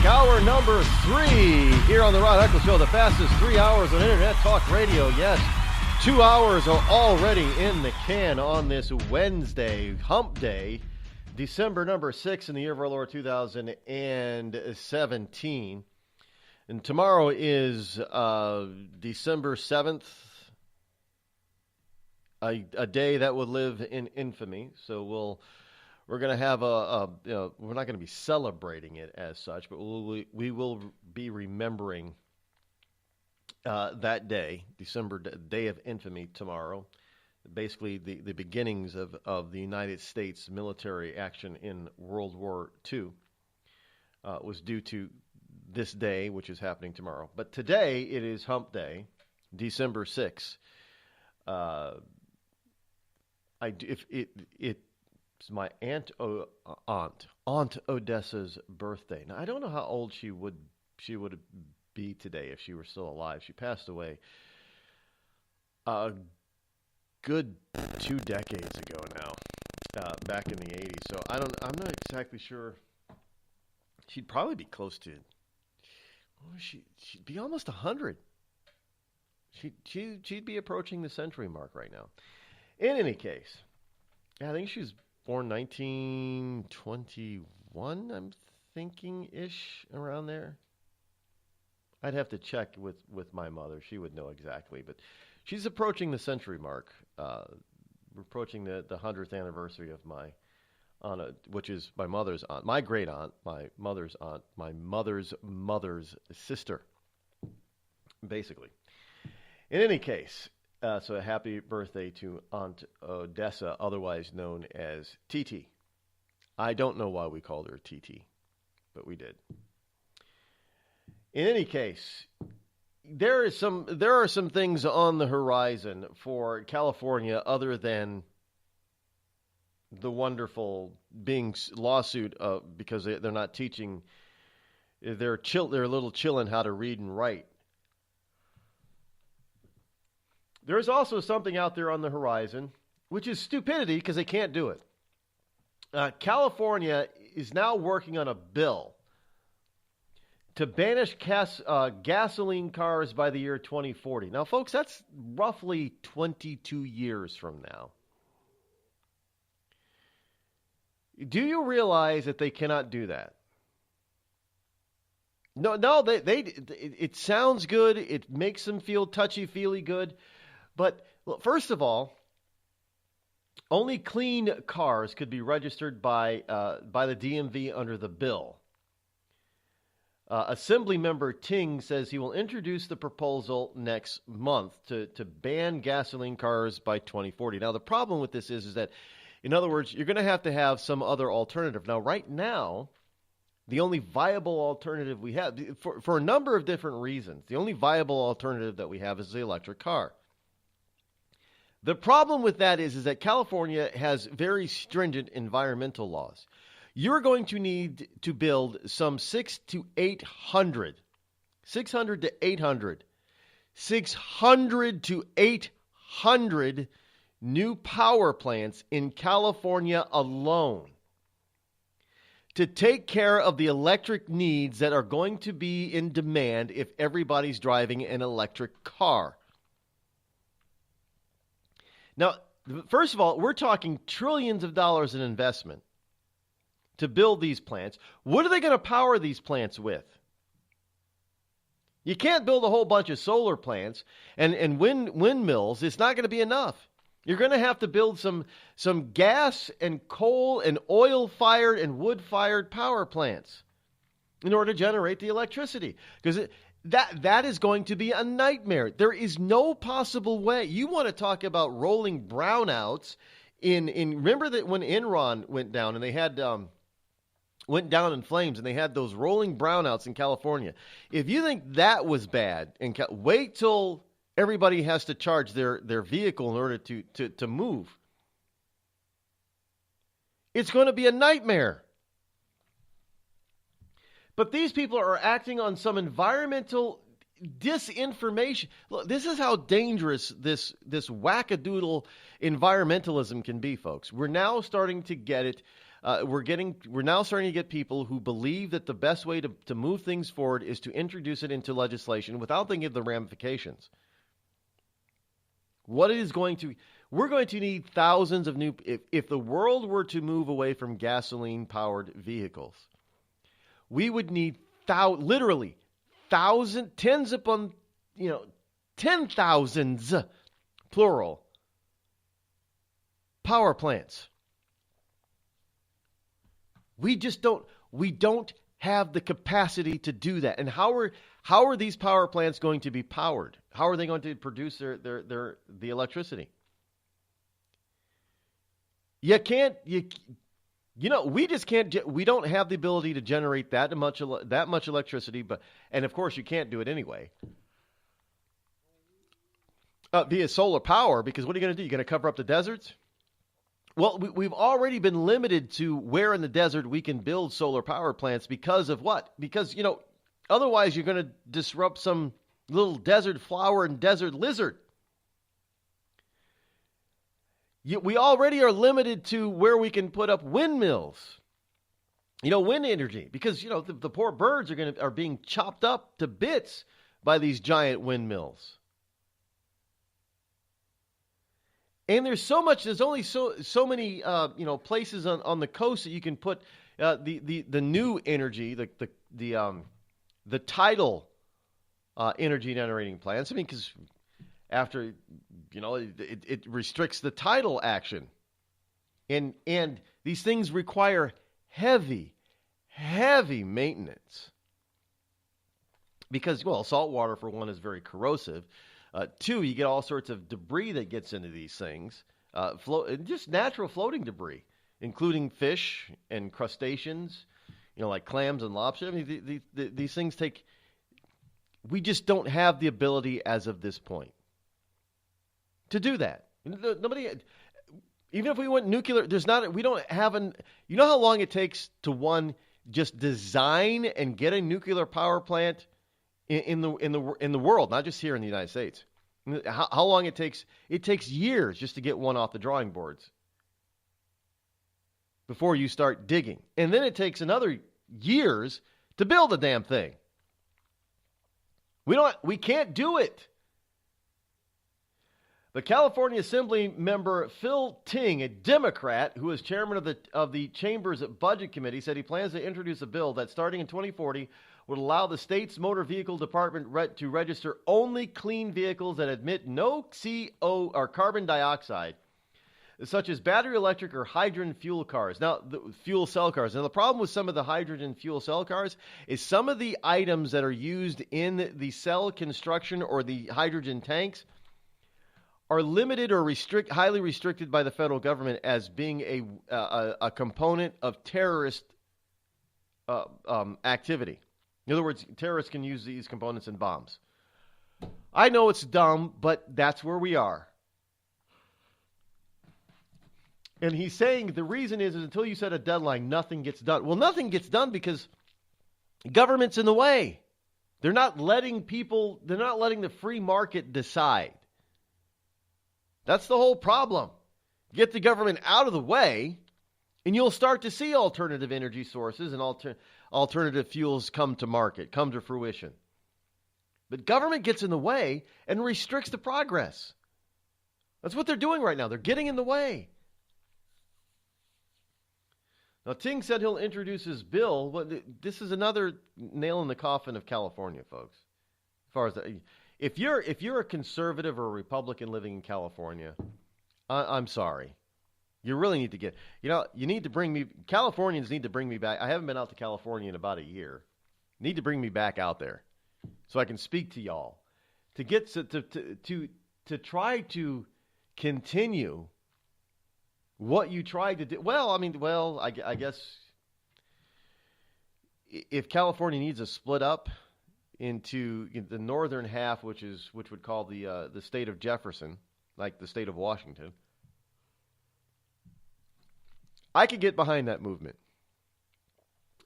Hour number 3 here on the Rod Eccles Show, the fastest 3 hours on Internet Talk Radio. Yes, 2 hours are already in the can on this Wednesday, Hump Day, December number 6 in the year of our Lord 2017. And tomorrow is December 7th, a day that will live in infamy. So we're going to have we're not going to be celebrating it as such, but we will be remembering that day, December Day of Infamy tomorrow. Basically, the beginnings of the United States military action in World War II was due to this day, which is happening tomorrow. But today, it is Hump Day, December 6th. It's my Aunt Odessa's birthday. Now, I don't know how old she would be today if she were still alive. She passed away a good 2 decades ago now, back in the 80s. So I'm not exactly sure. She'd probably be close to. She'd be almost 100. She'd be approaching the century mark right now. In any case, I think she was born 1921, I'm thinking-ish, around there. I'd have to check with my mother. She would know exactly. But she's approaching the century mark. We're approaching the 100th anniversary of my aunt, which is my mother's aunt, my great-aunt, my mother's aunt, my mother's mother's sister, basically. In any case, so a happy birthday to Aunt Odessa, otherwise known as TT. I don't know why we called her TT, but we did. In any case, there are some things on the horizon for California other than the wonderful lawsuit because they're not teaching. They're a little chillin' how to read and write. There's also something out there on the horizon, which is stupidity because they can't do it. California is now working on a bill to banish gasoline cars by the year 2040. Now, folks, that's roughly 22 years from now. Do you realize that they cannot do that? No, it sounds good. It makes them feel touchy-feely good. But, well, first of all, only clean cars could be registered by the DMV under the bill. Assemblymember Ting says he will introduce the proposal next month to ban gasoline cars by 2040. Now, the problem with this is that, in other words, you're going to have some other alternative. Now, right now, the only viable alternative we have, for a number of different reasons, the only viable alternative that we have is the electric car. The problem with that is that California has very stringent environmental laws. You're going to need to build some 600 to 800 new power plants in California alone to take care of the electric needs that are going to be in demand if everybody's driving an electric car. Now, first of all, we're talking trillions of dollars in investment to build these plants. What are they going to power these plants with? You can't build a whole bunch of solar plants and windmills. It's not going to be enough. You're going to have to build some gas and coal and oil-fired and wood-fired power plants in order to generate the electricity. Because that is going to be a nightmare. There is no possible way. You want to talk about rolling brownouts in remember that when Enron went down and they had went down in flames and they had those rolling brownouts in California. If you think that was bad, wait till everybody has to charge their vehicle in order to move. It's going to be a nightmare. But these people are acting on some environmental disinformation. Look, this is how dangerous this wackadoodle environmentalism can be, folks. We're now starting to get it. We're now starting to get people who believe that the best way to move things forward is to introduce it into legislation without thinking of the ramifications. We're going to need thousands of new, if the world were to move away from gasoline-powered vehicles, we would need literally tens upon, 10,000s, plural, power plants. We don't have the capacity to do that. And how are these power plants going to be powered? How are they going to produce the electricity? We just can't. We don't have the ability to generate that much electricity. And of course, you can't do it anyway via solar power. Because what are you going to do? You're going to cover up the deserts? Well, we've already been limited to where in the desert we can build solar power plants because of what? Because otherwise you're going to disrupt some little desert flower and desert lizard. We already are limited to where we can put up windmills, wind energy, because the poor birds are being chopped up to bits by these giant windmills. And there's only so many places on the coast that you can put the new energy, the tidal energy generating plants. I mean, because after it restricts the tidal action, and these things require heavy maintenance because salt water for one is very corrosive. Two, you get all sorts of debris that gets into these things, just natural floating debris, including fish and crustaceans, like clams and lobster. I mean, these things We just don't have the ability as of this point to do that. Nobody, even if we went nuclear, we don't have you know how long it takes to just design and get a nuclear power plant in the world, not just here in the United States. How long it takes? It takes years just to get one off the drawing boards before you start digging. And then it takes another years to build a damn thing. We can't do it. But California Assembly member Phil Ting, a Democrat who is chairman of the Chamber's Budget Committee, said he plans to introduce a bill that starting in 2040 would allow the state's motor vehicle department to register only clean vehicles that emit no CO or carbon dioxide, such as battery electric or hydrogen fuel cars. Now, the fuel cell cars. Now, the problem with some of the hydrogen fuel cell cars is some of the items that are used in the cell construction or the hydrogen tanks are limited or highly restricted by the federal government as being a component of terrorist activity. In other words, terrorists can use these components in bombs. I know it's dumb, but that's where we are. And he's saying the reason is until you set a deadline, nothing gets done. Well, nothing gets done because government's in the way. They're not letting the free market decide. That's the whole problem. Get the government out of the way, and you'll start to see alternative energy sources and alternative fuels come to fruition. But government gets in the way and restricts the progress. That's what they're doing right now. They're getting in the way. Now, Ting said he'll introduce his bill. Well, this is another nail in the coffin of California, folks. As far as if you're a conservative or a Republican living in California, I'm sorry. You really need to Californians need to bring me back. I haven't been out to California in about a year. Need to bring me back out there so I can speak to y'all. To get to try to continue what you tried to do. Well, I guess if California needs a split up into the northern half, which would call the state of Jefferson, like the state of Washington, I could get behind that movement.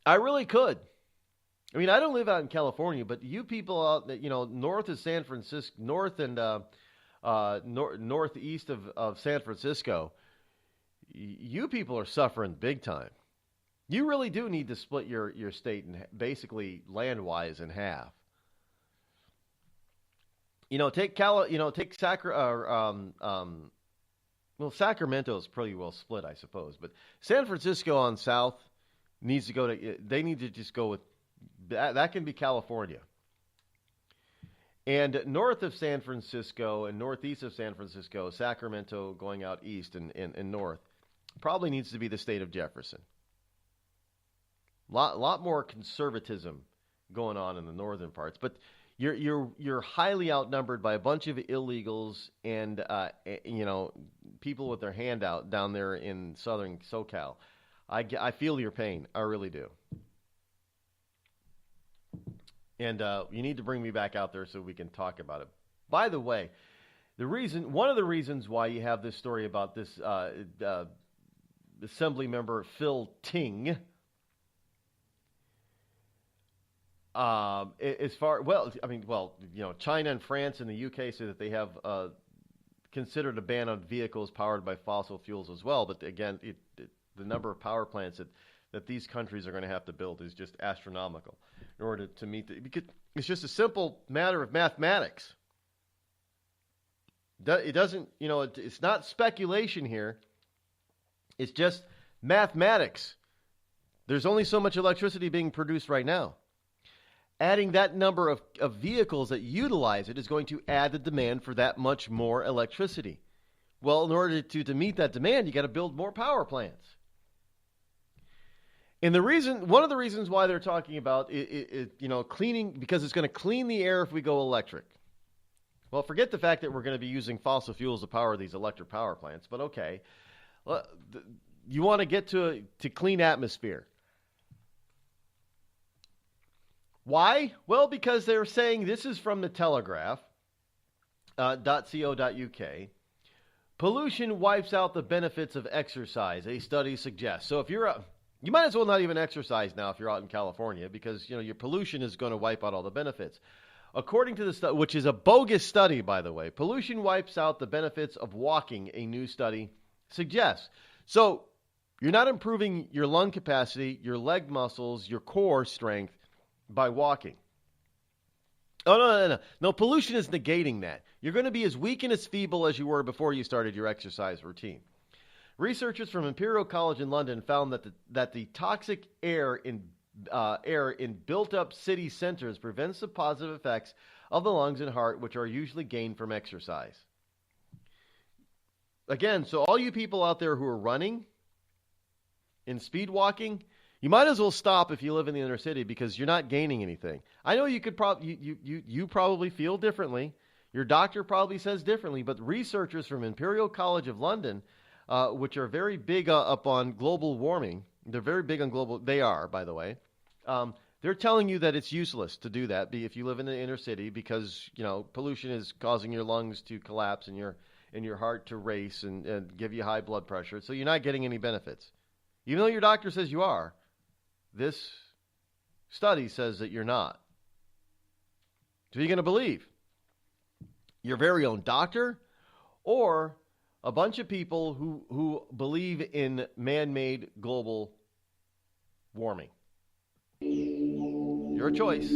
I really could. I mean, I don't live out in California, but you people out, north of San Francisco, north and northeast of San Francisco, you people are suffering big time. You really do need to split your state and basically land-wise in half. Sacramento is pretty well split, I suppose. But San Francisco on south needs to they need to just go with, that can be California. And north of San Francisco and northeast of San Francisco, Sacramento going out east and north, probably needs to be the state of Jefferson. Lot more conservatism going on in the northern parts, but you're highly outnumbered by a bunch of illegals and people with their hand out down there in southern SoCal. I feel your pain, I really do. And you need to bring me back out there so we can talk about it. By the way, one of the reasons why you have this story about this Assembly member Phil Ting. China and France and the UK say that they have considered a ban on vehicles powered by fossil fuels as well. But again, the number of power plants that these countries are going to have to build is just astronomical in order to meet because it's just a simple matter of mathematics. It doesn't, it's not speculation here. It's just mathematics. There's only so much electricity being produced right now. Adding that number of vehicles that utilize it is going to add the demand for that much more electricity. Well, in order to meet that demand, you got to build more power plants. And one of the reasons why they're talking about cleaning, because it's going to clean the air if we go electric. Well, forget the fact that we're going to be using fossil fuels to power these electric power plants, but okay. You want to get to clean atmosphere. Why? Well, because they're saying, this is from the Telegraph, .co.uk. Pollution wipes out the benefits of exercise, a study suggests. So if you're you might as well not even exercise now if you're out in California, because your pollution is going to wipe out all the benefits. According to the study, which is a bogus study, by the way, pollution wipes out the benefits of walking, a new study suggests. So you're not improving your lung capacity, your leg muscles, your core strength by walking. Oh, no. No, pollution is negating that. You're going to be as weak and as feeble as you were before you started your exercise routine. Researchers from Imperial College in London found that the toxic air in built-up city centers prevents the positive effects of the lungs and heart, which are usually gained from exercise. Again, so all you people out there who are running and speed walking, you might as well stop if you live in the inner city, because you're not gaining anything. I know you could you probably feel differently. Your doctor probably says differently, but researchers from Imperial College of London, which are very big up on global warming, they're very big on global. They are, by the way. They're telling you that it's useless to do that if you live in the inner city, because pollution is causing your lungs to collapse and your heart to race and give you high blood pressure. So you're not getting any benefits, even though your doctor says you are. This study says that you're not. So you're going to believe your very own doctor, or a bunch of people who believe in man-made global warming. Your choice.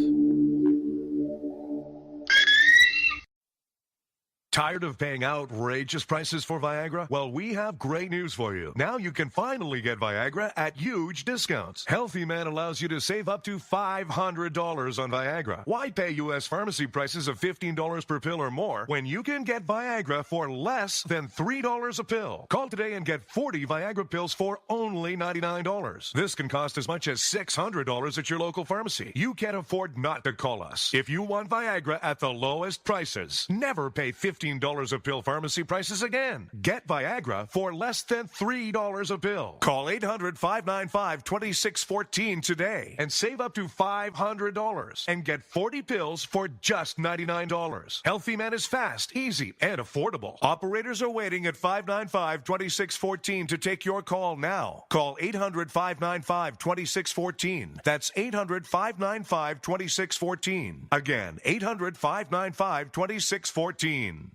Tired of paying outrageous prices for Viagra? Well, we have great news for you. Now you can finally get Viagra at huge discounts. Healthy Man allows you to save up to $500 on Viagra. Why pay U.S. pharmacy prices of $15 per pill or more when you can get Viagra for less than $3 a pill? Call today and get 40 Viagra pills for only $99. This can cost as much as $600 at your local pharmacy. You can't afford not to call us. If you want Viagra at the lowest prices, never pay $15 a pill pharmacy prices again. Get Viagra for less than $3 a pill. Call 800-595-2614 today and save up to $500 and get 40 pills for just $99. Healthy Man is fast, easy, and affordable. Operators are waiting at 595-2614 to take your call now. Call 800-595-2614. That's 800-595-2614. Again, 800-595-2614.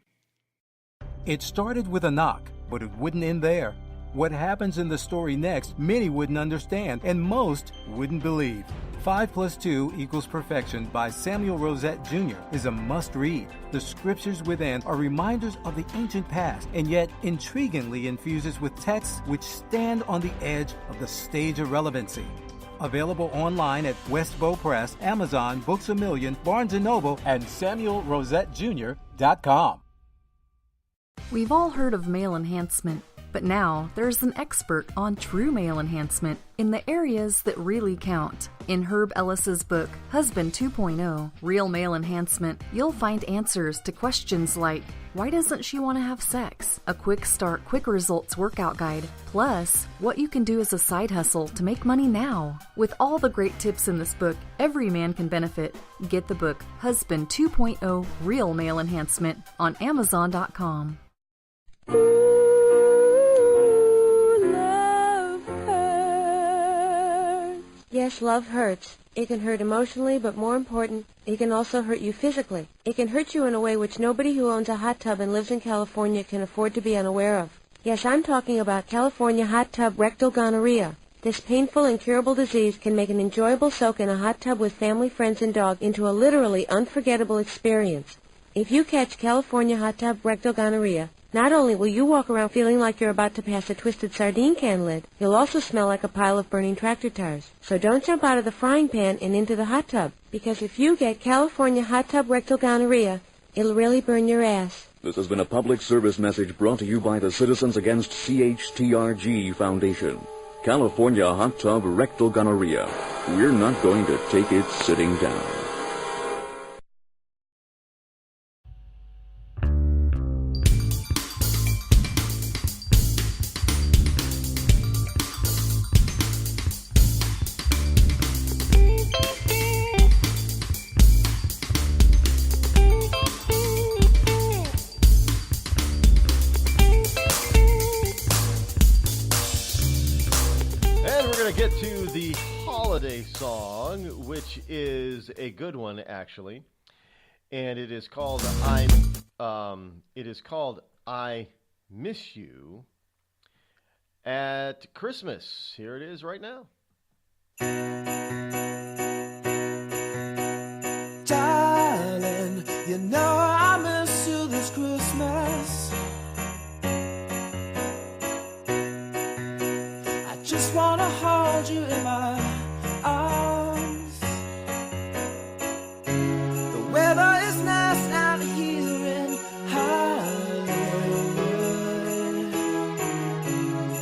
It started with a knock, but it wouldn't end there. What happens in the story next, many wouldn't understand, and most wouldn't believe. 5 + 2 = Perfection by Samuel Rosette Jr. is a must-read. The scriptures within are reminders of the ancient past, and yet intriguingly infuses with texts which stand on the edge of the stage of relevancy. Available online at Westbow Press, Amazon, Books A Million, Barnes & Noble, and SamuelRosetteJr.com. We've all heard of male enhancement, but now there's an expert on true male enhancement in the areas that really count. In Herb Ellis's book, Husband 2.0, Real Male Enhancement, you'll find answers to questions like, why doesn't she want to have sex? A quick start, quick results workout guide, plus what you can do as a side hustle to make money now. With all the great tips in this book, every man can benefit. Get the book, Husband 2.0, Real Male Enhancement, on Amazon.com. Yes, love hurts. It can hurt emotionally, but more important, it can also hurt you physically. It can hurt you in a way which nobody who owns a hot tub and lives in California can afford to be unaware of. Yes, I'm talking about California hot tub rectal gonorrhea. This painful, incurable disease can make an enjoyable soak in a hot tub with family, friends, and dog into a literally unforgettable experience. If you catch California hot tub rectal gonorrhea, not only will you walk around feeling like you're about to pass a twisted sardine can lid, you'll also smell like a pile of burning tractor tires. So don't jump out of the frying pan and into the hot tub, because if you get California hot tub rectal gonorrhea, it'll really burn your ass. This has been a public service message brought to you by the Citizens Against CHTRG Foundation. California hot tub rectal gonorrhea. We're not going to take it sitting down. holiday song, which is a good one, actually. And it is called I Miss You at Christmas. Here it is right now. Darling, you know I miss you this Christmas. I just want to hold you in my arms. The weather is nice out here in Hollywood,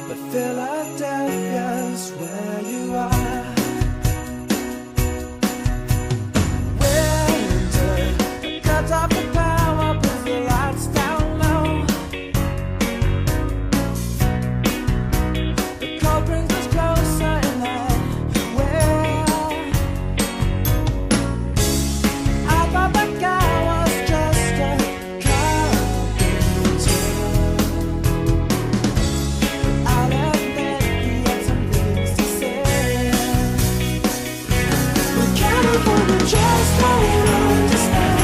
but Philadelphia's where you are. Top the power, put the lights down low. The cold brings us closer in that way. I thought that guy was just a carpenter, but I'll admit he had some things to say. But California just won't understand.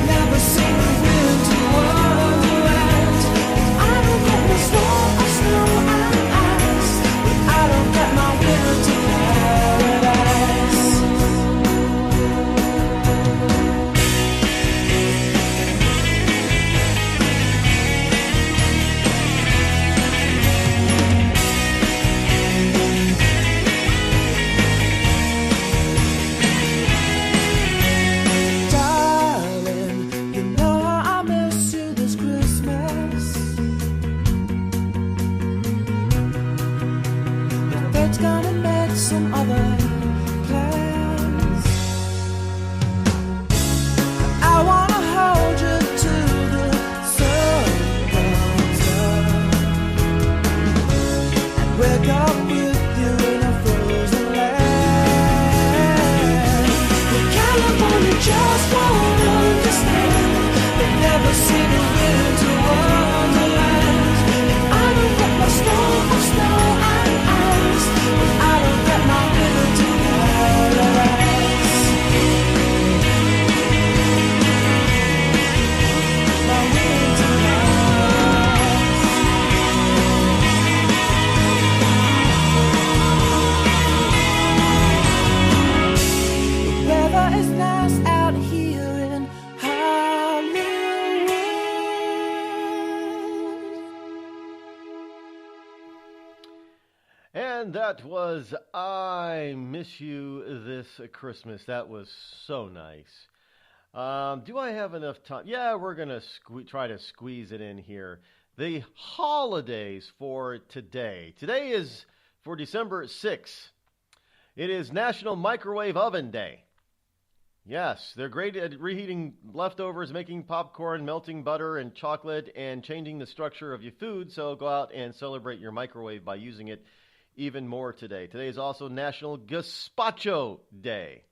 Never seen a winter wonderland. I don't get my storm of snow and ice, but I don't get my winter paradise. Gonna make some other plans. I wanna hold you till the sun comes up and wake up with you in a frozen land. But California just won't understand. They've never seen a winter wonderland. I don't get my storm of snow and ice, but I don't get my river to paradise. My winter The weather is nice out here in Hollywood. And that was I Miss You This Christmas. That was so nice. Do I have enough time? Yeah, we're going to try to squeeze it in here. The holidays for today. Today is for December 6th. It is National Microwave Oven Day. Yes, they're great at reheating leftovers, making popcorn, melting butter and chocolate, and changing the structure of your food. So go out and celebrate your microwave by using it even more today. Today is also National Gazpacho Day.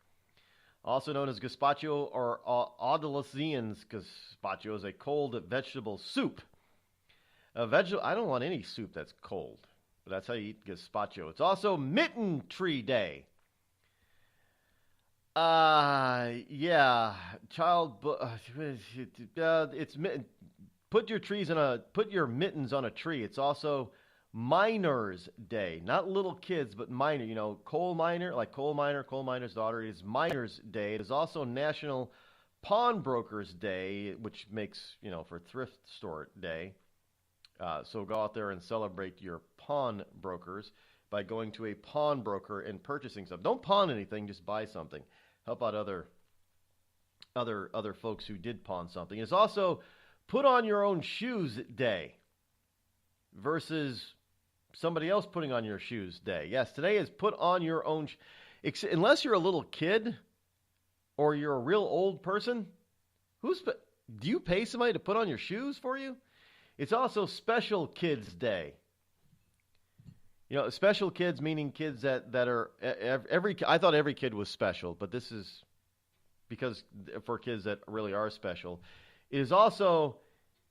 Also known as gazpacho or Andalusian's gazpacho is a cold vegetable soup. I don't want any soup that's cold, but that's how you eat gazpacho. It's also Mitten Tree Day. It's put your mittens on a tree. It's also Miners Day, not little kids, but miner. Coal miner, like coal miner's daughter. It is Miners Day. It is also National Pawnbrokers Day, which makes for thrift store day. So go out there and celebrate your pawnbrokers by going to a pawnbroker and purchasing something. Don't pawn anything, just buy something. Help out other folks who did pawn something. It's also Put On Your Own Shoes Day versus somebody else putting on your shoes day. Yes, today is Put On Your Own unless you're a little kid or you're a real old person, do you pay somebody to put on your shoes for you? It's also Special Kids Day. Special kids meaning kids that are I thought every kid was special, but this is because for kids that really are special. It is also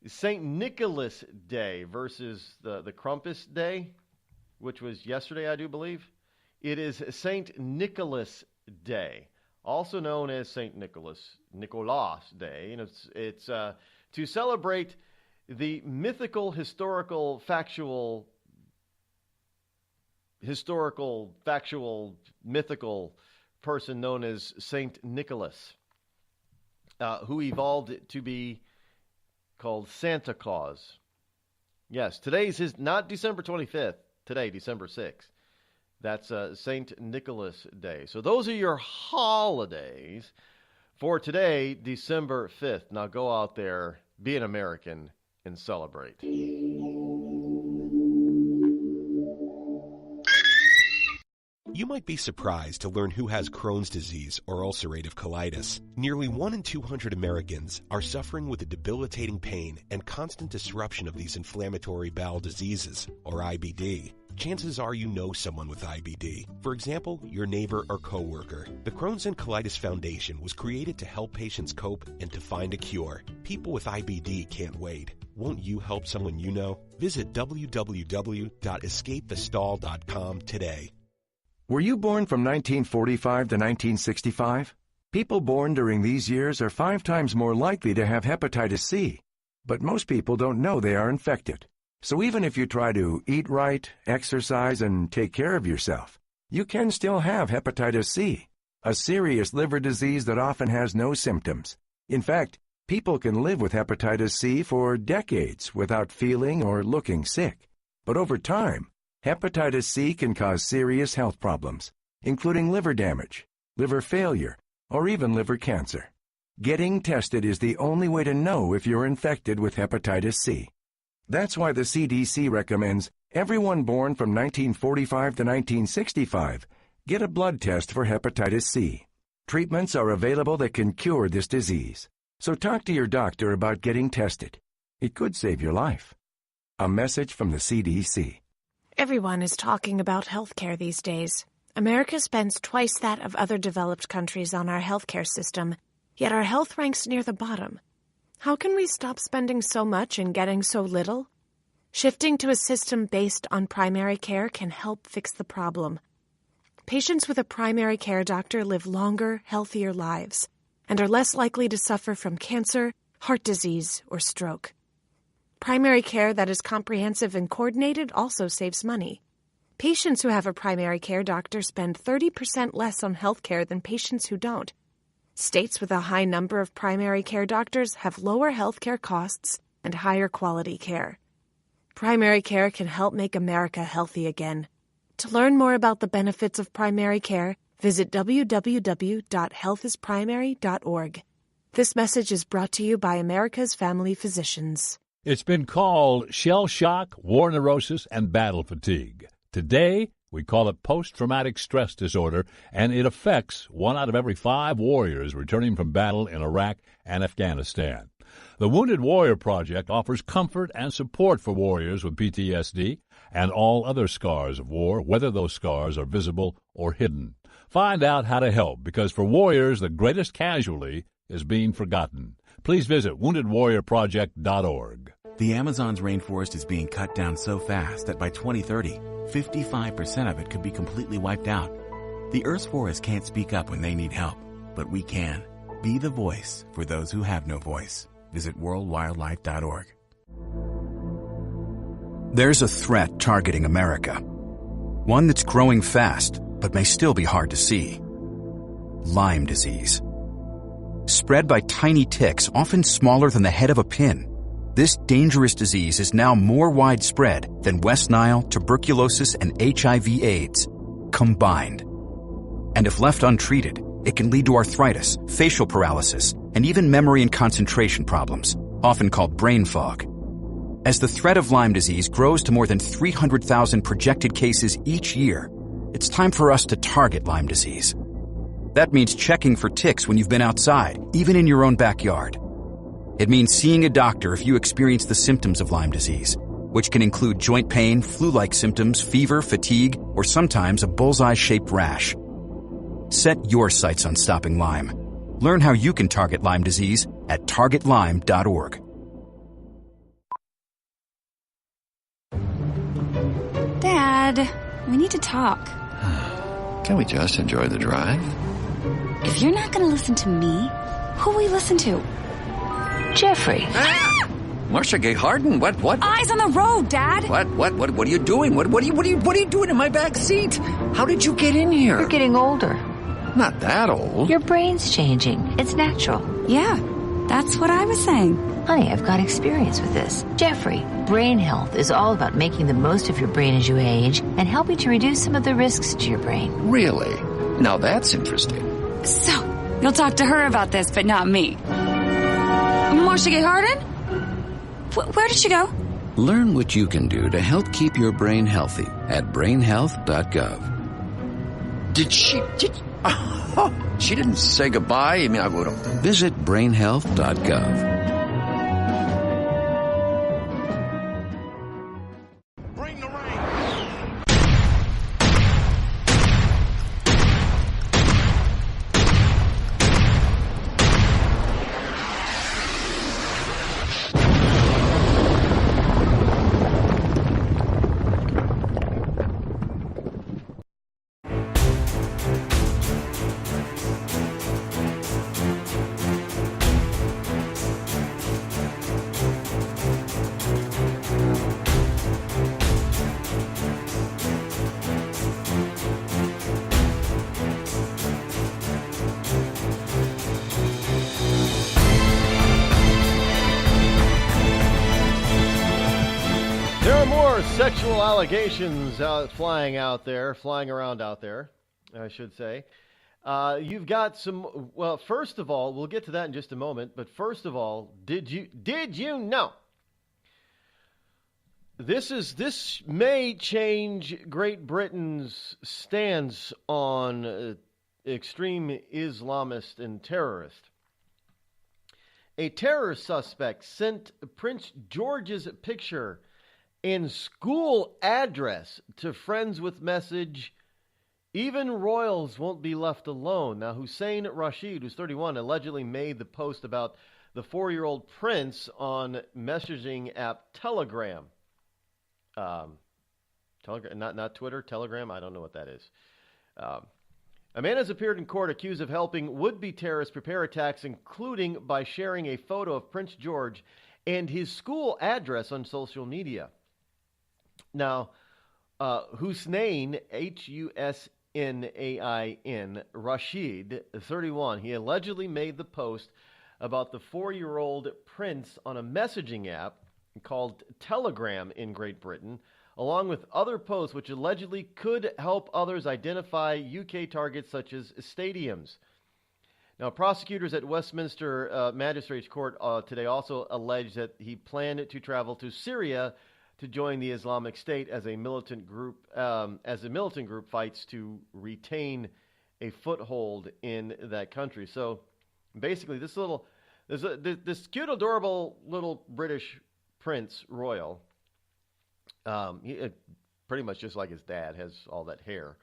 St. Nicholas Day versus the Krampus Day, which was yesterday, I do believe. It is St. Nicholas Day, also known as St. Nicholas Day, and it's to celebrate the mythical, historical, factual, mythical person known as St. Nicholas, who evolved to be called Santa Claus. Yes, today's not December 25th, today, December 6th. That's St. Nicholas Day. So those are your holidays for today, December 5th. Now go out there, be an American, and celebrate. You might be surprised to learn who has Crohn's disease or ulcerative colitis. Nearly 1 in 200 Americans are suffering with the debilitating pain and constant disruption of these inflammatory bowel diseases, or IBD. Chances are you know someone with IBD. For example, your neighbor or coworker. The Crohn's and Colitis Foundation was created to help patients cope and to find a cure. People with IBD can't wait. Won't you help someone you know? Visit www.escapethestall.com today. Were you born from 1945 to 1965? People born during these years are 5 times more likely to have hepatitis C, but most people don't know they are infected. So even if you try to eat right, exercise, and take care of yourself, you can still have hepatitis C, a serious liver disease that often has no symptoms. In fact, people can live with hepatitis C for decades without feeling or looking sick. But over time, hepatitis C can cause serious health problems, including liver damage, liver failure, or even liver cancer. Getting tested is the only way to know if you're infected with hepatitis C. That's why the CDC recommends everyone born from 1945 to 1965 get a blood test for hepatitis C. Treatments are available that can cure this disease. So talk to your doctor about getting tested. It could save your life. A message from the CDC. Everyone is talking about healthcare these days. America spends twice that of other developed countries on our healthcare system, yet our health ranks near the bottom. How can we stop spending so much and getting so little? Shifting to a system based on primary care can help fix the problem. Patients with a primary care doctor live longer, healthier lives and are less likely to suffer from cancer, heart disease, or stroke. Primary care that is comprehensive and coordinated also saves money. Patients who have a primary care doctor spend 30% less on health care than patients who don't. States with a high number of primary care doctors have lower health care costs and higher quality care. Primary care can help make America healthy again. To learn more about the benefits of primary care, visit www.healthisprimary.org. This message is brought to you by America's Family Physicians. It's been called shell shock, war neurosis, and battle fatigue. Today, we call it post-traumatic stress disorder, and it affects 1 out of every 5 warriors returning from battle in Iraq and Afghanistan. The Wounded Warrior Project offers comfort and support for warriors with PTSD and all other scars of war, whether those scars are visible or hidden. Find out how to help, because for warriors, the greatest casualty is being forgotten. Please visit woundedwarriorproject.org. The Amazon's rainforest is being cut down so fast that by 2030, 55% of it could be completely wiped out. The Earth's forests can't speak up when they need help, but we can. Be the voice for those who have no voice. Visit worldwildlife.org. There's a threat targeting America. One that's growing fast, but may still be hard to see. Lyme disease. Spread by tiny ticks, often smaller than the head of a pin. This dangerous disease is now more widespread than West Nile, tuberculosis, and HIV/AIDS combined. And if left untreated, it can lead to arthritis, facial paralysis, and even memory and concentration problems, often called brain fog. As the threat of Lyme disease grows to more than 300,000 projected cases each year, it's time for us to target Lyme disease. That means checking for ticks when you've been outside, even in your own backyard. It means seeing a doctor if you experience the symptoms of Lyme disease, which can include joint pain, flu-like symptoms, fever, fatigue, or sometimes a bullseye-shaped rash. Set your sights on stopping Lyme. Learn how you can target Lyme disease at targetlyme.org. Dad, we need to talk. Can we just enjoy the drive? If you're not going to listen to me, who will we listen to? Jeffrey. Ah! Marcia Gay Harden, what? Eyes on the road, Dad. What are you doing? What are you doing in my back seat? How did you get in here? You're getting older. Not that old. Your brain's changing. It's natural. Yeah, that's what I was saying. Honey, I've got experience with this. Jeffrey, brain health is all about making the most of your brain as you age and helping to reduce some of the risks to your brain. Really? Now that's interesting. So, you'll talk to her about this, but not me. Marcia Gay Harden? Where did she go? Learn what you can do to help keep your brain healthy at brainhealth.gov. She didn't say goodbye. I mean, I would have. Visit brainhealth.gov. Sexual allegations flying around out there, I should say. You've got some, well, first of all, we'll get to that in just a moment, but first of all, did you know? This may change Great Britain's stance on extreme Islamist and terrorist. A terror suspect sent Prince George's picture and school address to friends with message, even royals won't be left alone. Now, Hussein Rashid, who's 31, allegedly made the post about the 4-year-old prince on messaging app Telegram. Telegram, not Twitter, Telegram, I don't know what that is. A man has appeared in court accused of helping would-be terrorists prepare attacks, including by sharing a photo of Prince George and his school address on social media. Now, Hussein, Husnain, Rashid, 31, he allegedly made the post about the 4-year-old prince on a messaging app called Telegram in Great Britain, along with other posts which allegedly could help others identify UK targets such as stadiums. Now, prosecutors at Westminster Magistrates Court today also alleged that he planned to travel to Syria to join the Islamic State as a militant group fights to retain a foothold in that country. So, basically, this cute, adorable little British Prince Royal, he, pretty much just like his dad, has all that hair,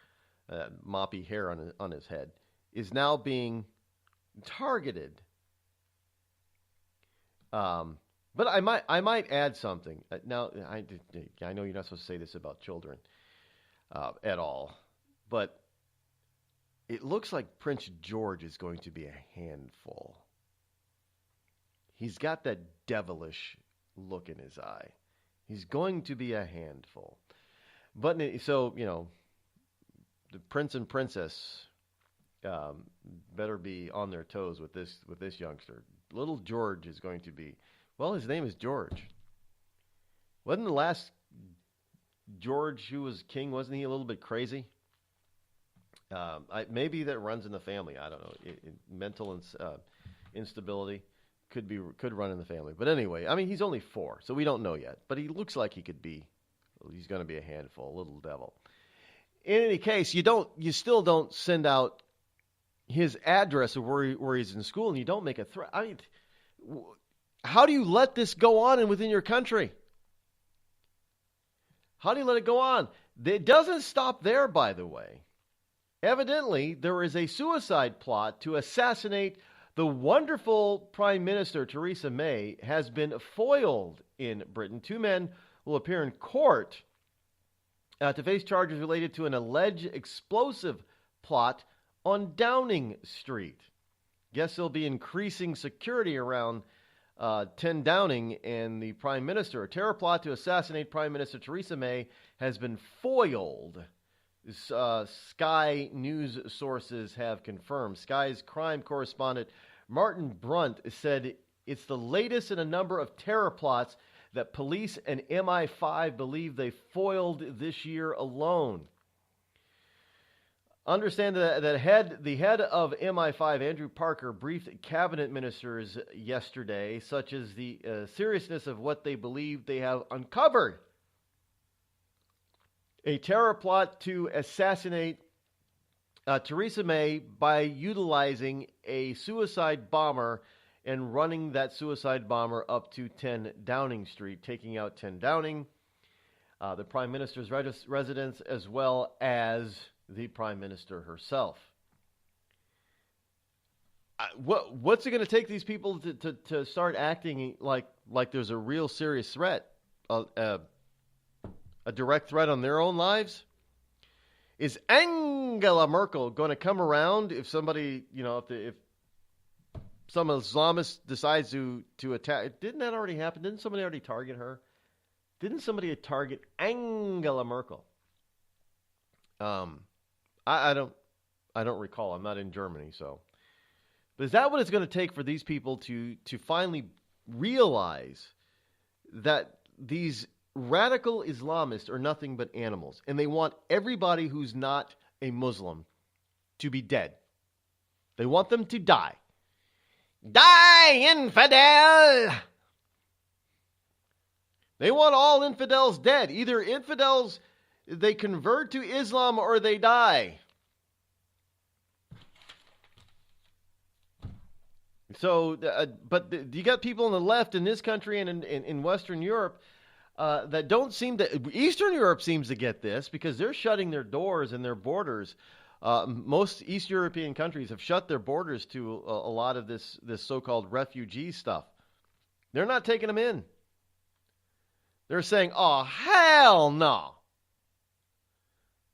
moppy hair on his head, is now being targeted. But I might add something. Now, I know you're not supposed to say this about children at all, but it looks like Prince George is going to be a handful. He's got that devilish look in his eye. He's going to be a handful. But so, you know, the prince and princess better be on their toes with this youngster. Little George is going to be. Well, his name is George. Wasn't the last George who was king, wasn't he a little bit crazy? Maybe that runs in the family. I don't know. Mental instability could run in the family. But anyway, I mean, he's only 4, so we don't know yet. But he looks like he's going to be a handful, a little devil. In any case, you still don't send out his address of where he's in school, and you don't make a threat. I mean, how do you let this go on within your country? How do you let it go on? It doesn't stop there, by the way. Evidently, there is a suicide plot to assassinate the wonderful Prime Minister, Theresa May, has been foiled in Britain. 2 men will appear in court to face charges related to an alleged explosive plot on Downing Street. Guess they'll be increasing security around 10 Downing and the Prime Minister. A terror plot to assassinate Prime Minister Theresa May has been foiled. Sky News sources have confirmed. Sky's crime correspondent Martin Brunt said it's the latest in a number of terror plots that police and MI5 believe they foiled this year alone. Understand that the head of MI5, Andrew Parker, briefed cabinet ministers yesterday, such as the seriousness of what they believe they have uncovered. A terror plot to assassinate Theresa May by utilizing a suicide bomber and running that suicide bomber up to 10 Downing Street, taking out 10 Downing, the Prime Minister's residence, as well as the Prime Minister herself. What's it going to take these people to start acting like there's a real serious threat, a direct threat on their own lives? Is Angela Merkel going to come around if somebody, if some Islamist decides to attack? Didn't that already happen? Didn't somebody already target her? Didn't somebody target Angela Merkel? I don't recall. I'm not in Germany, so. But is that what it's going to take for these people to finally realize that these radical Islamists are nothing but animals, and they want everybody who's not a Muslim to be dead? They want them to die. Die, infidel! They want all infidels dead. Either infidels, they convert to Islam, or they die. So, but you got people on the left in this country and in Western Europe that don't seem to. Eastern Europe seems to get this because they're shutting their doors and their borders. Most East European countries have shut their borders to a lot of this so-called refugee stuff. They're not taking them in. They're saying, "Oh, hell no.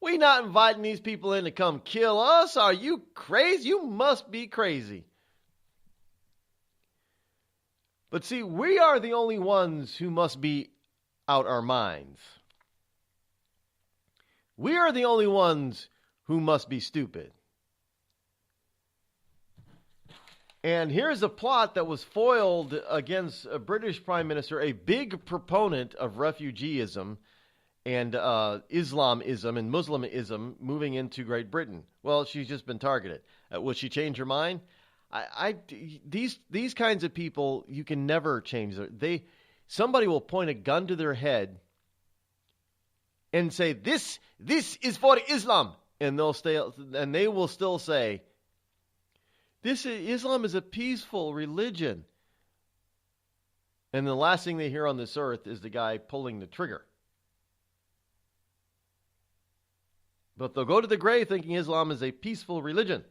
We're not inviting these people in to come kill us. Are you crazy? You must be crazy." But see, we are the only ones who must be out our minds. We are the only ones who must be stupid. And here's a plot that was foiled against a British Prime Minister, a big proponent of refugeeism and Islamism and Muslimism moving into Great Britain. Well, she's just been targeted. Will she change her mind? These kinds of people, you can never change somebody will point a gun to their head and say, this is for Islam, and they will still say, Islam is a peaceful religion. And the last thing they hear on this earth is the guy pulling the trigger. But they'll go to the grave thinking Islam is a peaceful religion.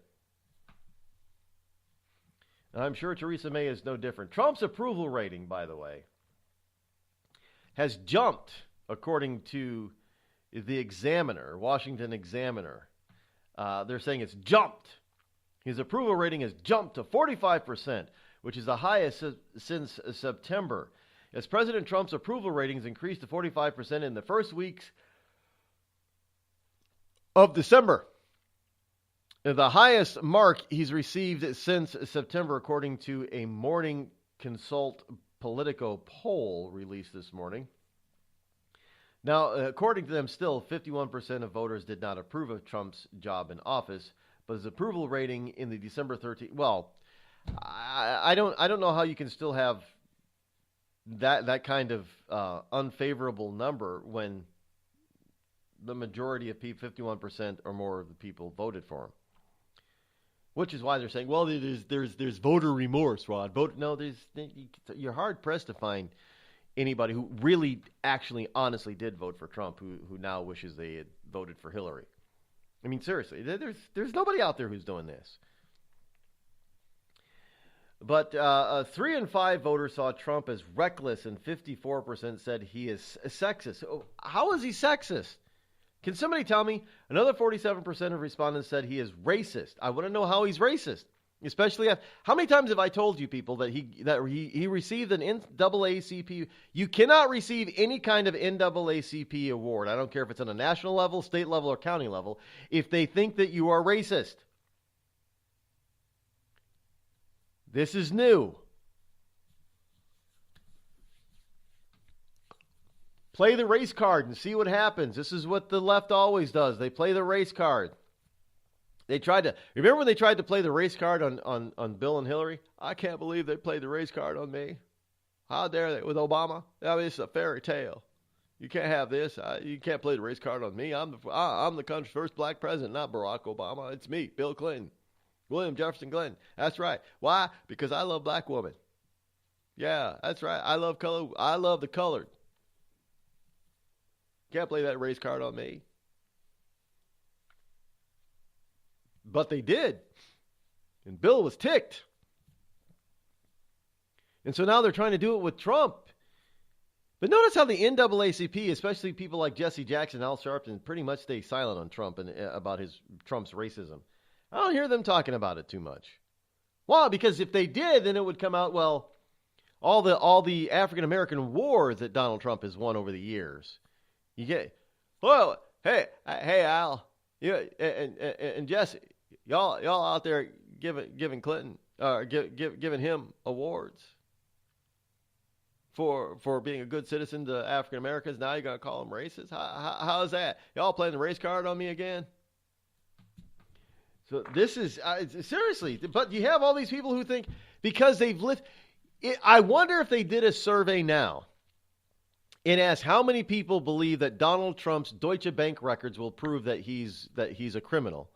And I'm sure Theresa May is no different. Trump's approval rating, by the way, has jumped, according to the Examiner, Washington Examiner. They're saying it's jumped. His approval rating has jumped to 45%, which is the highest since September. As President Trump's approval ratings increased to 45% in the first weeks of December. The highest mark he's received since September, according to a Morning Consult Politico poll released this morning. Now, according to them, still 51% of voters did not approve of Trump's job in office, but his approval rating in the December 13th. Well, I don't know how you can still have that kind of unfavorable number when the majority of people, 51% or more of the people, voted for him. Which is why they're saying, well, there's voter remorse, Rod. You're hard pressed to find anybody who really, actually, honestly did vote for Trump who now wishes they had voted for Hillary. I mean, seriously, there's nobody out there who's doing this. But 3 in 5 voters saw Trump as reckless, and 54% said he is sexist. How is he sexist? Can somebody tell me? Another 47% of respondents said he is racist. I want to know how he's racist. Especially how many times have I told you people that he received an NAACP? You cannot receive any kind of NAACP award. I don't care if it's on a national level, state level, or county level, if they think that you are racist. This is new. Play the race card and see what happens. This is what the left always does. They play the race card. Remember when they tried to play the race card on Bill and Hillary? I can't believe they played the race card on me. How dare they with Obama? I mean, it's a fairy tale. You can't have this. You can't play the race card on me. I'm the country's first black president, not Barack Obama. It's me, Bill Clinton, William Jefferson Clinton. That's right. Why? Because I love black women. Yeah, that's right. I love color. I love the colored. Can't play that race card on me. But they did. And Bill was ticked. And so now they're trying to do it with Trump. But notice how the NAACP, especially people like Jesse Jackson, Al Sharpton, pretty much stay silent on Trump and about Trump's racism. I don't hear them talking about it too much. Why? Because if they did, then it would come out, well, all the African-American wars that Donald Trump has won over the years. You get, well, hey, Al, yeah, and Jesse, y'all out there giving Clinton, giving him awards for being a good citizen to African Americans. Now you're gonna call him racist? How is that? Y'all playing the race card on me again? So this is seriously. But you have all these people who think because they've lived. I wonder if they did a survey now. It asks how many people believe that Donald Trump's Deutsche Bank records will prove that he's a criminal.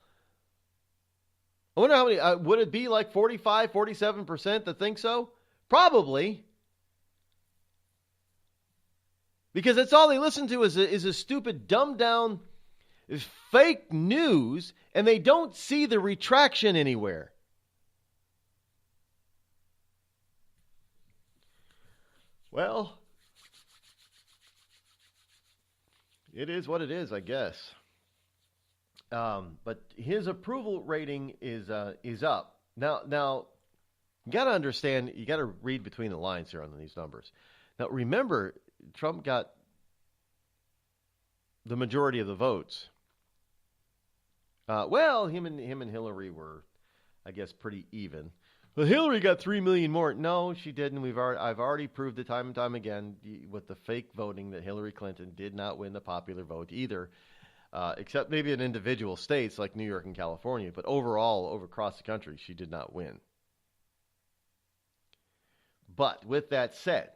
I wonder how many, would it be like 45, 47% that think so? Probably. Because that's all they listen to is a stupid, dumbed down, fake news, and they don't see the retraction anywhere. Well, it is what it is, I guess. But his approval rating is up. Now, you got to understand, you got to read between the lines here on these numbers. Now, remember, Trump got the majority of the votes. Well, him and Hillary were, I guess, pretty even. Well, Hillary got 3 million more. No, she didn't. I've already proved it time and time again with the fake voting that Hillary Clinton did not win the popular vote either, except maybe in individual states like New York and California. But overall, across the country, she did not win. But with that said,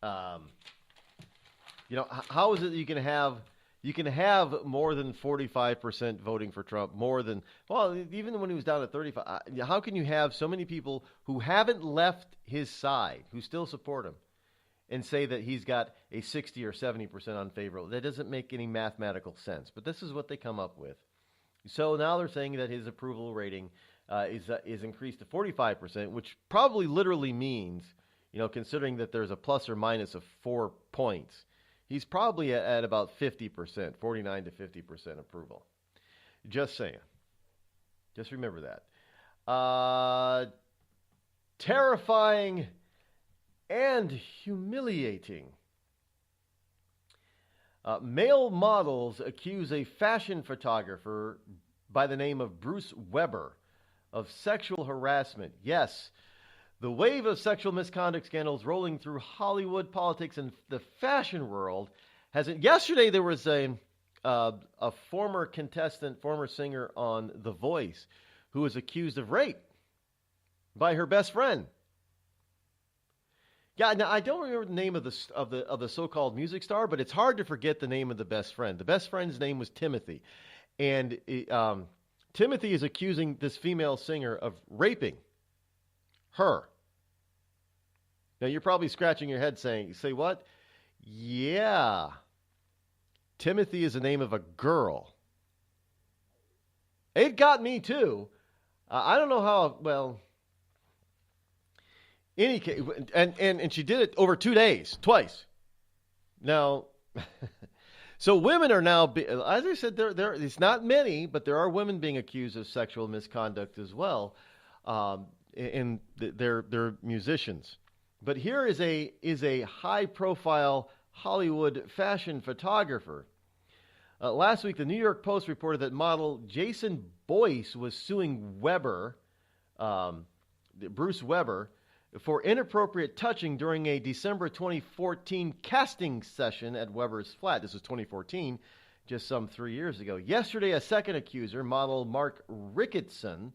how is it that you can have more than 45% voting for Trump, more than, well, even when he was down at 35, how can you have so many people who haven't left his side, who still support him, and say that he's got a 60 or 70% unfavorable? That doesn't make any mathematical sense, but this is what they come up with. So now they're saying that his approval rating is increased to 45%, which probably literally means, considering that there's a plus or minus of 4 points, he's probably at about 50%, 49 to 50% approval. Just saying. Just remember that. Terrifying and humiliating. Male models accuse a fashion photographer by the name of Bruce Weber of sexual harassment. Yes, the wave of sexual misconduct scandals rolling through Hollywood, politics, and the fashion world hasn't. Yesterday, there was a former contestant, former singer on The Voice, who was accused of rape by her best friend. Yeah, now I don't remember the name of the so-called music star, but it's hard to forget the name of the best friend. The best friend's name was Timothy, and Timothy is accusing this female singer of raping her. Now, you're probably scratching your head saying, say what? Yeah. Timothy is the name of a girl. It got me, too. I don't know how, well, any case, and she did it over 2 days, twice. Now, So women are now, as I said, it's not many, but there are women being accused of sexual misconduct as well, and they're musicians. But here is a high-profile Hollywood fashion photographer. Last week, the New York Post reported that model Jason Boyce was suing Bruce Weber, for inappropriate touching during a December 2014 casting session at Weber's flat. This was 2014, just some 3 years ago. Yesterday, a second accuser, model Mark Ricketson,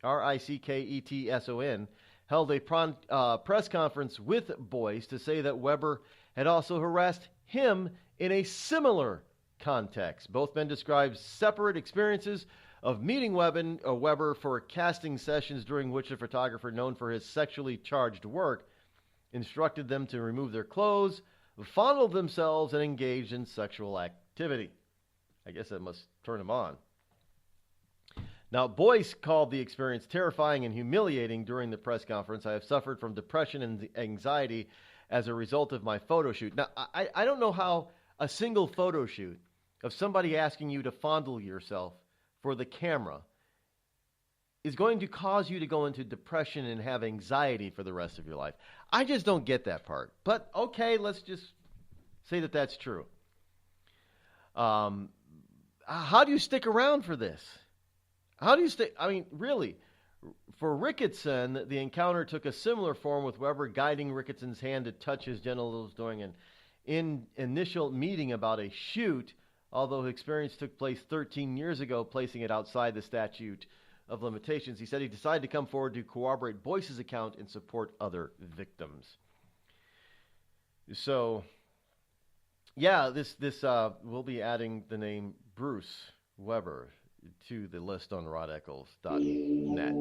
Ricketson, held a press conference with Boyce to say that Weber had also harassed him in a similar context. Both men described separate experiences of meeting Weber for casting sessions during which a photographer known for his sexually charged work instructed them to remove their clothes, fondle themselves, and engage in sexual activity. I guess that must turn him on. Now, Boyce called the experience terrifying and humiliating during the press conference. I have suffered from depression and anxiety as a result of my photo shoot. Now, I don't know how a single photo shoot of somebody asking you to fondle yourself for the camera is going to cause you to go into depression and have anxiety for the rest of your life. I just don't get that part. But okay, let's just say that that's true. How do you stick around for this? How do you stay? I mean, really, for Ricketson, the encounter took a similar form, with Weber guiding Ricketson's hand to touch his genitals during an initial meeting about a shoot, although his experience took place 13 years ago, placing it outside the statute of limitations. He said he decided to come forward to corroborate Boyce's account and support other victims. So, yeah, this we'll be adding the name Bruce Weber to the list on rodeccles.net.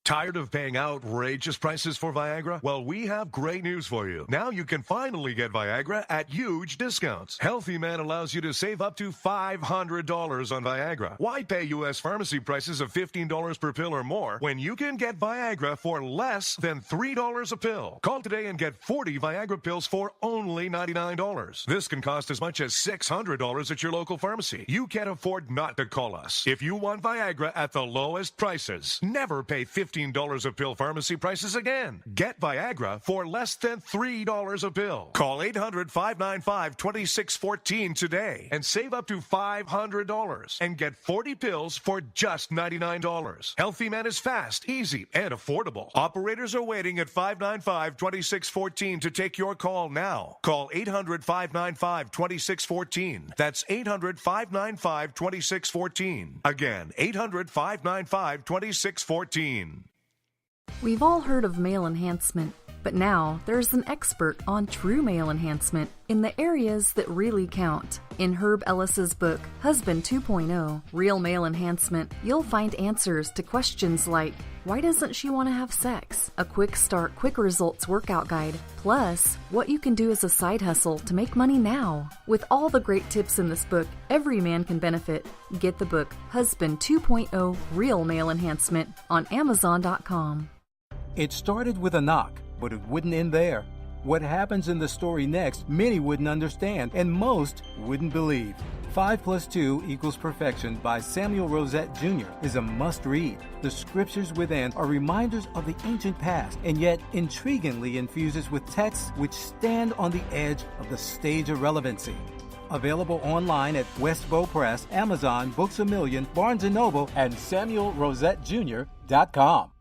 Tired of paying outrageous prices for Viagra? Well, we have great news for you. Now you can finally get Viagra at huge discounts. Healthy Man allows you to save up to $500 on Viagra. Why pay U.S. pharmacy prices of $15 per pill or more when you can get Viagra for less than $3 a pill? Call today and get 40 Viagra pills for only $99. This can cost as much as $600 at your local pharmacy. You can't afford not to call us. If you want Viagra at the lowest prices, never pay $15 a pill pharmacy prices again. Get Viagra for less than $3 a pill. Call 800-595-2614 today and save up to $500 and get 40 pills for just $99. Healthy Man is fast, easy, and affordable. Operators are waiting at 595-2614 to take your call now. Call 800-595-2614. That's 800-595-2614. Again, 800-595-2614. We've all heard of male enhancement, but now there's an expert on true male enhancement in the areas that really count. In Herb Ellis's book, Husband 2.0, Real Male Enhancement, you'll find answers to questions like, why doesn't she want to have sex? A quick start, quick results workout guide, plus what you can do as a side hustle to make money now. With all the great tips in this book, every man can benefit. Get the book, Husband 2.0, Real Male Enhancement, on Amazon.com. It started with a knock, but it wouldn't end there. What happens in the story next, many wouldn't understand, and most wouldn't believe. 5 + 2 = Perfection by Samuel Rosette Jr. is a must-read. The scriptures within are reminders of the ancient past, and yet intriguingly infuses with texts which stand on the edge of the stage of relevancy. Available online at Westbow Press, Amazon, Books A Million, Barnes & Noble, and SamuelRosetteJr.com.